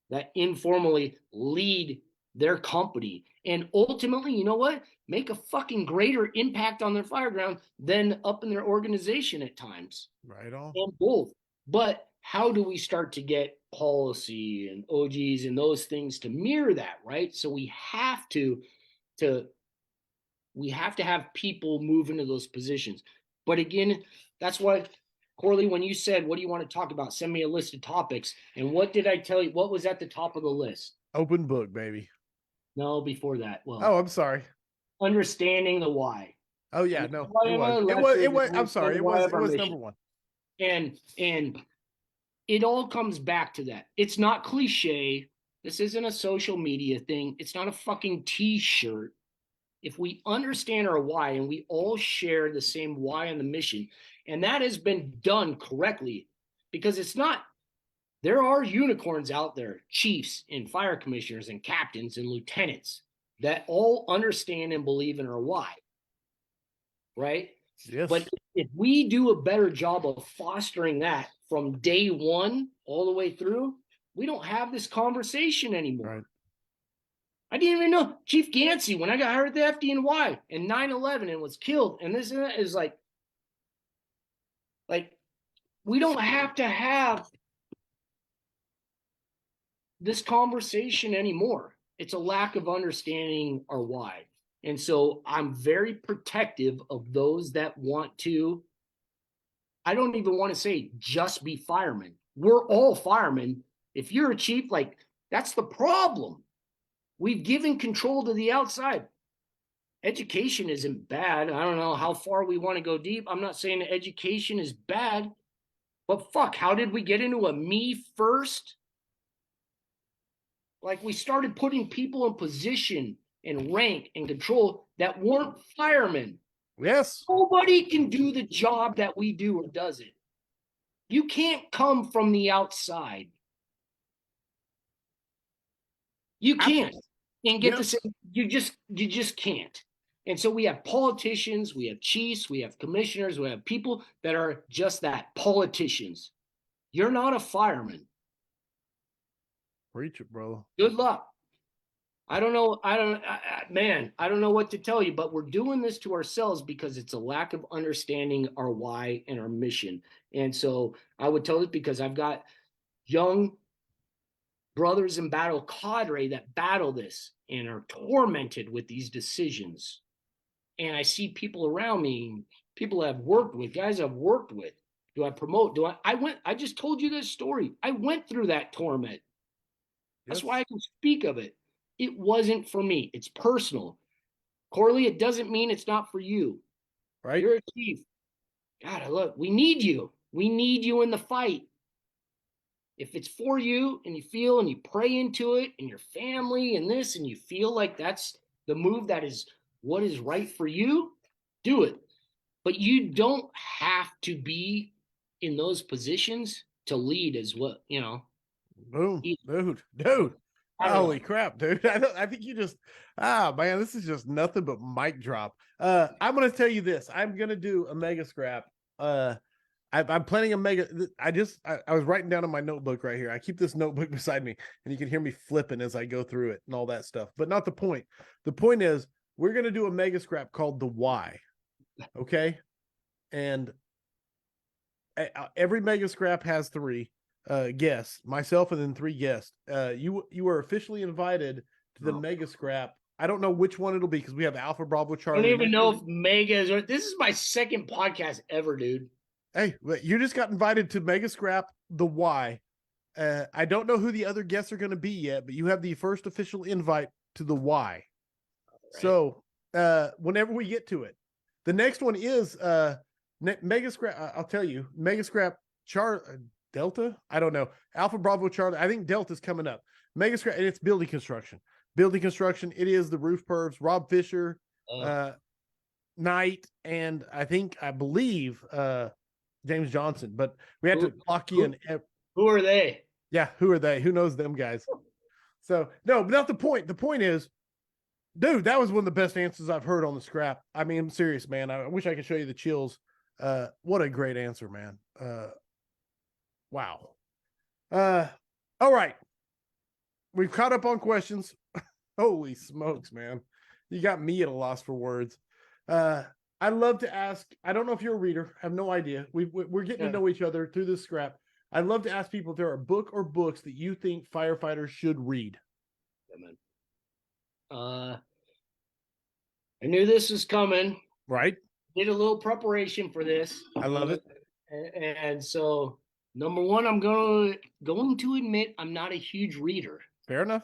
that informally lead their company. And ultimately, you know what? Make a fucking greater impact on their fire ground than up in their organization at times. Right on. And both. But how do we start to get policy and OGs and those things to mirror that, right? So we have to have people move into those positions. But again, that's why, Corley, when you said, what do you want to talk about? Send me a list of topics. And what did I tell you? What was at the top of the list? Open book, baby. No, before that. Well, Oh, I'm sorry. understanding the why. Oh yeah, no, it was. It was. I'm sorry. It was. It was number one. And it all comes back to that. It's not cliche. This isn't a social media thing. It's not a fucking t-shirt. If we understand our why and we all share the same why and the mission, and that has been done correctly, because it's not, there are unicorns out there, chiefs and fire commissioners and captains and lieutenants that all understand and believe in our why, right? Yes. But if we do a better job of fostering that from day one all the way through, we don't have this conversation anymore. Right. I didn't even know Chief Gansey, when I got hired at the FDNY and 9/11 and was killed. And this is like, we don't have to have this conversation anymore. It's a lack of understanding our why. And so I'm very protective of those that want to, I don't even want to say just be firemen. We're all firemen. If you're a chief, like, that's the problem. We've given control to the outside. Education isn't bad. I don't know how far we want to go deep. I'm not saying that education is bad, but fuck, how did we get into a me first? Like, we started putting people in position and rank and control that weren't firemen. Yes. Nobody can do the job that we do or does it. You can't come from the outside. You can't and get the same. You just can't. And so we have politicians, we have chiefs, we have commissioners, we have people that are just that, politicians. You're not a fireman. Preach it, bro. Good luck. I don't know. Man, I don't know what to tell you, but we're doing this to ourselves because it's a lack of understanding our why and our mission. And so I would tell it because I've got young brothers in battle cadre that battle this and are tormented with these decisions. And I see people around me, people I've worked with, guys I've worked with. Do I promote? I just told you this story. I went through that torment. That's why I can speak of it. It wasn't for me. It's personal. Corley, it doesn't mean it's not for you. Right. You're a chief. God, look, we need you. We need you in the fight. If it's for you and you feel and you pray into it and your family and this and you feel like that's the move that is what is right for you, do it. But you don't have to be in those positions to lead as what, Boom. Dude. Holy crap, dude. I think you just, man, this is just nothing but mic drop. I'm going to tell you this. I'm going to do a mega scrap. I'm planning a mega. I was writing down in my notebook right here. I keep this notebook beside me, and you can hear me flipping as I go through it and all that stuff. But not the point. The point is, we're going to do a mega scrap called the Why. Okay, and every mega scrap has 3 guests, myself, and then 3 guests. You are officially invited to the mega scrap. I don't know which one it'll be because we have Alpha Bravo Charlie. I don't even know if mega is. This is my second podcast ever, dude. Hey, you just got invited to Mega Scrap, the Why. I don't know who the other guests are going to be yet, but you have the first official invite to the Why. Right. So whenever we get to it, the next one is Mega Scrap. I'll tell you, Mega Scrap Delta. I don't know. Alpha Bravo Charlie. I think Delta's coming up. Mega Scrap, and it's building construction. Building construction. It is the Roof Pervs, Rob Fisher, Knight, and I believe James Johnson, but we had to lock in. Who are they? Yeah, who are they? Who knows them guys? So no, but not the point. The point is, dude, that was one of the best answers I've heard on the scrap. I mean, I'm serious, man. I wish I could show you the chills. What a great answer, man. Wow. All right. We've caught up on questions. Holy smokes, man. You got me at a loss for words. I love to ask, I don't know if you're a reader, I have no idea. We're getting to know each other through this scrap. I'd love to ask people if there are a book or books that you think firefighters should read. I knew this was coming. Right. Did a little preparation for this. I love it. And so, number one, I'm going to admit I'm not a huge reader. Fair enough.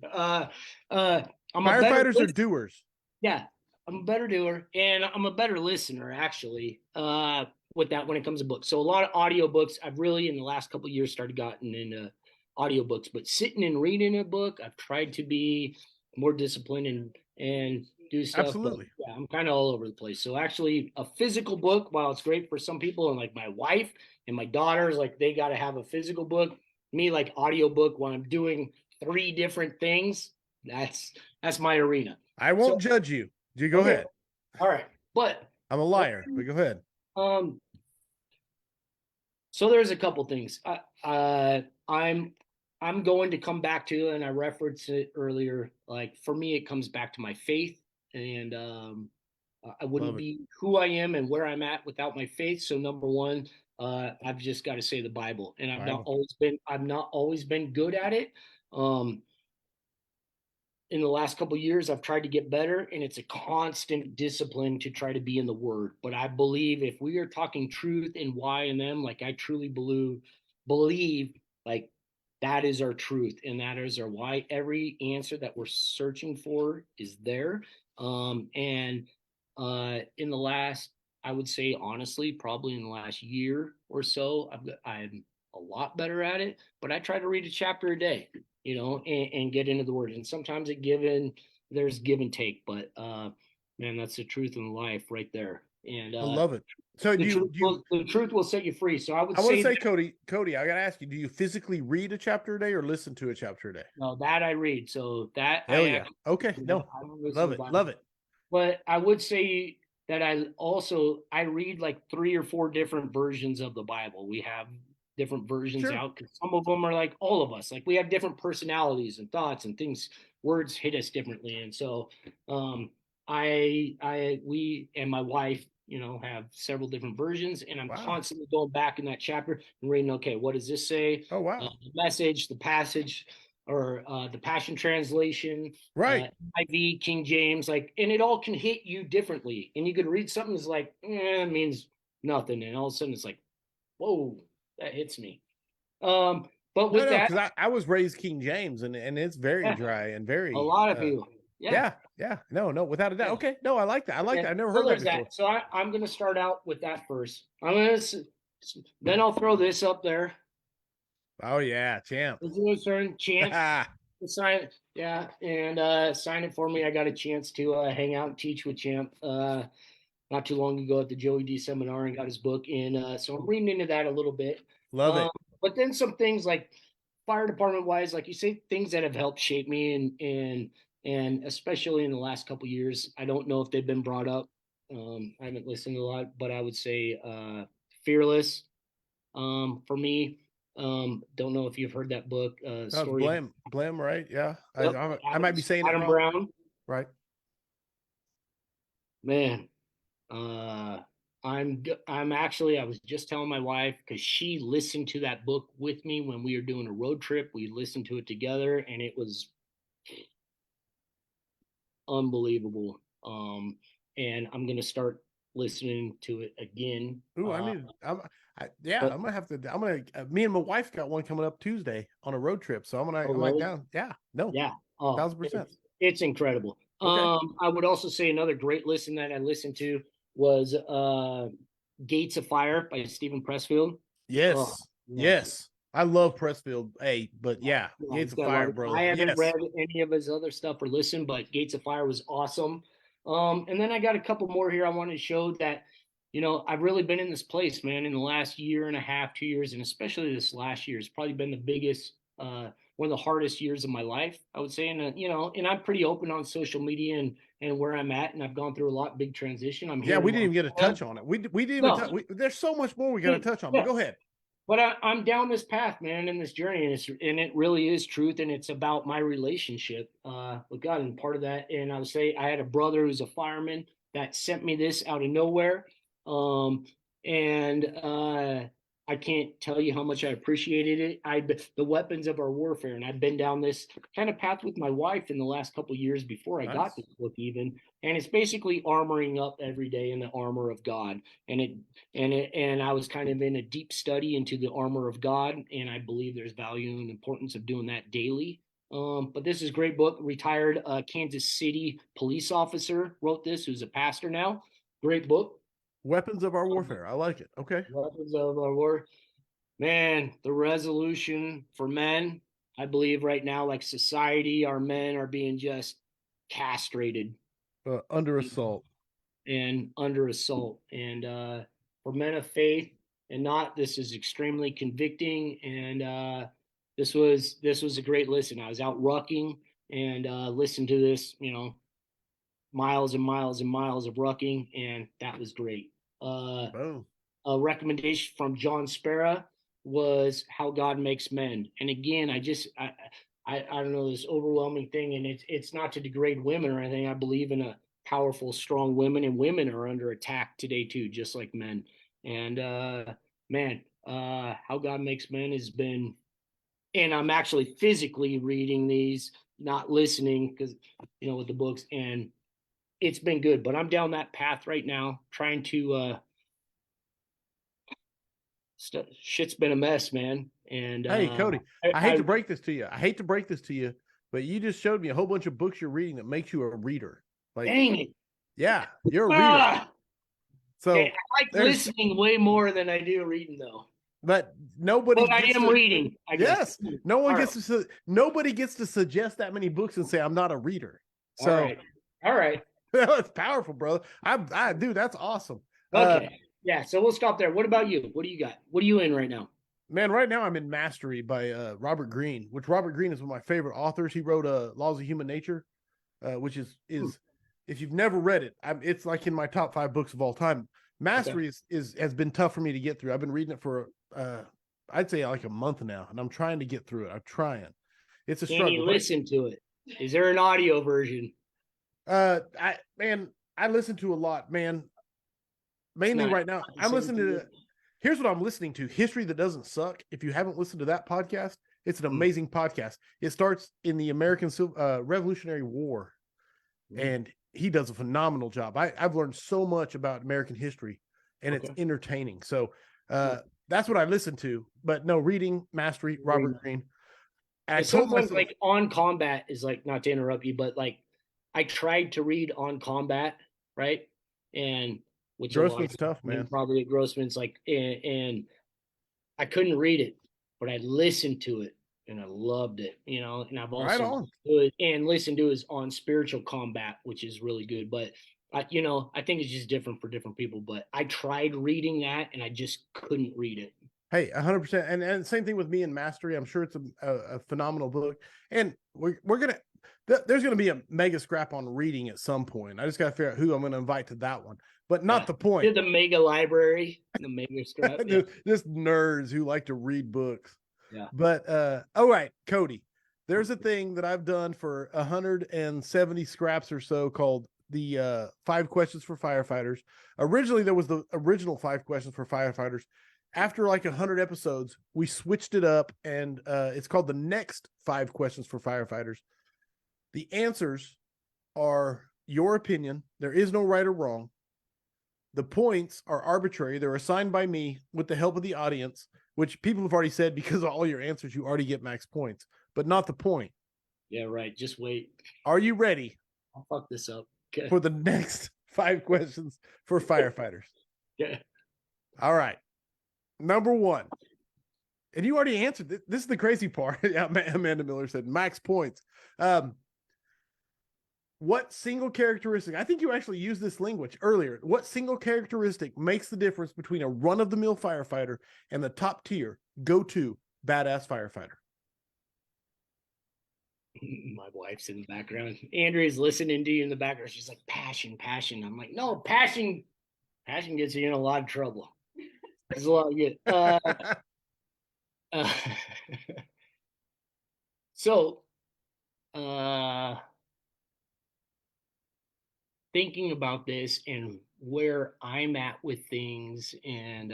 Firefighters are doers. Yeah. I'm a better doer, and I'm a better listener, actually, with that when it comes to books. So a lot of audiobooks, I've really, in the last couple of years, started gotten into audiobooks. But sitting and reading a book, I've tried to be more disciplined and do stuff. Absolutely. But, yeah, I'm kind of all over the place. So actually, a physical book, while it's great for some people, and like my wife and my daughters, like they got to have a physical book. Me, like audiobook, when I'm doing 3 different things, that's my arena. I won't judge you. You go ahead. All right. But I'm a liar, but go ahead. So there's a couple things. I'm going to come back to, and I referenced it earlier. Like for me, it comes back to my faith, and I wouldn't be who I am and where I'm at without my faith. So number one, I've just got to say the Bible, and I've not always been good at it. In the last couple of years, I've tried to get better, and it's a constant discipline to try to be in the Word. But I believe if we are talking truth and why and them, like I truly believe like that is our truth and that is our why. Every answer that we're searching for is there. And in the last, I would say honestly, probably in the last year or so, I'm a lot better at it. But I try to read a chapter a day. And get into the Word. And sometimes there's give and take, but man, that's the truth in life right there. And I love it. So the truth will set you free. So I would I want to say, that, Cody, I got to ask you, do you physically read a chapter a day or listen to a chapter a day? no, that I read. So that Hell I yeah. actually, Okay. No, I don't listen love to it. Bible. Love it. But I would say that I read like 3 or 4 different versions of the Bible. We have different versions Sure. out because some of them are like all of us. Like we have different personalities and thoughts and things. Words hit us differently, and so we and my wife, have several different versions, and I'm Wow. constantly going back in that chapter and reading. Okay, what does this say? Oh, wow. The message, the passage, or the Passion Translation, Right. IV, King James, like, and it all can hit you differently. And you could read something that's like, it means nothing, and all of a sudden it's like, whoa, that hits me. But No, with no, that, because I was raised King James and it's very yeah, dry and a very, lot of people, yeah, yeah. No, without a doubt. yeah. Okay. No, I like that. I like Yeah. that. I never So heard that there's before. that. So I'm going to start out with that first. Then I'll throw this up there. Oh, yeah. Champ. Chance to sign it. Yeah. And sign it for me. I got a chance to hang out and teach with Champ not too long ago at the Joey D seminar and got his book in. So I'm reading into that a little bit. Love it. But then some things like fire department wise, like you say, things that have helped shape me and especially in the last couple of years, I don't know if they've been brought up. I haven't listened a lot, but I would say Fearless for me. Don't know if you've heard that book. That was Story. Blam, right? Yeah. Yep. I might be saying it Adam wrong. Brown. Right. Man, I'm actually, I was just telling my wife because she listened to that book with me when we were doing a road trip. We listened to it together and it was unbelievable. And I'm gonna start listening to it again. Ooh, I'm gonna have to. Me and my wife got one coming up Tuesday on a road trip, so I'm like down. Yeah, no, yeah, oh, 1,000%. it's incredible. Okay. I would also say another great listen that I listened to was Gates of Fire by Stephen Pressfield. Yes, Oh, yes, I love Pressfield. Hey, but yeah, yeah, Gates of Fire, brother. I haven't Yes. read any of his other stuff or listened, but Gates of Fire was awesome. And then I got a couple more here I wanted to show that, I've really been in this place, man, in the last year and a half, 2 years, and especially this last year has probably been the biggest, one of the hardest years of my life, I would say. And, and I'm pretty open on social media and where I'm at, and I've gone through a lot, big transition. I'm here. Yeah, we didn't even get a touch on it. We didn't even touch. There's so much more we got to touch on, but go ahead. But I'm down this path, man, in this journey, and it really is truth, and it's about my relationship with God, and part of that. And I would say I had a brother who's a fireman that sent me this out of nowhere, and I can't tell you how much I appreciated it. The weapons of our warfare, and I've been down this kind of path with my wife in the last couple of years before I got this book, even. And it's basically armoring up every day in the armor of God, and I was kind of in a deep study into the armor of God, and I believe there's value and importance of doing that daily. But this is a great book. Retired Kansas City police officer wrote this, who's a pastor now. Great book. Weapons of Our Warfare. I like it. Okay. Weapons of Our War. Man, the resolution for men, I believe right now, like society, our men are being just castrated. Under assault. And under assault. And for men of faith and not, this is extremely convicting. And this was a great listen. I was out rucking and listened to this, miles and miles and miles of rucking, and that was great. A recommendation from John Sparrow was How God Makes Men. And again, I don't know, this overwhelming thing, and it's not to degrade women or anything. I believe in a powerful, strong women, and women are under attack today too, just like men. And How God Makes Men has been, and I'm actually physically reading these, not listening, because with the books, and it's been good. But I'm down that path right now, trying to shit's been a mess, man. And hey, Cody, I hate to break this to you. But you just showed me a whole bunch of books you're reading that makes you a reader. Like, dang it. Yeah, you're a reader. So I like listening way more than I do reading, though. But nobody. But I am reading. I guess. Yes, no one gets to. Nobody gets to suggest that many books and say I'm not a reader. So, all right. It's powerful, brother. Dude, that's awesome. Okay. Yeah. So we'll stop there. What about you? What do you got? What are you in right now? Man, right now I'm in Mastery by Robert Greene, which Robert Greene is one of my favorite authors. He wrote Laws of Human Nature, which Hmm. is if you've never read it, it's like in my top 5 books of all time. Okay. Mastery is has been tough for me to get through. I've been reading it for I'd say like a month now, and I'm trying to get through it. I'm trying. It's a Can you struggle, but listen to it? Is there an audio version? I listen to a lot, man. It's Mainly not right now, the I'm same listening to to. Here's what I'm listening to: History That Doesn't Suck. If you haven't listened to that podcast, it's an you. amazing podcast. It starts in the American Revolutionary War, Mm. and he does a phenomenal job. I've learned so much about American history, and it's Okay. entertaining. So Cool. that's what I listen to. But no, reading Mastery, Robert Greene. And I Because told sometimes, myself, like on combat, is like not to interrupt you, but like I tried to read on combat, right? And which a lot of Grossman's people tough, man. probably at Grossman's like, and I couldn't read it, but I listened to it and I loved it, you know. And I've Right also on. listened to is on spiritual combat, which is really good. But I think it's just different for different people. But I tried reading that and I just couldn't read it. Hey, 100%. And same thing with me and Mastery. I'm sure it's a phenomenal book. And we're going to, there's going to be a mega scrap on reading at some point. I just got to figure out who I'm going to invite to that one, but not Yeah, the point. the mega library, the mega scrap. Yeah, Just nerds who like to read books. yeah. But, all right, Cody, there's a thing that I've done for 170 scraps or so called the 5 questions for firefighters. Originally, there was the original 5 questions for firefighters. After like 100 episodes, we switched it up, and it's called the next 5 questions for firefighters. The answers are your opinion. There is no right or wrong. The points are arbitrary. They're assigned by me with the help of the audience, which people have already said because of all your answers, you already get max points, but not the point. Yeah, right. Just wait. Are you ready I'll fuck this up. Okay. for the next 5 questions for firefighters? Yeah. All right. Number 1. And you already answered. This is the crazy part. Yeah, Amanda Miller said max points. What single characteristic, I think you actually used this language earlier. What single characteristic makes the difference between a run-of-the-mill firefighter and the top tier go-to badass firefighter? My wife's in the background. Andrea's listening to you in the background. She's like, passion, passion. I'm like, no, passion gets you in a lot of trouble. There's a lot of good. Uh, so, uh, thinking about this and where I'm at with things, and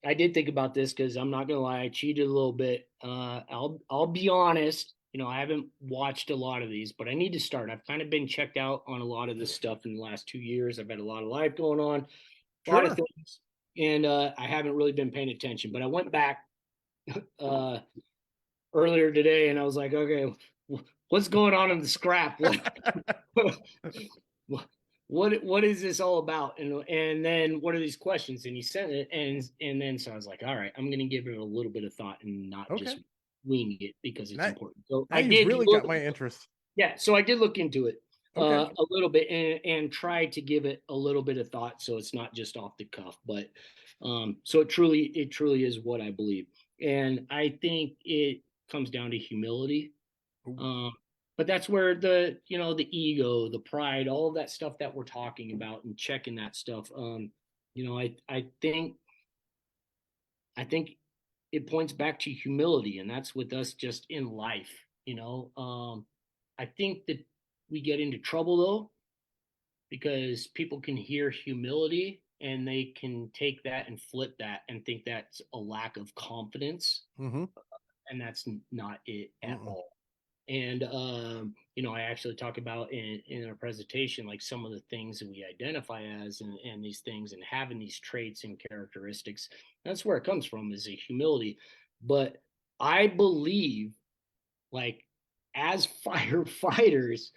I did think about this because I'm not gonna lie, I cheated a little bit. I'll be honest. You know, I haven't watched a lot of these, but I need to start. I've kind of been checked out on a lot of this stuff in the last 2 years. I've had a lot of life going on, a lot of Sure. things, and I haven't really been paying attention. But I went back uh, earlier today, and I was like, okay, what's going on in the scrap? What is this all about? And then what are these questions? And he sent it, and then so I was like, all right, I'm gonna give it a little bit of thought and not Okay. just wing it because it's Now, important. So now I you've did really look, got my interest. yeah. So I did look into it Okay. a little bit and try to give it a little bit of thought, so it's not just off the cuff. But so it truly is what I believe, and I think it comes down to humility. Um, but that's where the ego, the pride, all of that stuff that we're talking about and checking that stuff. I think it points back to humility, and that's with us just in life. I think that we get into trouble though because people can hear humility and they can take that and flip that and think that's a lack of confidence, Mm-hmm. and that's not it at Mm-mm. all. And I actually talk about in our presentation like some of the things that we identify as and these things and having these traits and characteristics. That's where it comes from, is a humility. But I believe, like, as firefighters,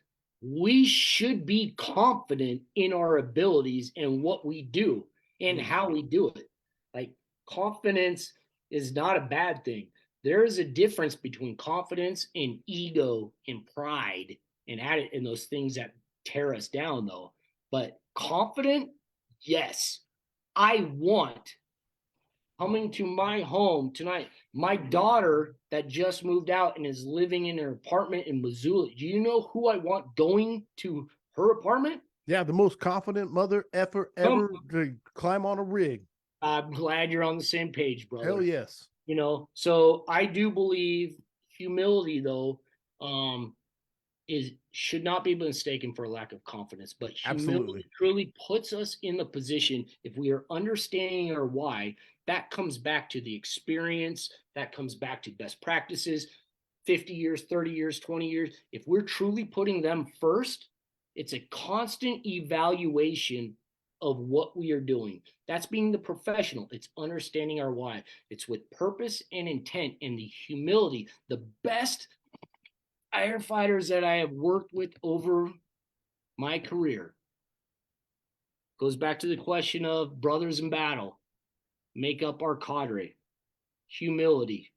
we should be confident in our abilities and what we do and Mm. how we do it. Like, confidence is not a bad thing. There is a difference between confidence and ego and pride and those things that tear us down, though. But confident Yes, I want coming to my home tonight. My daughter that just moved out and is living in her apartment in Missoula. Do you know who I want going to her apartment? Yeah, the most confident mother effer ever to climb on a rig. I'm glad you're on the same page, brother. Hell yes. So I do believe humility, though, should not be mistaken for a lack of confidence, but humility Absolutely. truly puts us in the position, if we are understanding our why, that comes back to the experience, that comes back to best practices, 50 years, 30 years, 20 years. If we're truly putting them first, it's a constant evaluation of what we are doing. That's being the professional. It's understanding our why. It's with purpose and intent, and the humility. The best firefighters that I have worked with over my career goes back to the question of brothers in battle, make up our cadre, humility,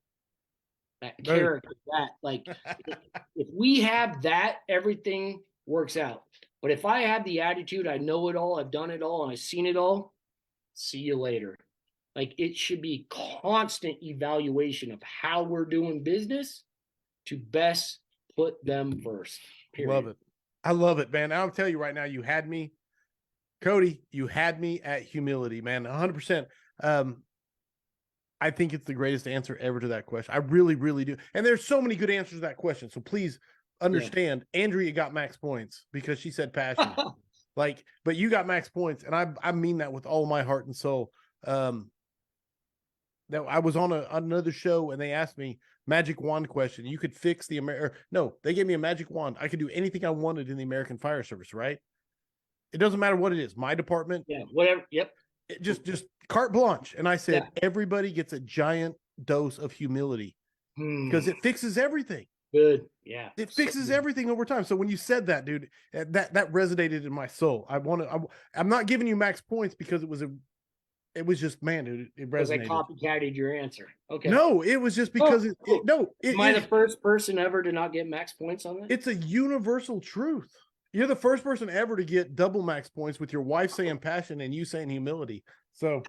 that character, that like if we have that, everything works out. But if I have the attitude, I know it all, I've done it all, and I've seen it all, see you later. Like it should be constant evaluation of how we're doing business to best put them first. Period. Love it. I love it, man. I'll tell you right now, you had me, Cody, you had me at humility, man. 100%. I think it's the greatest answer ever to that question. I really, really do. And there's so many good answers to that question. So please understand, Andrea got max points because she said passion. But you got max points, and I mean that with all my heart and soul. That I was on another show, and they asked me magic wand question. You could fix the no, they gave me a magic wand. I could do anything I wanted in the American Fire Service, right? It doesn't matter what it is. My department. Yeah, whatever. Yep. Just carte blanche. And I said, everybody gets a giant dose of humility because it fixes everything. Good. Yeah. It fixes everything over time. So when you said that, dude, that resonated in my soul. I'm not giving you max points because it was just, man, dude, it resonated. Because I copycatted your answer. Okay. No, it was just because am I the first person ever to not get max points on that? It's a universal truth. You're the first person ever to get double max points with your wife saying passion and you saying humility. So,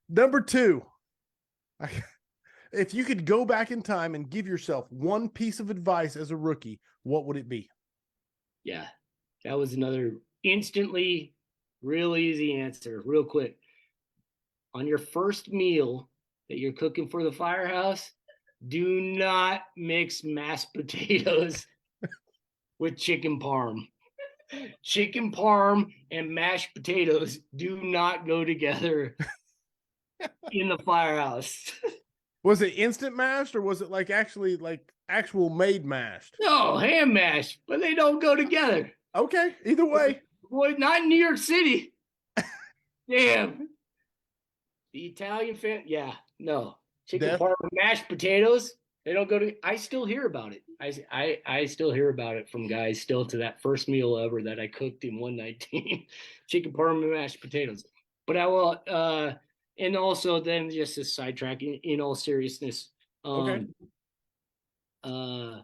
number 2, if you could go back in time and give yourself one piece of advice as a rookie, what would it be? Yeah, that was another instantly real easy answer, real quick. On your first meal that you're cooking for the firehouse, do not mix mashed potatoes with chicken parm. Chicken parm and mashed potatoes do not go together in the firehouse. Was it instant mashed or was it like actual made mashed? No, hand mashed, but they don't go together. Okay, either way. Boy, not in New York City. Damn. The Italian fan, yeah, no. Chicken parm and mashed potatoes, they don't go to. I still hear about it. I still hear about it from guys still to that first meal ever that I cooked in 119. Chicken parm and mashed potatoes. But I will and also then just a sidetrack in all seriousness. Okay. Man,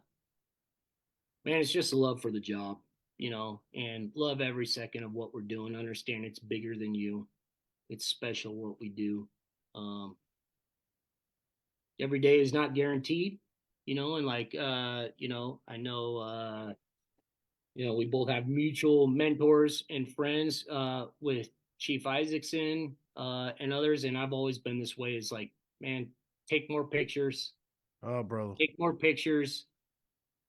it's just a love for the job, and love every second of what we're doing. Understand it's bigger than you. It's special what we do. Every day is not guaranteed, and I know, we both have mutual mentors and friends with Chief Isaacson and others. And I've always been this way. It's like, man, take more pictures. Oh, bro. Take more pictures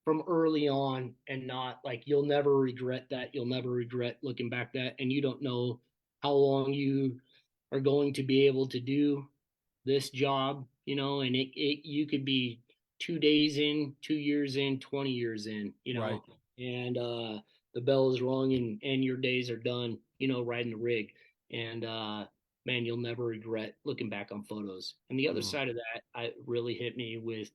from early on, and not like, you'll never regret that. You'll never regret looking back that. And you don't know how long you are going to be able to do this job, and you could be 2 days in, 2 years in, 20 years in, right. And the bell is rung and your days are done, riding the rig. And man, you'll never regret looking back on photos. And the other side of that, I really hit me with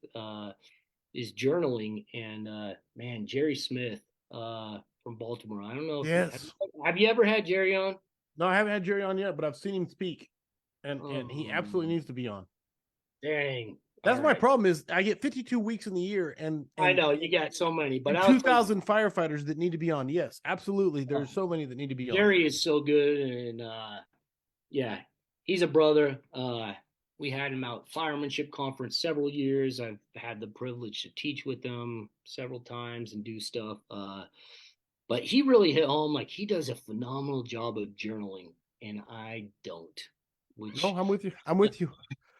is journaling. And man, Jerry Smith from Baltimore. I don't know if have you ever had Jerry on? No, I haven't had Jerry on yet, but I've seen him speak. And he absolutely needs to be on. Dang. That's All my right. problem is I get 52 weeks in the year I and know you got so many, but and I'll tell you, 2,000 firefighters that need to be on. Yes, absolutely. oh, There's so many that need to be on. Jerry is so good, and yeah, he's a brother. We had him out firemanship conference several years. I've had the privilege to teach with him several times and do stuff. But he really hit home. Like, he does a phenomenal job of journaling, and I don't. No, Which, I'm with you. I'm with you.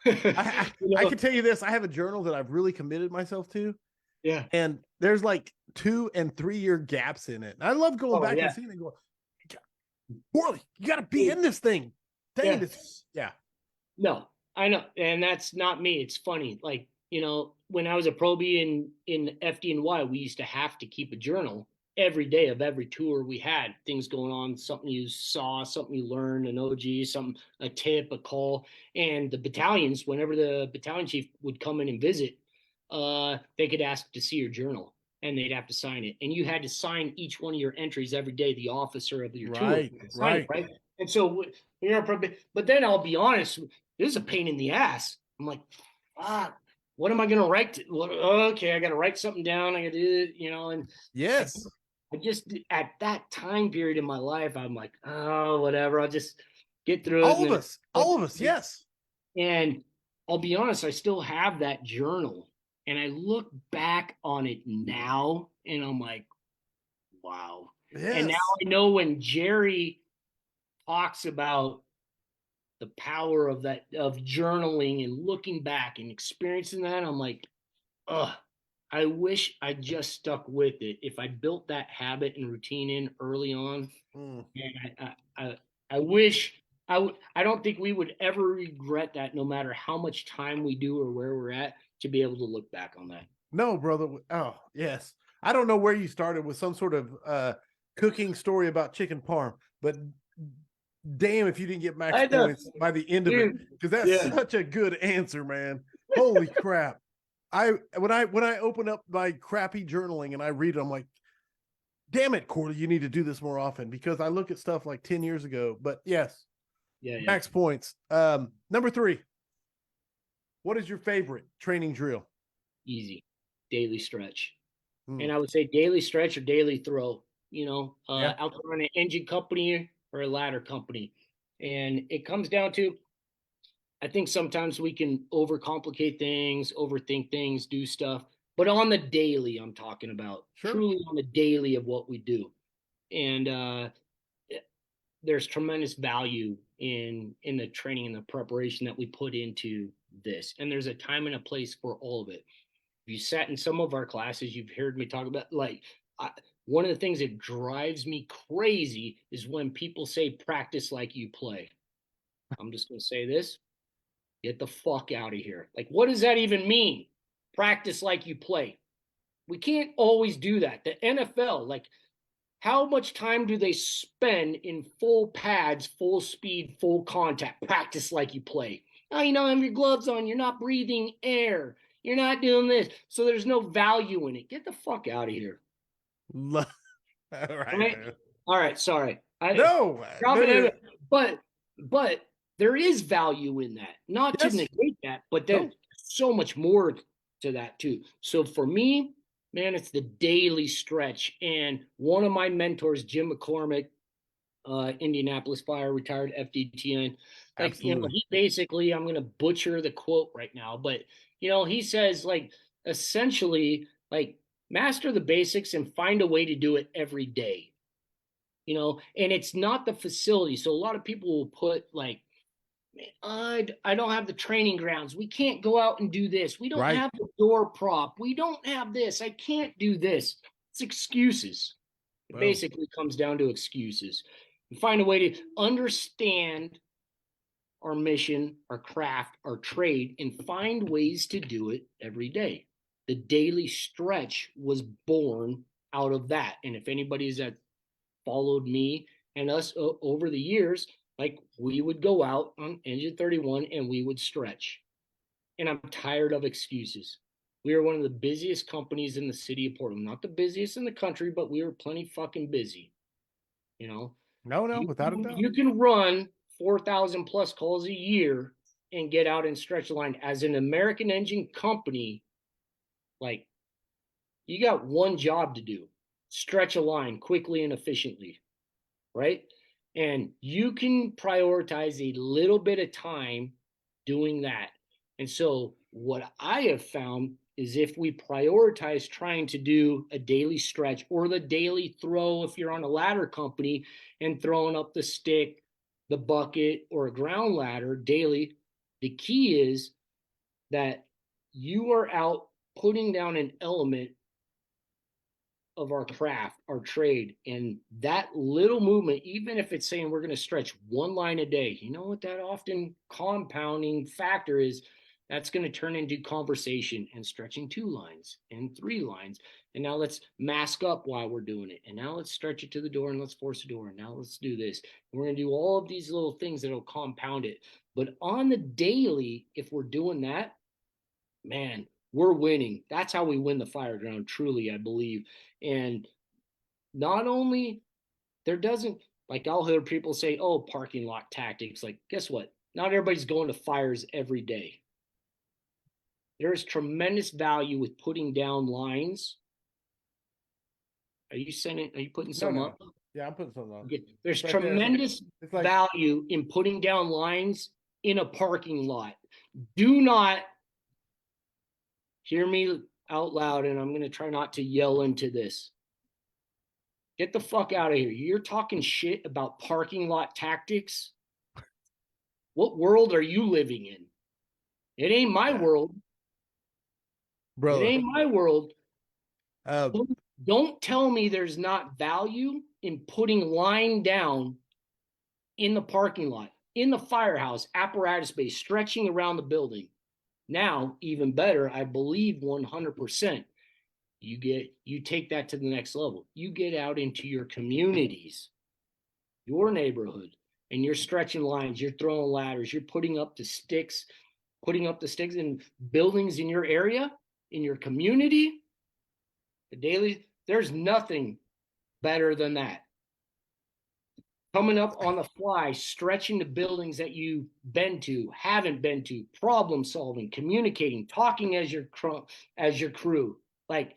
I can tell you this. I have a journal that I've really committed myself to, yeah. and there's like 2 and 3 year gaps in it. And I love going Oh back and yeah. seeing it and going, Morley, you got to be in this thing. Dang Yeah. it. It's, yeah. No, I know, and that's not me. It's funny. Like, when I was a probie in FDNY, we used to have to keep a journal every day of every tour we had. Things going on, something you saw, something you learned, an OG, something, a tip, a call. And the battalions, whenever the battalion chief would come in and visit, they could ask to see your journal, and they'd have to sign it. And you had to sign each one of your entries every day. The officer of your tour Right. sign it, Right. right? And so you're a probie, but then I'll be honest, this is a pain in the ass. I'm like, ah, what am I going to write? Okay, I got to write something down. I got to do it, and I, Yes. I just, at that time period in my life, I'm like, oh, whatever. I'll just get through it. All of us. All of us. Yes. And I'll be honest, I still have that journal, and I look back on it now and I'm like, wow. And now Yes. I know when Jerry talks about the power of that, of journaling and looking back and experiencing that, I'm like, ugh, I wish I just stuck with it. If I built that habit and routine in early on, Mm. and I wish I don't think we would ever regret that, no matter how much time we do or where we're at, to be able to look back on that. No, brother. Oh, yes. I don't know where you started with some sort of cooking story about chicken parm, but damn if you didn't get max I know, points by the end of it, dude. because that's Yeah, such a good answer, man. Holy crap. When I open up my crappy journaling and I read it, I'm like, damn it, Cordy, you need to do this more often, because I look at stuff like 10 years ago. But yes, yeah, yeah. max points. Number 3. What is your favorite training drill? Easy, daily stretch. Hmm. And I would say daily stretch or daily throw, Yeah. out there on an engine company or a ladder company. And it comes down to, I think sometimes we can overcomplicate things, overthink things, do stuff, but on the daily, I'm talking about Sure. truly on the daily of what we do. And there's tremendous value in the training and the preparation that we put into this. And there's a time and a place for all of it. If you sat in some of our classes, you've heard me talk about, like, one of the things that drives me crazy is when people say practice like you play. I'm just going to say this: get the fuck out of here. Like, what does that even mean? Practice like you play. We can't always do that. The NFL, like, how much time do they spend in full pads, full speed, full contact? Practice like you play. Oh, have your gloves on. You're not breathing air. You're not doing this. So there's no value in it. Get the fuck out of here. All right, Right? man. All right. Sorry. No, no, Dropping it. But there is value in that. Not to yes, negate that, but there's no, so much more to that too. So for me, man, it's the daily stretch. And one of my mentors, Jim McCormick, Indianapolis Fire, retired FDTN. Like, absolutely. he basically, I'm going to butcher the quote right now, but, he says, like, essentially, like, master the basics and find a way to do it every day, and it's not the facility. So a lot of people will put, like, I don't have the training grounds. We can't go out and do this. We don't Right. have the door prop. We don't have this. I can't do this. It's excuses. It Boom. basically comes down to excuses. And find a way to understand our mission, our craft, our trade, and find ways to do it every day. The daily stretch was born out of that. And if anybody's that followed me and us over the years, like, we would go out on engine 31 and we would stretch. And I'm tired of excuses. We are one of the busiest companies in the city of Portland. Not the busiest in the country, but we were plenty fucking busy. You know, No, you, without a doubt. you can run 4,000 plus calls a year and get out and stretch a line. As an American engine company, like, you got one job to do: stretch a line quickly and efficiently, right? And you can prioritize a little bit of time doing that. And so what I have found is, if we prioritize trying to do a daily stretch or the daily throw, if you're on a ladder company and throwing up the stick, the bucket, or a ground ladder daily, the key is that you are out putting down an element of our craft, our trade. And that little movement, even if it's saying we're going to stretch one line a day, you know what that often compounding factor is? That's going to turn into conversation and stretching 2 lines and 3 lines. And now let's mask up while we're doing it. And now let's stretch it to the door, and let's force the door. And now let's do this. And we're going to do all of these little things that'll compound it. But on the daily, if we're doing that, man, we're winning. That's how we win the fire ground, truly, I believe. And not only there doesn't, like, I'll hear people say, oh, parking lot tactics. Like, guess what? Not everybody's going to fires every day. There is tremendous value with putting down lines. Are you putting some up? Yeah, I'm putting something on. Okay. There's right tremendous it's like value in putting down lines in a parking lot. Do not hear me out loud, and I'm going to try not to yell into this. Get the fuck out of here. You're talking shit about parking lot tactics. What world are you living in? It ain't my world. brother. It ain't my world. Uh, Don't tell me there's not value in putting line down in the parking lot, in the firehouse, apparatus base, stretching around the building. Now, even better, I believe 100%. You take that to the next level. You get out into your communities, your neighborhood, and you're stretching lines, you're throwing ladders, you're putting up the sticks in buildings in your area, in your community. The daily, there's nothing better than that. Coming up on the fly, stretching the buildings that you've been to, haven't been to, problem solving, communicating, talking as your crew. Like,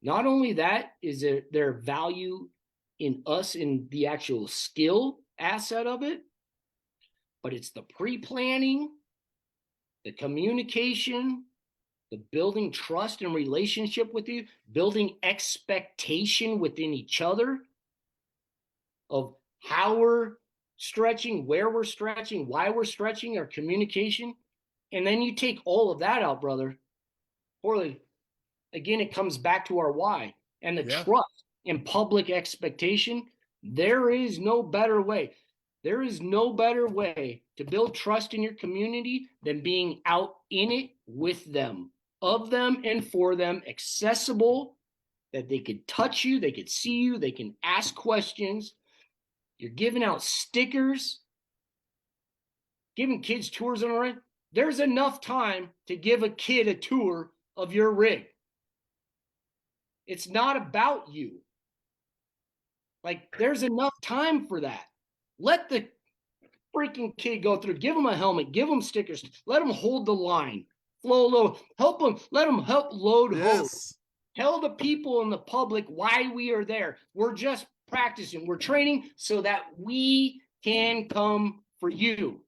not only that is there value in us in the actual skill asset of it, but it's the pre-planning, the communication, the building trust and relationship with you, building expectation within each other of how we're stretching, where we're stretching, why we're stretching, our communication. And then you take all of that out, brother. Poorly. Again, it comes back to our why and the trust and public expectation. There is no better way. There is no better way to build trust in your community than being out in it with them, of them and for them, accessible, that they could touch you, they could see you, they can ask questions. You're giving out stickers, giving kids tours on a rig. There's enough time to give a kid a tour of your rig. It's not about you. Like, there's enough time for that. Let the freaking kid go through. Give them a helmet. Give them stickers. Let them hold the line. Flow low. Help them. Let them help load hose. Tell the people in the public why we are there. We're just practicing. We're training so that we can come for you.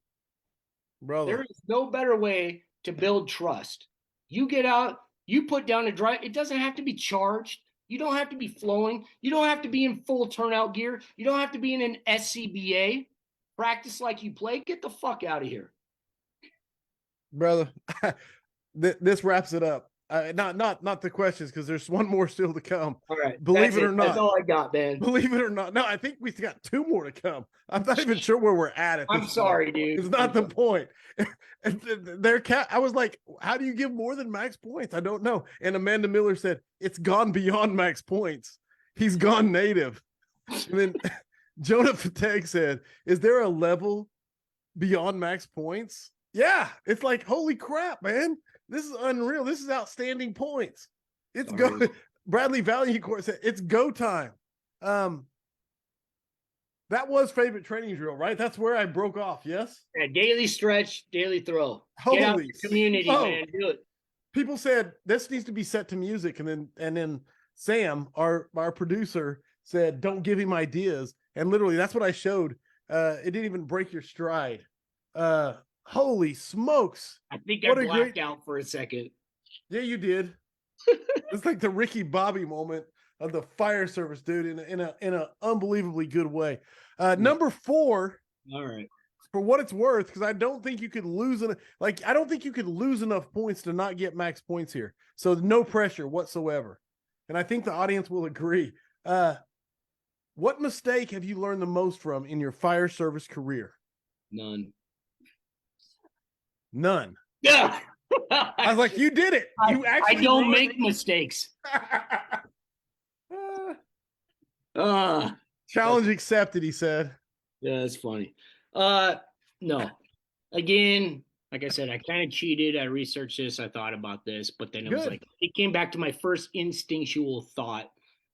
Brother. There is no better way to build trust. You get out, you put down a drive. It doesn't have to be charged. You don't have to be flowing. You don't have to be in full turnout gear. You don't have to be in an SCBA. Practice like you play. Get the fuck out of here. Brother, this wraps it up. Not the questions, because there's one more still to come. All right. Believe it or not. That's all I got, man. Believe it or not. No, I think we got 2 more to come. I'm not even sure where we're at I'm sorry, dude. It's not the point. I was like, how do you give more than max points? I don't know. And Amanda Miller said, it's gone beyond max points. He's gone native. And then Jonah Fateg said, is there a level beyond max points? Yeah. It's like, holy crap, man. This is unreal. This is outstanding points. It's go. Bradley Valiant said it's go time. That was favorite training drill, right? That's where I broke off. Yes. Yeah, daily stretch, daily throw. Get out in Holy the community, smoke. man. Do it. People said this needs to be set to music, and then Sam, our producer, said don't give him ideas, and literally that's what I showed. It didn't even break your stride. Holy smokes. I think What I a blacked great out for a second. Yeah, you did. It's like the Ricky Bobby moment of the fire service, dude, in a unbelievably good way. Number 4, All right. for what it's worth, because I don't think you could lose I don't think you could lose enough points to not get max points here. So no pressure whatsoever. And I think the audience will agree. What mistake have you learned the most from in your fire service career? None. None. Yeah. I was like, you did it. You I actually don't make mistakes. Challenge accepted, he said. Yeah, that's funny. No. Again, like I said, I kind of cheated. I researched this. I thought about this, but then it was Good. like it came back to my first instinctual thought,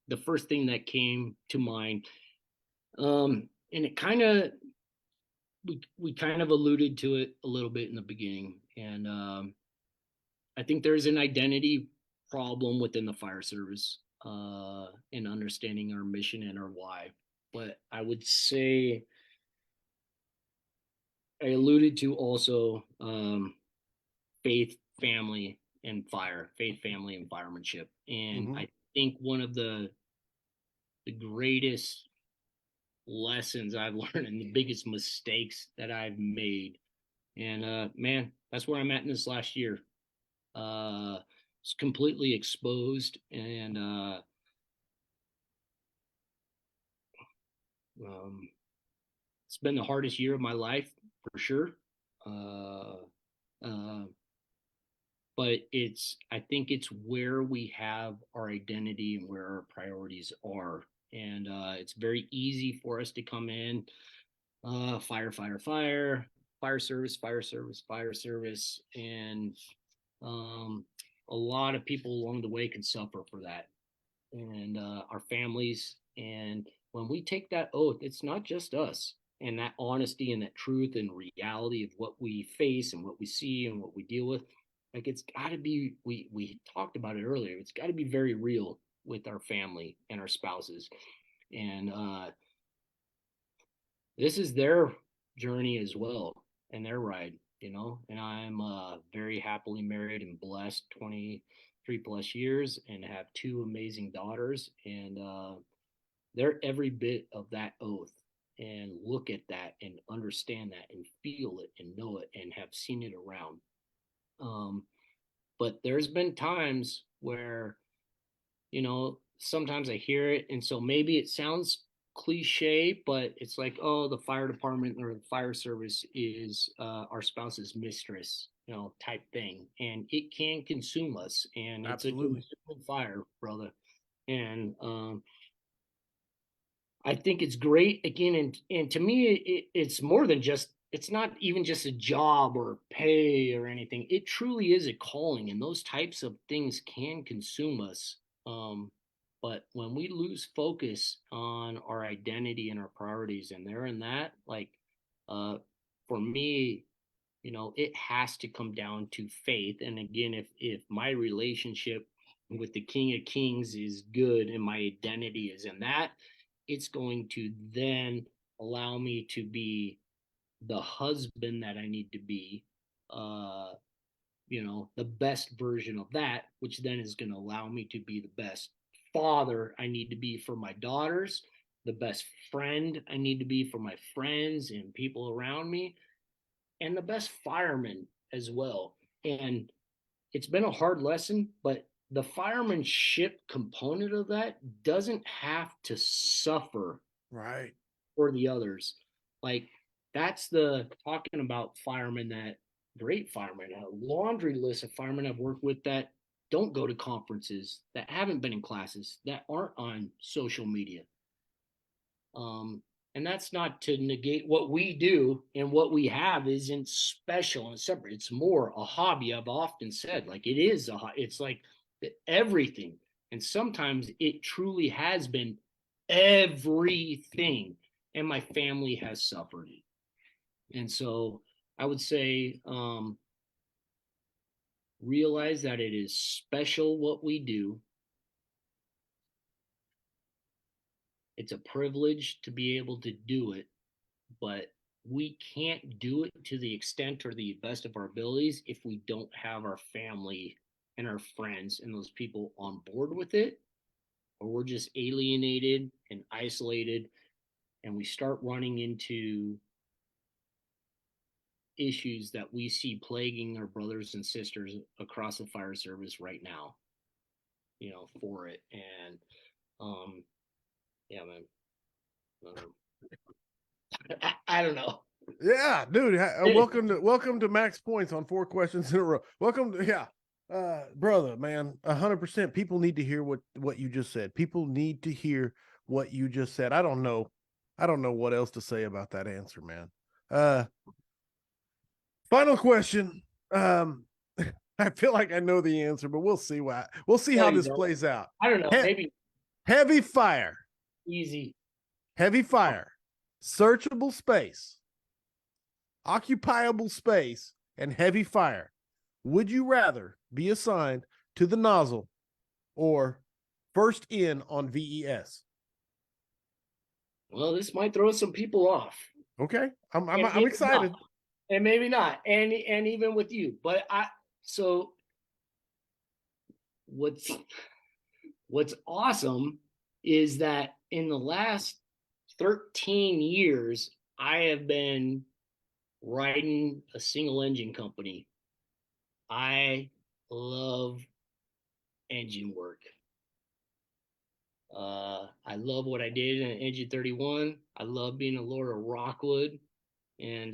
the first thing that came to mind. And it kind of we kind of alluded to it a little bit in the beginning, and I think there's an identity problem within the fire service in understanding our mission and our why. But I would say I alluded to also faith, family, and fire, faith, family, and firemanship. And I think one of the greatest lessons I've learned and the biggest mistakes that I've made. And man, that's where I'm at in this last year. It's completely exposed, and it's been the hardest year of my life for sure. But I think it's where we have our identity and where our priorities are. And it's very easy for us to come in, firefighter, fire service, fire service, fire service. And a lot of people along the way can suffer for that. And our families. And when we take that oath, it's not just us. And that honesty and that truth and reality of what we face and what we see and what we deal with, like it's got to be, we talked about it earlier, it's got to be very real with our family and our spouses. And this is their journey as well and their ride, and I'm very happily married and blessed 23 plus years and have 2 amazing daughters. And they're every bit of that oath, and look at that and understand that and feel it and know it and have seen it around. But there's been times where, sometimes I hear it, and so maybe it sounds cliche, but it's like, oh, the fire department or the fire service is our spouse's mistress, type thing, and it can consume us, and Absolutely. it's a consuming fire, brother. And I think it's great again, and to me, it's more than just. It's not even just a job or pay or anything. It truly is a calling, and those types of things can consume us. But when we lose focus on our identity and our priorities, and they're in that, like, for me, it has to come down to faith. And again, if my relationship with the King of Kings is good and my identity is in that, it's going to then allow me to be the husband that I need to be, the best version of that, which then is going to allow me to be the best father I need to be for my daughters, the best friend I need to be for my friends and people around me, and the best fireman as well. And it's been a hard lesson, but the firemanship component of that doesn't have to suffer Right. for the others. Like, that's the talking about firemen, that great firemen, a laundry list of firemen I've worked with that don't go to conferences, that haven't been in classes, that aren't on social media. And that's not to negate what we do, and what we have isn't special and separate. It's more a hobby. I've often said, like, it is it's like everything. And sometimes it truly has been everything. and my family has suffered. And so I would say, realize that it is special what we do. It's a privilege to be able to do it, but we can't do it to the extent or the best of our abilities if we don't have our family and our friends and those people on board with it, or we're just alienated and isolated, and we start running into issues that we see plaguing our brothers and sisters across the fire service right now, for it. And yeah, man, I don't know. Yeah, dude. Welcome to Max Points on 4 questions in a row. Welcome to brother, man. 100%. People need to hear what you just said. People need to hear what you just said. I don't know what else to say about that answer, man. Final question. I feel like I know the answer, but we'll see how this plays out. I don't know. Maybe heavy fire. Easy. Heavy fire. Searchable space. Occupiable space and heavy fire. Would you rather be assigned to the Nozzle or first in on VES? Well, this might throw some people off. Okay, I'm excited. Not. And maybe not, and even with you. But what's awesome is that in the last 13 years, I have been riding a single engine company. I love engine work. I love what I did in Engine 31. I love being a Lord of Rockwood. And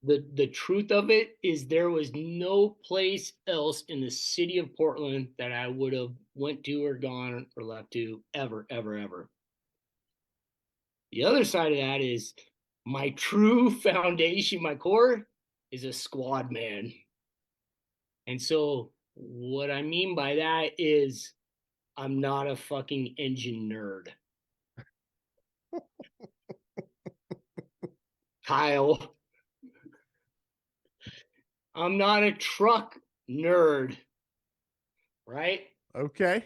the truth of it is there was no place else in the city of Portland that I would have went to or gone or left to ever, ever, ever. The other side of that is my true foundation, my core is a squad man. And so what I mean by that is I'm not a fucking engine nerd. Kyle. I'm not a truck nerd. Right? Okay.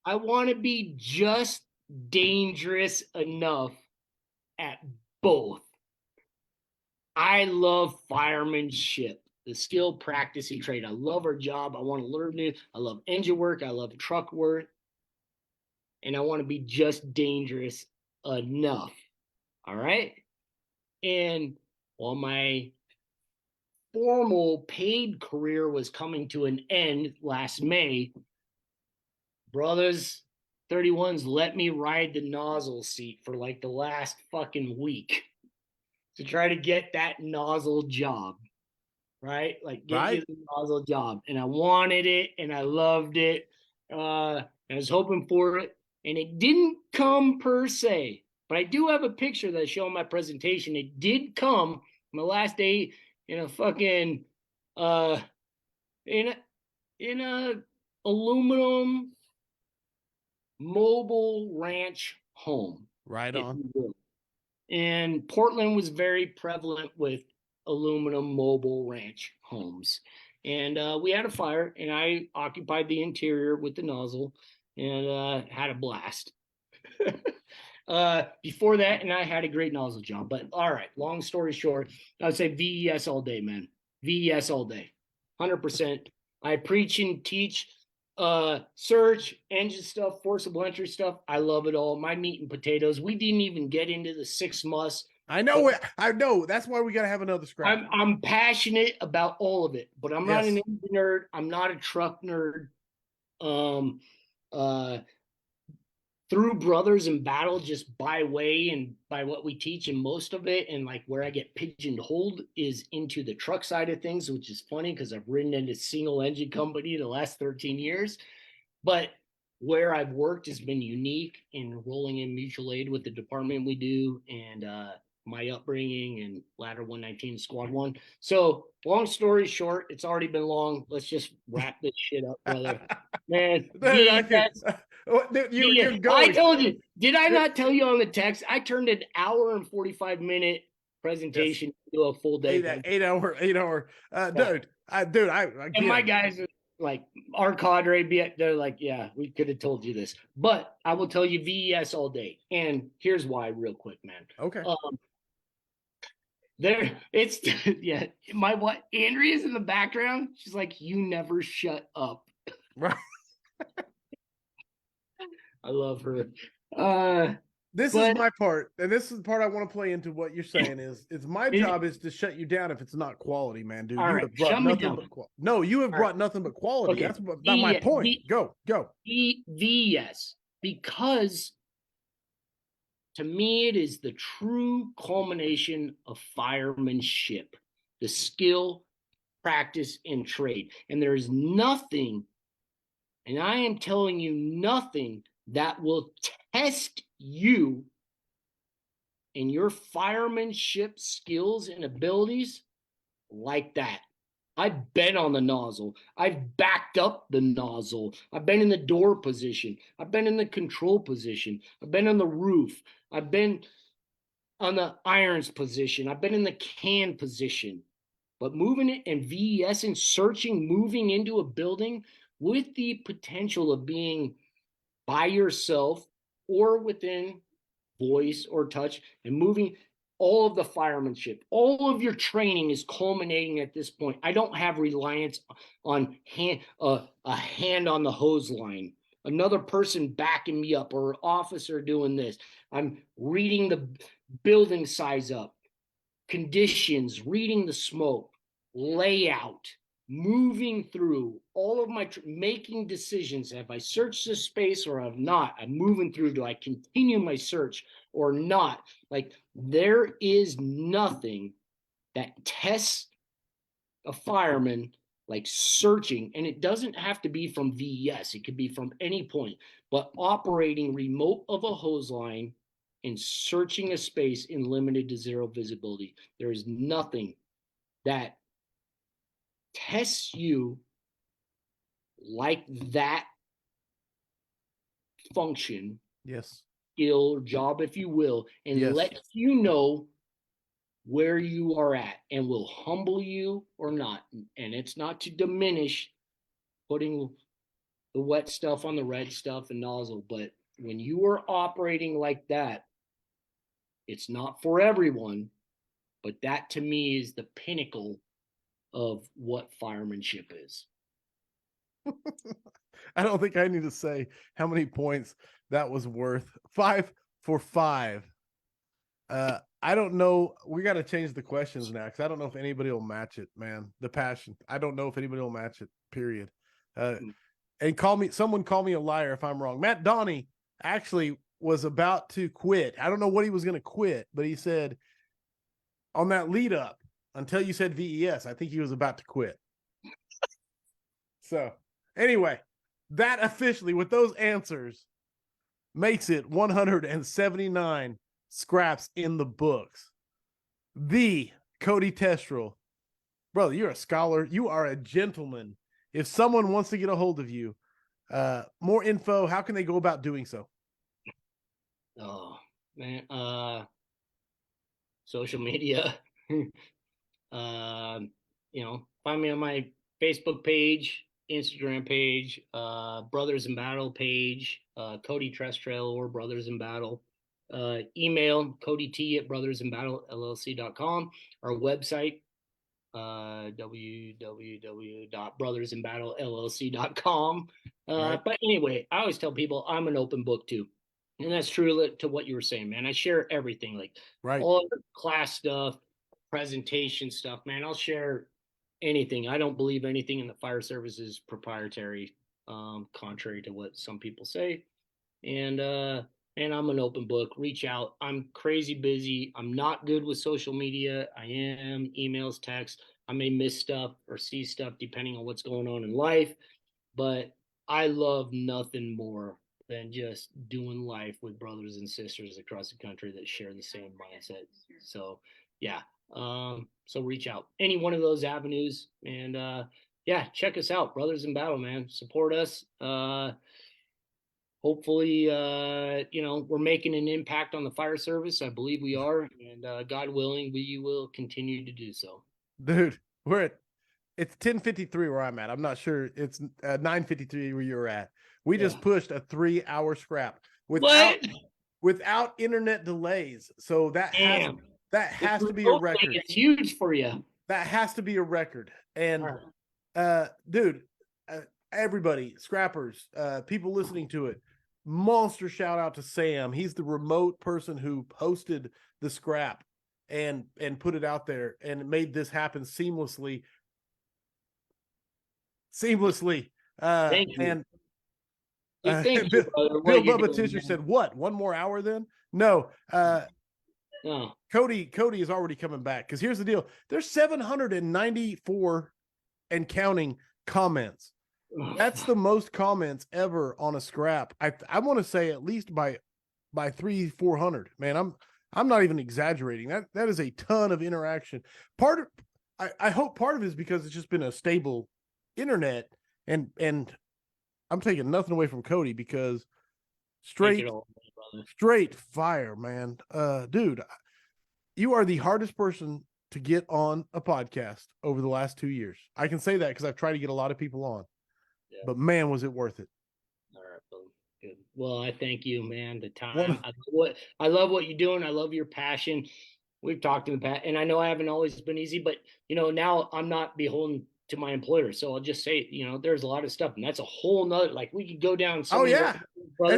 I want to be just dangerous enough at both. I love firemanship, the skill, practice, and trade. I love our job. I want to learn new. I love engine work. I love truck work. And I want to be just dangerous enough. All right. And while my formal paid career was coming to an end last May, brothers 31s let me ride the nozzle seat for like the last fucking week to try to get that nozzle job, right? Like get you the nozzle job. And I wanted it and I loved it. I was hoping for it and it didn't come per se, but I do have a picture that I show in my presentation. It did come my last day in a fucking in a aluminum mobile ranch home. Right on. And Portland was very prevalent with aluminum mobile ranch homes. And we had a fire, and I occupied the interior with the nozzle and had a blast. Before that, and I had a great nozzle job. But all right, long story short, I would say VES all day, man. VES all day, 100%. I preach and teach search, engine stuff, forcible entry stuff. I love it all. My meat and potatoes. We didn't even get into the 6 musts. I know it. I know. That's why we got to have another scrap. I'm passionate about all of it, but I'm not an engine nerd. I'm not a truck nerd. Through Brothers in Battle, just by way and by what we teach, and most of it, and like where I get pigeonholed is into the truck side of things, which is funny because I've ridden into single engine company the last 13 years. But where I've worked has been unique in rolling in mutual aid with the department we do, and my upbringing and Ladder 119 Squad 1. So long story short, it's already been long. Let's just wrap this shit up, brother. Man, Dude, You're I going. told you. Did I not tell you on the text? I turned an hour and 45-minute presentation into a full day. 8 hour. Yeah. Dude, I And my again. guys are like our cadre, they're like, yeah, we could have told you this. But I will tell you VES all day. And here's why, real quick, man. Okay. There it's yeah, my what Andrea's in the background. She's like, you never shut up. Right. I love her. This is my part, and this is the part I want to play into what you're saying it's my job is to shut you down if it's not quality, man, dude. All You right, have brought shut me nothing down. but quality. No, you have All brought right. nothing but quality. Okay. That's not my point. Go. VES, because to me it is the true culmination of firemanship, the skill, practice, and trade. And there is nothing, and I am telling you nothing that will test you in your firemanship skills and abilities like that. I've been on the nozzle. I've backed up the nozzle. I've been in the door position. I've been in the control position. I've been on the roof. I've been on the irons position. I've been in the can position. But moving it and VES and searching, moving into a building with the potential of being by yourself or within voice or touch and moving, all of the firemanship, all of your training is culminating at this point. I don't have reliance on a hand on the hose line, another person backing me up, or an officer doing this. I'm reading the building size up, conditions, reading the smoke, layout, moving through all of my making decisions. Have I searched this space or have not? I'm moving through. Do I continue my search or not? Like, there is nothing that tests a fireman like searching, and it doesn't have to be from VES. It could be from any point, but operating remote of a hose line and searching a space in limited to zero visibility. There is nothing that tests you like that function, Yes. skill, or job, if you will, and Yes. lets you know where you are at and will humble you or not. And it's not to diminish putting the wet stuff on the red stuff and nozzle, but when you are operating like that, it's not for everyone, but that to me is the pinnacle of what firemanship is. I don't think I need to say how many points that was worth. 5 for 5. I don't know. We got to change the questions now because I don't know if anybody will match it, man. The passion. I don't know if anybody will match it, period. And someone call me a liar if I'm wrong. Matt Donnie actually was about to quit. I don't know what he was going to quit, but he said on that lead up until you said VES, I think he was about to quit. So anyway, that officially with those answers makes it 179 scraps in the books. The Cody Trestrail. Brother, you're a scholar. You are a gentleman. If someone wants to get a hold of you, more info, how can they go about doing so? Oh, man. Social media. Find me on my Facebook page, Instagram page, Brothers in Battle page, Cody Trestrail or Brothers in Battle. Email codyt@brothersinbattlellc.com. Our website, www.brothersinbattlellc.com. Right. But anyway, I always tell people I'm an open book too. And that's true to what you were saying, man. I share everything, like Right. all the class stuff, presentation stuff, man. I'll share anything. I don't believe anything in the fire service is proprietary, contrary to what some people say. And I'm an open book. Reach out. I'm crazy busy. I'm not good with social media. I am emails, texts. I may miss stuff or see stuff depending on what's going on in life, but I love nothing more than just doing life with brothers and sisters across the country that share the same mindset. So yeah. So reach out any one of those avenues, and yeah, check us out, Brothers in Battle, man. Support us. hopefully, we're making an impact on the fire service. I believe we are, and God willing, we will continue to do so. Dude, it's 10:53 where I'm at. I'm not sure. It's 9:53 where you're at. We just pushed a 3-hour scrap without internet delays. So that has to be a record. It's huge for you. That has to be a record. And dude, everybody, scrappers, people listening to it, monster shout out to Sam. He's the remote person who posted the scrap and put it out there and made this happen seamlessly. Thank you. And thank you, Bill Bubba Tisher said, "What? One more hour then?" No. No. Cody is already coming back, because here's the deal. There's 794 and counting comments. That's the most comments ever on a scrap. I want to say at least by 300-400. Man, I'm not even exaggerating. That is a ton of interaction. I hope part of it is because it's just been a stable internet, and I'm taking nothing away from Cody, because straight fire, man. Dude, you are the hardest person to get on a podcast over the last 2 years. I can say that because I've tried to get a lot of people on, but man, was it worth it. All right, good. Well, I thank you, man. The time. I love what you're doing. I love your passion. We've talked in the past, and I know I haven't always been easy, but now I'm not beholden to my employer. So I'll just say, there's a lot of stuff, and that's a whole nother, like, we could go down. And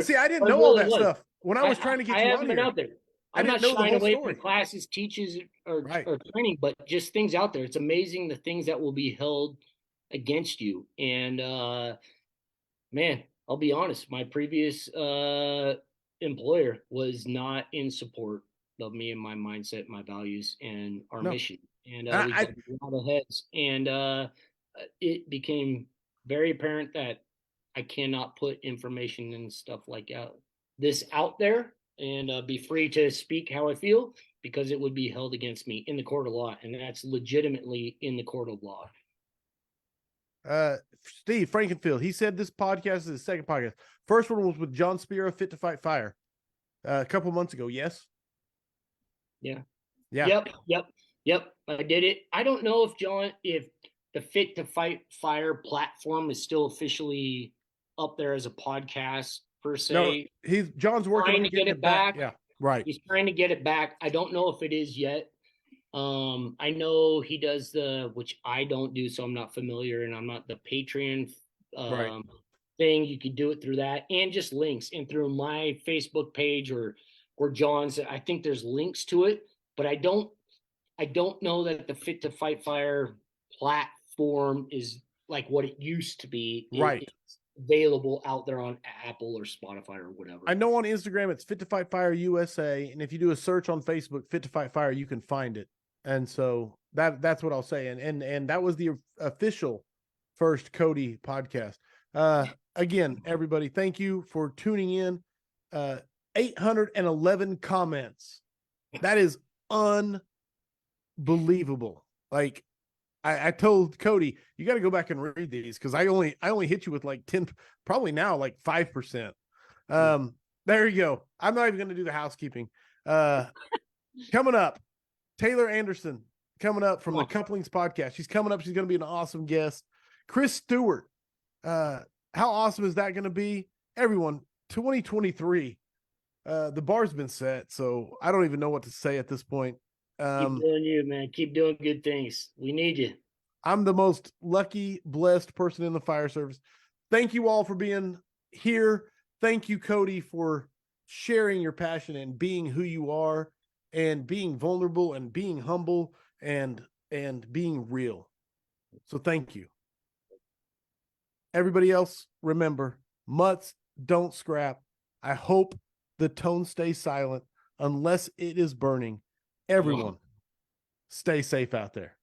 see, I didn't know all that stuff when I was trying to get you on here. Out there. I'm not shying away from classes, teaches, or training, but just things out there. It's amazing the things that will be held against you. And man, I'll be honest, my previous employer was not in support of me and my mindset, my values, and our mission. And we got a lot of heads. And it became very apparent that I cannot put information and stuff like this out there and be free to speak how I feel, because it would be held against me in the court of law. And that's legitimately in the court of law. Steve Frankenfield, he said this podcast is his second podcast. First one was with John Spiro, Fit to Fight Fire, a couple months ago. Yes. Yeah. Yeah. Yep. I did it. I don't know if the Fit to Fight Fire platform is still officially up there as a podcast per se. No, John's working on getting it back. Yeah, right. He's trying to get it back. I don't know if it is yet. I know he does which I don't do, so I'm not familiar, and I'm not the Patreon thing. You could do it through that, and just links, and through my Facebook page or John's. I think there's links to it, but I don't know that the Fit to Fight Fire platform is like what it used to be. Right. It's available out there on Apple or Spotify or whatever. I know on Instagram it's Fit to Fight Fire USA, and if you do a search on Facebook, Fit to Fight Fire, you can find it. And so that's what I'll say. And that was the official first Cody podcast. Again, everybody, thank you for tuning in. 811 comments. That is unbelievable. Like, I told Cody, you got to go back and read these, because I only hit you with like 10, probably now like 5%. There you go. I'm not even going to do the housekeeping. Coming up, Taylor Anderson coming up from the Couplings podcast. She's coming up. She's going to be an awesome guest. Chris Stewart. How awesome is that going to be? Everyone, 2023. The bar's been set, so I don't even know what to say at this point. Keep doing you, man. Keep doing good things. We need you. I'm the most lucky, blessed person in the fire service. Thank you all for being here. Thank you, Cody, for sharing your passion and being who you are, and being vulnerable and being humble and being real. So thank you. Everybody else, remember, mutts don't scrap. I hope the tone stays silent unless it is burning. Everyone, stay safe out there.